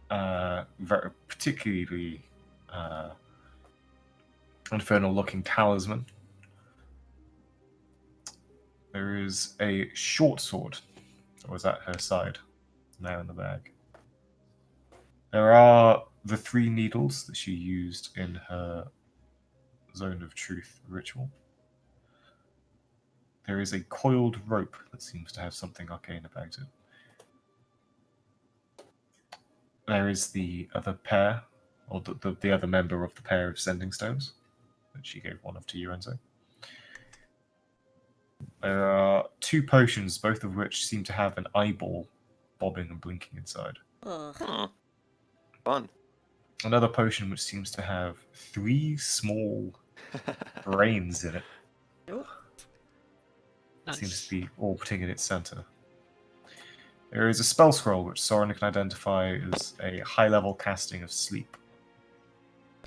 very particularly infernal-looking talisman. There is a short sword that was at her side, now in the bag. There are the 3 needles that she used in her Zone of Truth ritual. There is a coiled rope that seems to have something arcane about it. There is the other pair, or the other member of the pair of sending stones that she gave one of to you, Enzo. There are 2 potions, both of which seem to have an eyeball bobbing and blinking inside. Ugh. Fun. Another potion which seems to have 3 small brains in it. Nope. Seems to be orbiting in its center. There is a spell scroll which Soren can identify as a high-level casting of sleep.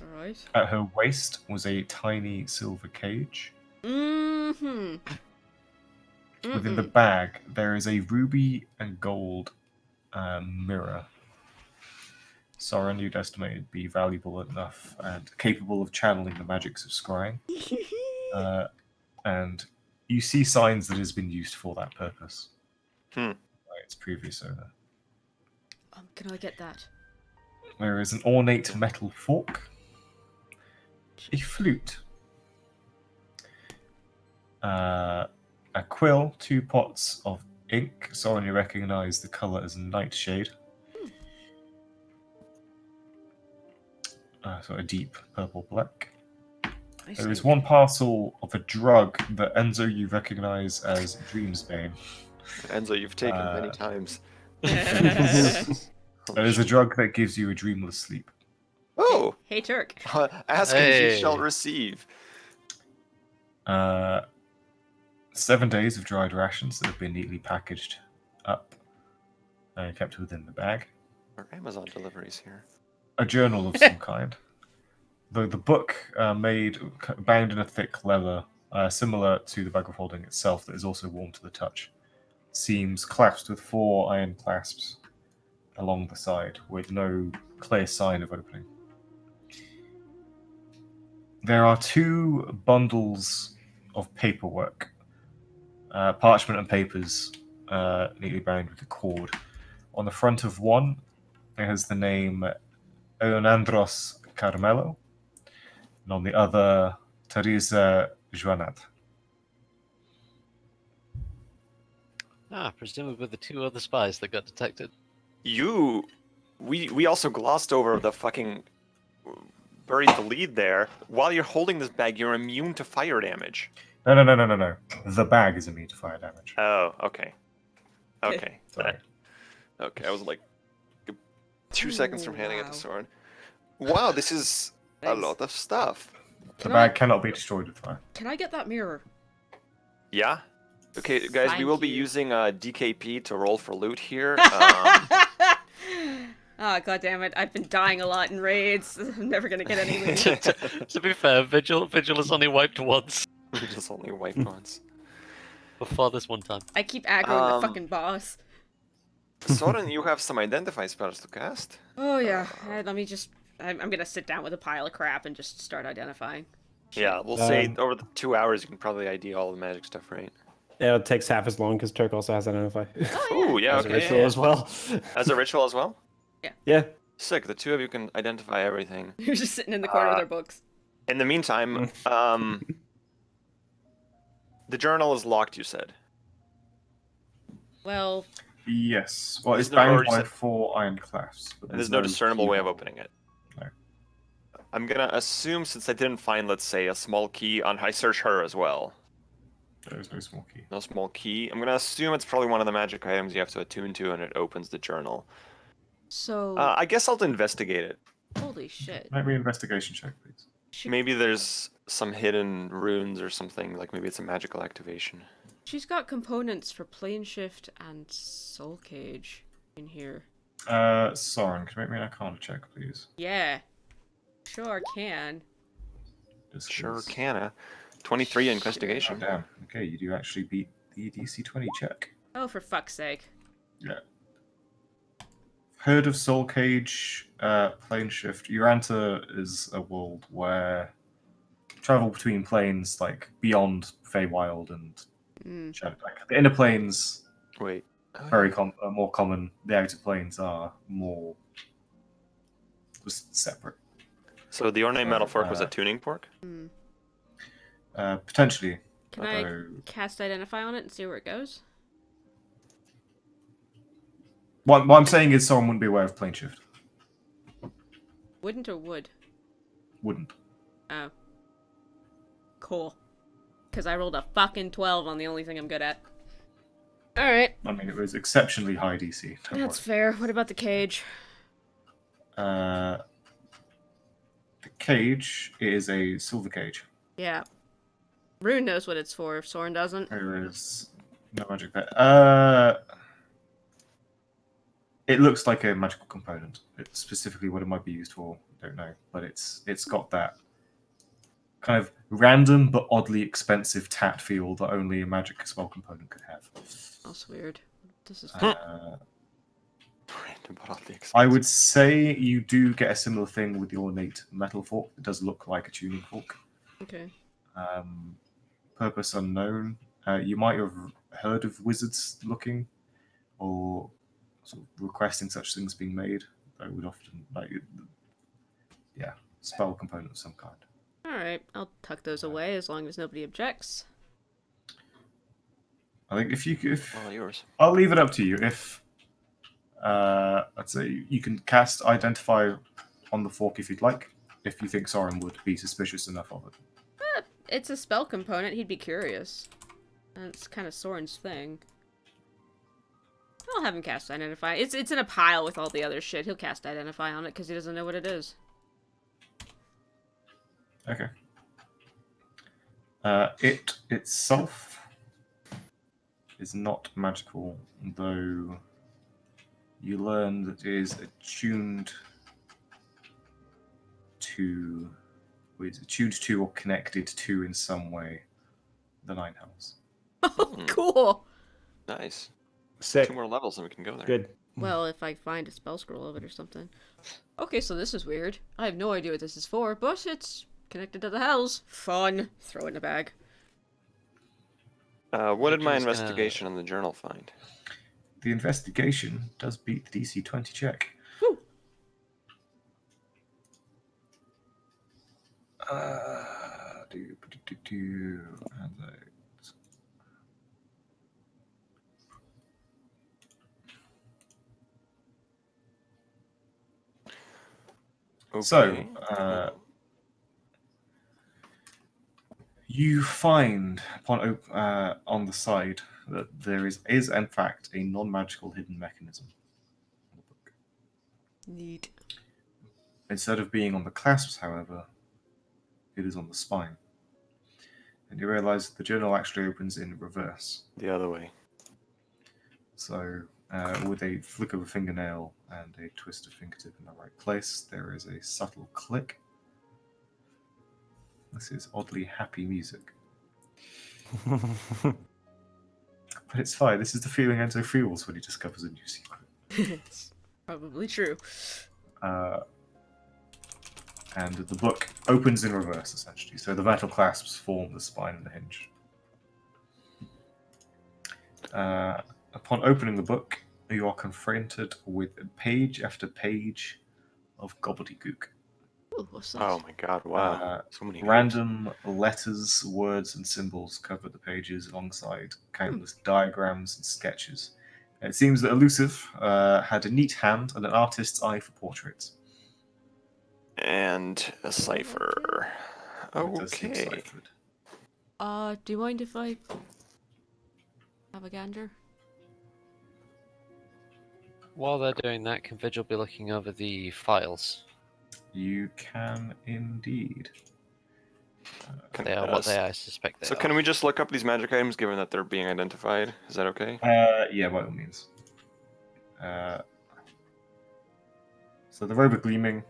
Alright. At her waist was a tiny silver cage. Mm-hmm. Within the bag, there is a ruby and gold mirror. Soren, you'd estimate it'd be valuable enough and capable of channeling the magics of scrying. And you see signs that it has been used for that purpose by its previous owner. Can I get that? There is an ornate metal fork, a flute, a quill, 2 pots of ink. Soren, you recognize the color as nightshade. So a deep purple black. There is 1 parcel of a drug that Enzo you recognize as Dreamsbane. Enzo, you've taken many times. There is a drug that gives you a dreamless sleep. Oh! Hey, Turk. Ask and you shall receive. 7 days of dried rations that have been neatly packaged up and kept within the bag. Our Amazon deliveries here. A journal of some kind. Though the book, bound in a thick leather, similar to the bag of holding itself, that is also warm to the touch, seems clasped with 4 iron clasps along the side, with no clear sign of opening. There are 2 bundles of paperwork, parchment and papers, neatly bound with a cord. On the front of one, it has the name Eonandros Carmelo, and on the other, Teresa Joanat. Presumably the 2 other spies that got detected. We also glossed over the fucking buried the lead there. While you're holding this bag, you're immune to fire damage. No. The bag is immune to fire damage. Oh, okay. Okay. Sorry. Okay, I was like 2 seconds from handing it to Soren. Wow, this is a lot of stuff. The bag cannot be destroyed with fire. Can I get that mirror? Yeah? Okay, guys, we Thank will be you. using DKP to roll for loot here. Oh, god damn it. I've been dying a lot in raids. I'm never gonna get any loot. To be fair, Vigil has only wiped once We just only wiped once. before this one time. I keep aggroing the fucking boss. Soren, you have some identify spells to cast. Oh yeah, let me just... I'm gonna sit down with a pile of crap and just start identifying. Yeah, we'll say over the 2 hours you can probably ID all the magic stuff, right? Yeah, it takes half as long because Turk also has Identify. Ooh, yeah, As a okay. ritual Yeah. as well. As a ritual as well? Yeah. Sick, the 2 of you can identify everything. You're just sitting in the corner with our books. In the meantime, the journal is locked, you said. Well, Yes. Well, it's Isn't there bound already by said- 4 iron clasps. But And there's no discernible way of keyhole. opening it. No. I'm gonna assume, since I didn't find, let's say, a small key on... I search her as well. There is no small key. No small key. I'm gonna assume it's probably one of the magic items you have to attune to, and it opens the journal. so... I guess I'll investigate it. holy shit. Make me an investigation check, please. Maybe there's some hidden runes or something, like maybe it's a magical activation. She's got components for plane shift and soul cage in here. Soren, can you make me an arcana check, please? Yeah. Sure can. Just Sure 'cause- canna. 23 Oh, investigation. damn. Okay, you do actually beat the DC 20 check. Oh, for fuck's sake. Yeah. Heard of Soul Cage, plane shift. Yoranta is a world where travel between planes, like beyond Feywild and Shadow, like the inner planes, Wait. very more common. The outer planes are more just separate. So the ornate metal fork was a Uh, tuning fork? Potentially. Can I although- cast identify on it and see where it goes? What I'm saying is someone wouldn't be aware of plane shift. Wouldn't or would? Wouldn't. Oh. Cool. because I rolled a fucking 12 on the only thing I'm good at. Alright. I mean, it was exceptionally high DC. Don't That's fair. What about the cage? worry. The cage is a silver cage. Yeah. Rune knows what it's for if Soren doesn't. There is no magic there. It looks like a magical component. It's specifically what it might be used for, I don't know. But it's got that kind of random but oddly expensive tat feel that only a magic spell component could have. That's weird. This is Random but oddly expensive. I would say you do get a similar thing with the ornate metal fork. It does look like a tuning fork. okay. Purpose unknown. You might have heard of wizards looking or sort of requesting such things being made. They would often spell component of some kind. Alright, I'll tuck those away as long as nobody objects. I think if All yours. I'll leave it up to you. If I'd say you can cast Identify on the fork if you'd like. If you think Soren would be suspicious enough of it. It's a spell component, he'd be curious. And it's kind of Soren's thing. I'll have him cast Identify. It's in a pile with all the other shit. He'll cast Identify on it because he doesn't know what it is. Okay. It itself is not magical, though you learn that it is attuned to or connected to in some way the Nine Hells. Oh, cool! Nice. Sick. 2 more levels and we can go there. Good. Well, if I find a spell scroll of it or something. Okay, so this is weird. I have no idea what this is for, but it's connected to the hells. Fun. Throw it in a bag. What did my Just gonna- investigation on the journal find? The investigation does beat the DC 20 check. Woo! And Okay. So, you find on the side that there is in fact a non-magical hidden mechanism in the book. Neat. Instead of being on the clasps, however, it is on the spine. And you realize that the journal actually opens in reverse. The other way. So, with a flick of a fingernail and a twist of fingertip in the right place, there is a subtle click. This is oddly happy music. But it's fine. This is the feeling Enzo feels when he discovers a new secret. It's probably true. And the book opens in reverse, essentially. So the metal clasps form the spine and the hinge. Upon opening the book, you are confronted with page after page of gobbledygook. Ooh, what's that? Oh my god, wow. So many Random letters, words, and symbols cover the pages alongside countless diagrams and sketches. It seems that Elusive had a neat hand and an artist's eye for portraits. And a cipher. It does seem Okay. ciphered. Do you mind if I have a gander? While they're doing that, can Vigil be looking over the files? You can indeed. They are what they are, I suspect they So are. can we just look up these magic items given that they're being identified? Is that okay? Yeah, by all means. So the robe of gleaming.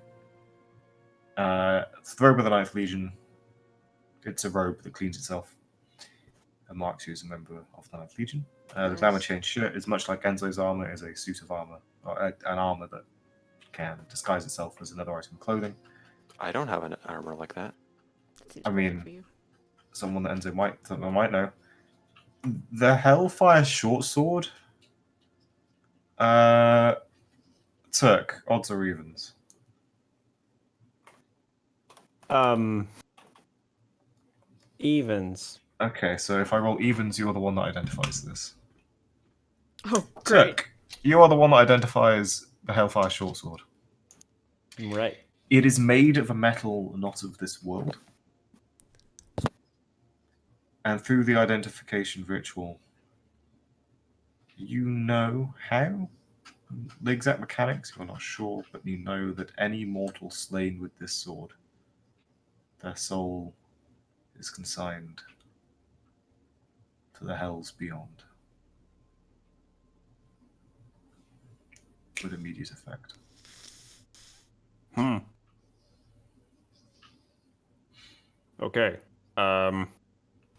It's the robe of the Ninth Legion. It's a robe that cleans itself and marks you as a member of the Ninth Legion. The Nice. glamour chain shirt is much like Enzo's armor, is a suit of armor, or an armor that can disguise itself as another item of clothing. I don't have an armor like that. That seems I perfect mean, for you. Someone that Enzo might know. The Hellfire short sword. Turk, odds or evens? Evens. Okay, so if I roll evens, you're the one that identifies this. Oh, great. Turk, you are the one that identifies the Hellfire short sword. Right. It is made of a metal not of this world. And through the identification ritual, you know how? The exact mechanics, you're not sure, but you know that any mortal slain with this sword, their soul is consigned to the hells beyond. With immediate effect. Okay.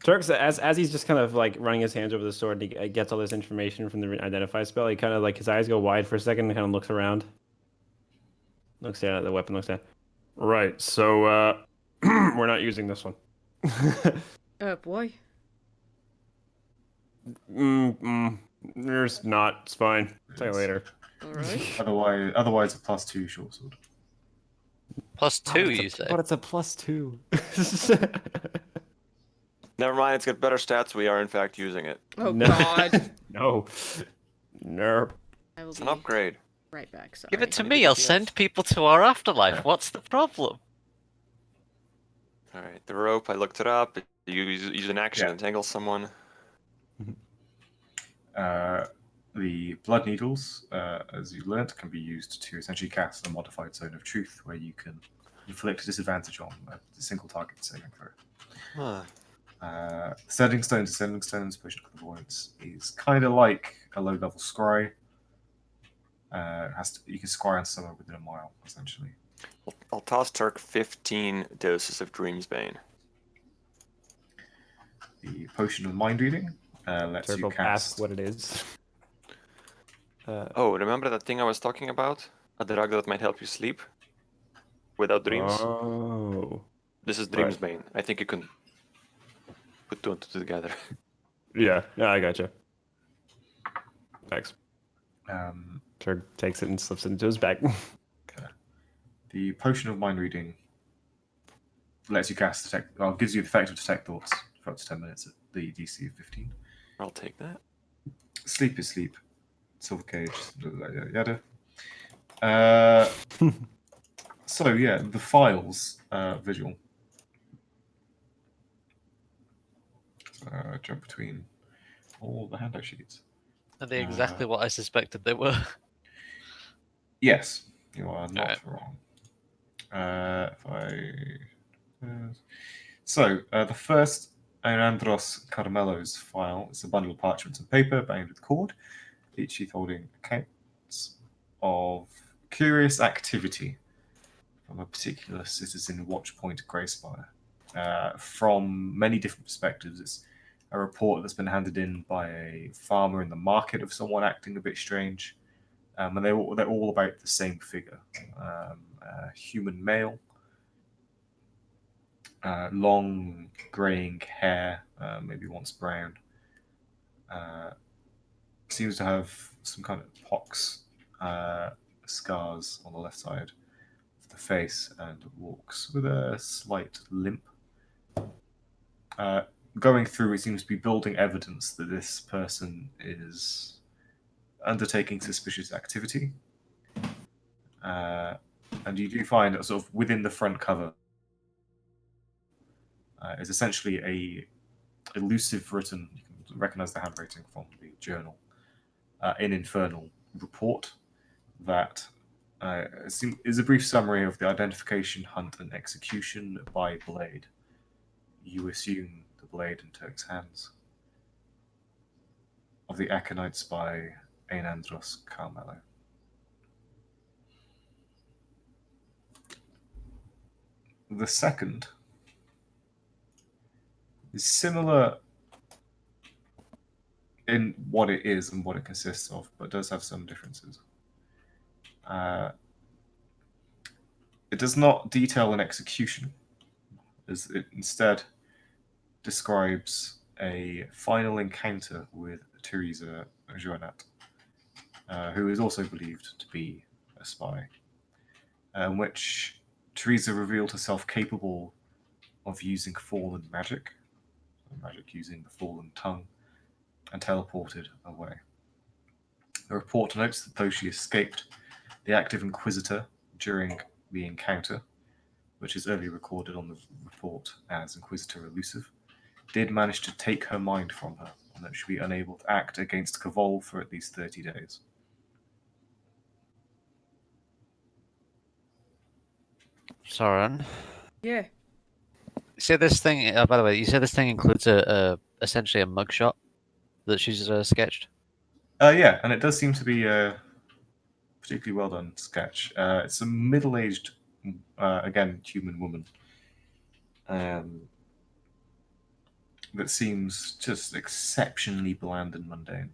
Turks, as he's just kind of like running his hands over the sword, and he gets all this information from the identify spell. He kind of like his eyes go wide for a second, and kind of looks around, looks down at the weapon, looks down. Right. So we're not using this one. Oh boy. There's not. It's fine. Say later. All right. Otherwise, a +2 short sword. +2, you say? But it's a +2. Never mind, it's got better stats. We are in fact using it. Oh No. God. No. No. I will It's be an upgrade. right back. Sorry. Give it to Maybe me. I'll DPS. send people to our afterlife. What's the problem? All right, the rope. I looked it up. You use an action to Yeah. entangle someone. The blood needles, as you learnt, can be used to essentially cast a modified zone of truth, where you can inflict a disadvantage on a single target saving throw. Huh. Sending stones, potion of clairvoyance is kind of like a low-level scry. You can scry on someone within a mile, essentially. I'll toss Turk 15 doses of Dreamsbane. The potion of mind reading lets Turk you will cast. ask what it is. Oh, remember that thing I was talking about? A drug that might help you sleep without dreams? Oh. This is Right. Dreamsbane. I think you can put two and two together. Yeah. Yeah, I gotcha. Thanks. Um, Turk takes it and slips it into his bag. the potion of mind reading lets you cast detect. Well, gives you the effect of detect thoughts for up to 10 minutes at the DC of 15. I'll take that. Sleep is sleep. Silver cage, yada yada. So yeah, the files visual. Jump between all the handout sheets. Are they exactly what I suspected they were? Yes, you are not Alright. wrong. So the first Andros Caramelo's file is a bundle of parchments and paper bound with cord, each sheath holding accounts of curious activity from a particular citizen Watchpoint Greyspire. From many different perspectives, it's a report that's been handed in by a farmer in the market of someone acting a bit strange. And they're all about the same figure. A human male, long greying hair, maybe once brown. Seems to have some kind of pox, scars on the left side of the face, and walks with a slight limp. Going through, it seems to be building evidence that this person is undertaking suspicious activity. And you do find that sort of within the front cover is essentially a elusive written, you can recognize the handwriting from the journal, an infernal report that is a brief summary of the identification, hunt, and execution by Blade. You assume the blade in Turk's hands. Of the Aconite spy, Ainandros Carmelo. The second is similar in what it is and what it consists of, but does have some differences. It does not detail an execution, as it instead describes a final encounter with Teresa Joannat, who is also believed to be a spy, in which Teresa revealed herself capable of using fallen magic using the fallen tongue, and teleported away. The report notes that though she escaped the active Inquisitor during the encounter, which is earlier recorded on the report as Inquisitor Elusive, did manage to take her mind from her, and that she'll be unable to act against Kavol for at least 30 days. Soren, Yeah. you say this thing. By the way, you say this thing includes essentially a mugshot that she's sketched. Yeah, and it does seem to be a particularly well done sketch. It's a middle-aged, again, human woman. That seems just exceptionally bland and mundane.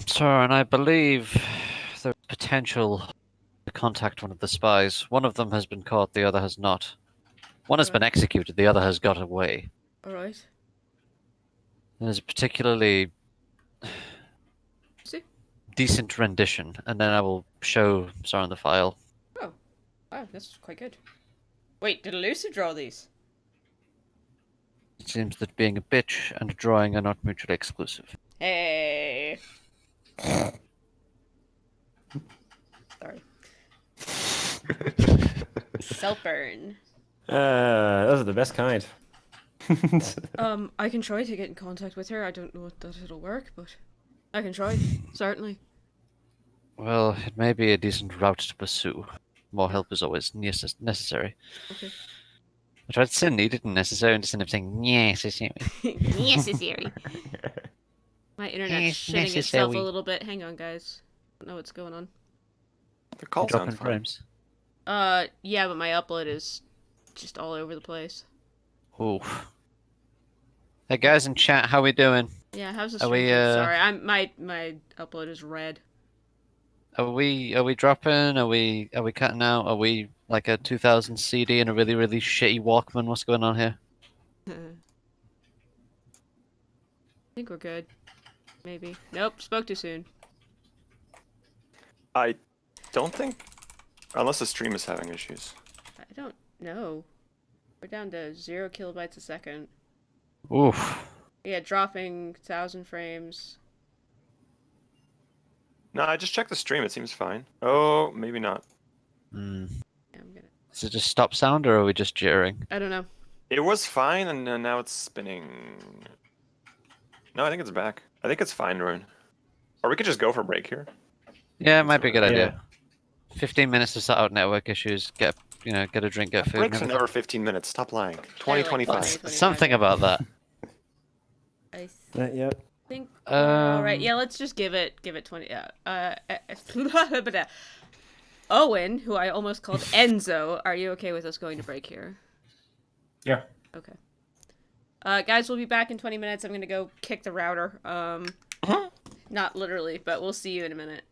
Soren, I believe there's potential to contact one of the spies. One of them has been caught, the other has not. One has been Right. executed, the other has got away. All right. There's a particularly See? decent rendition, and then I will show Soren the file. Oh, wow, that's quite good. Wait, did Elusive draw these? It seems that being a bitch and drawing are not mutually exclusive. Hey. Sorry. Self burn. Those are the best kind. I can try to get in contact with her. I don't know that it'll work, but I can try. Certainly. Well, it may be a decent route to pursue. More help is always necessary. Okay. I tried to say needed and necessary and just ended up saying necessary. Necessary. My internet's Yes, shitting itself a necessary. little bit. Hang on, guys. Don't know what's going on. The call Dropping sounds fine. frames. Yeah, but my upload is just all over the place. Oof. Hey guys in chat, how we doing? Yeah, how's the Are stream? we, Sorry, my upload is red. Are we dropping? Are we cutting out? Are we like a 2000 CD and a really really shitty Walkman? What's going on here? I think we're good. Maybe. Nope, spoke too soon. I don't think, unless the stream is having issues. I don't know. We're down to 0 kilobytes a second. Oof. Yeah, dropping 1,000 frames. No, I just checked the stream. It seems fine. Oh, maybe not. Hmm. Yeah, I'm gonna. Is it just stop sound or are we just jittering? I don't know. It was fine, and now it's spinning. No, I think it's back. I think it's fine, Rune. Or we could just go for a break here. Yeah, it might be a good Yeah. idea. 15 minutes to sort out network issues. Get a drink, get food. and Breaks are everything. never 15 minutes. Stop lying. like 2025. 20. Something about that. I Yeah. think we're all right. Um, Yeah, let's just give it 20. Owen, who I almost called Enzo, are you okay with us going to break here? Yeah. Okay. Guys, we'll be back in 20 minutes. I'm gonna go kick the router. Not literally, but we'll see you in a minute.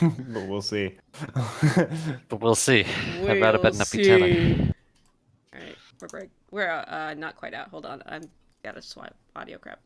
But we'll see. But we'll see. I'd rather bet not be telling. All right, we're break. We're not quite out. Hold on, I'm gotta swap audio crap.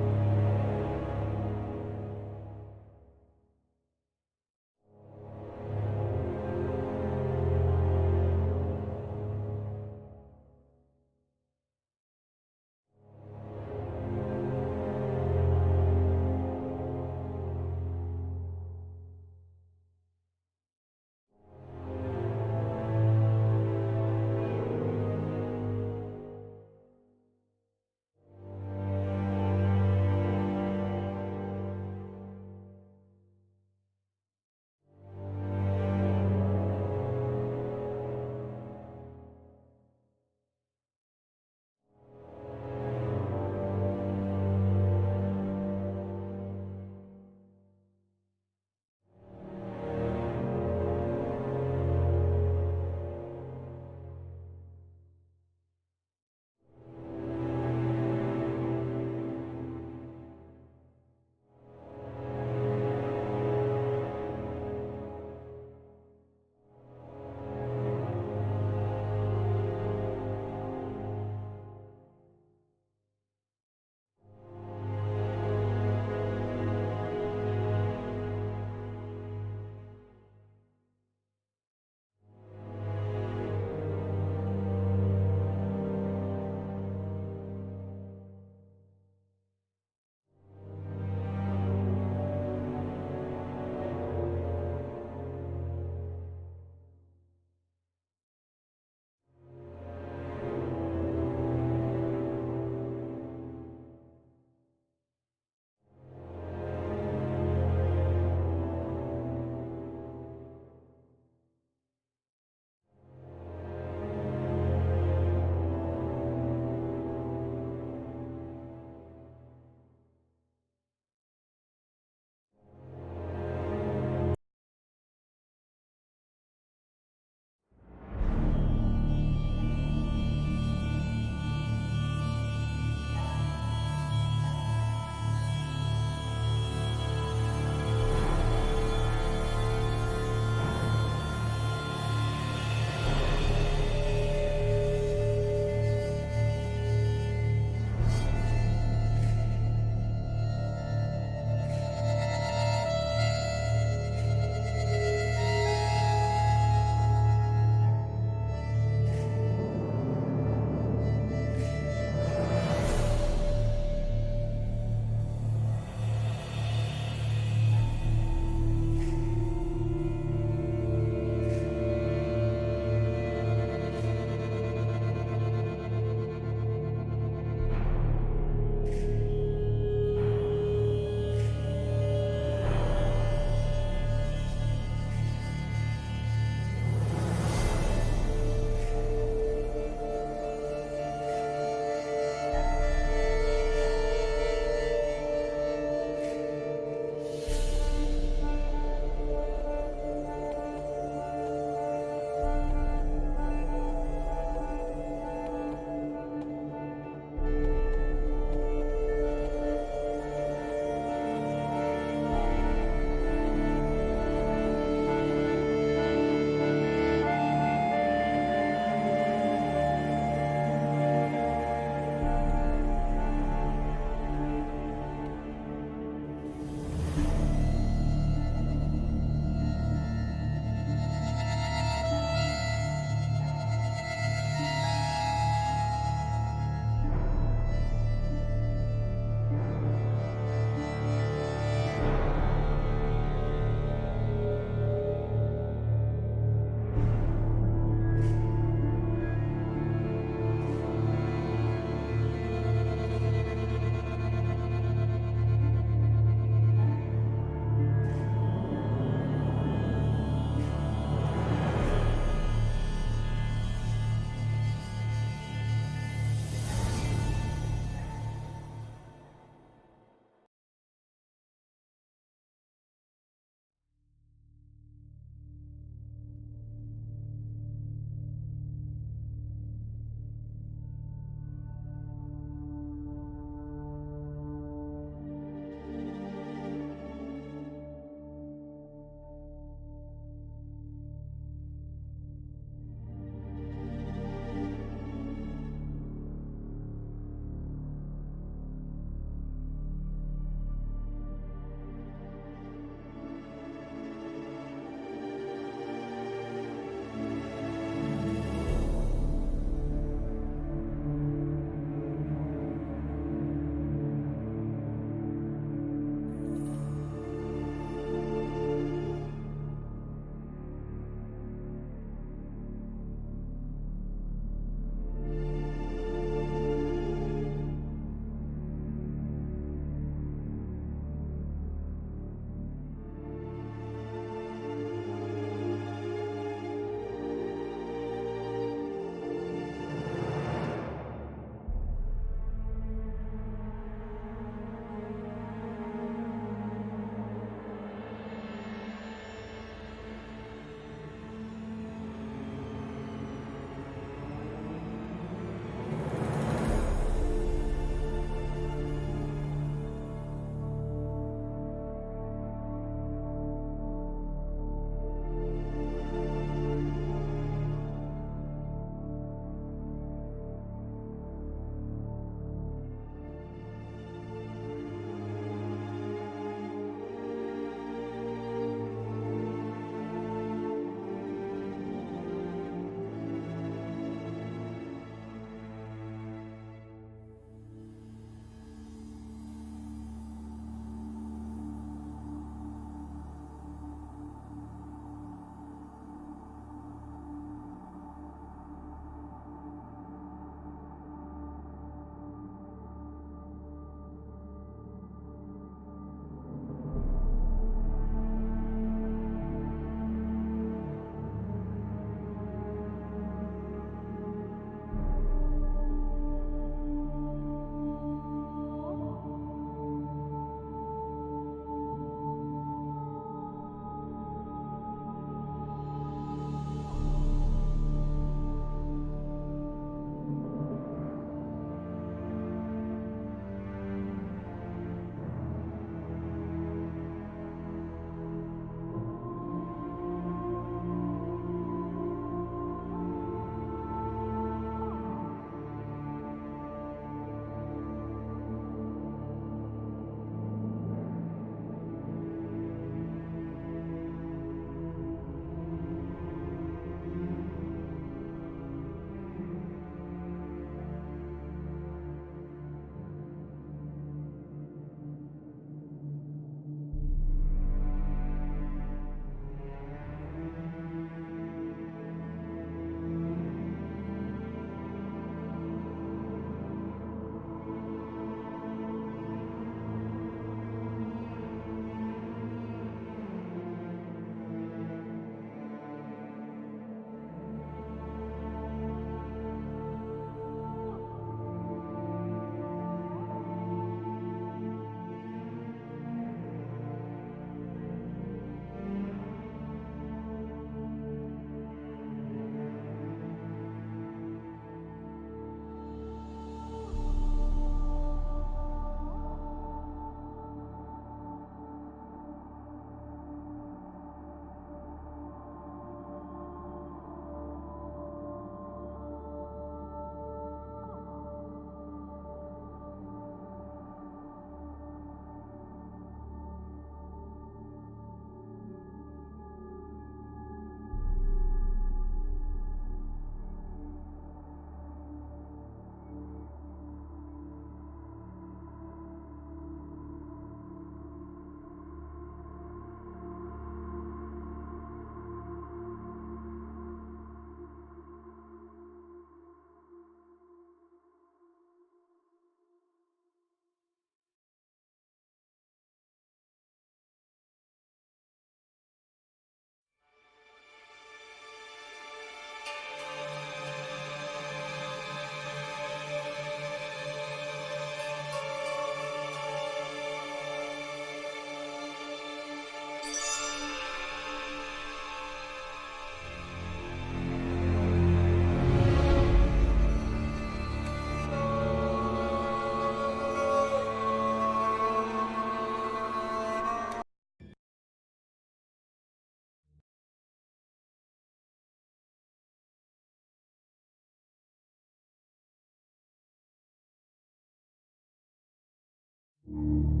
you.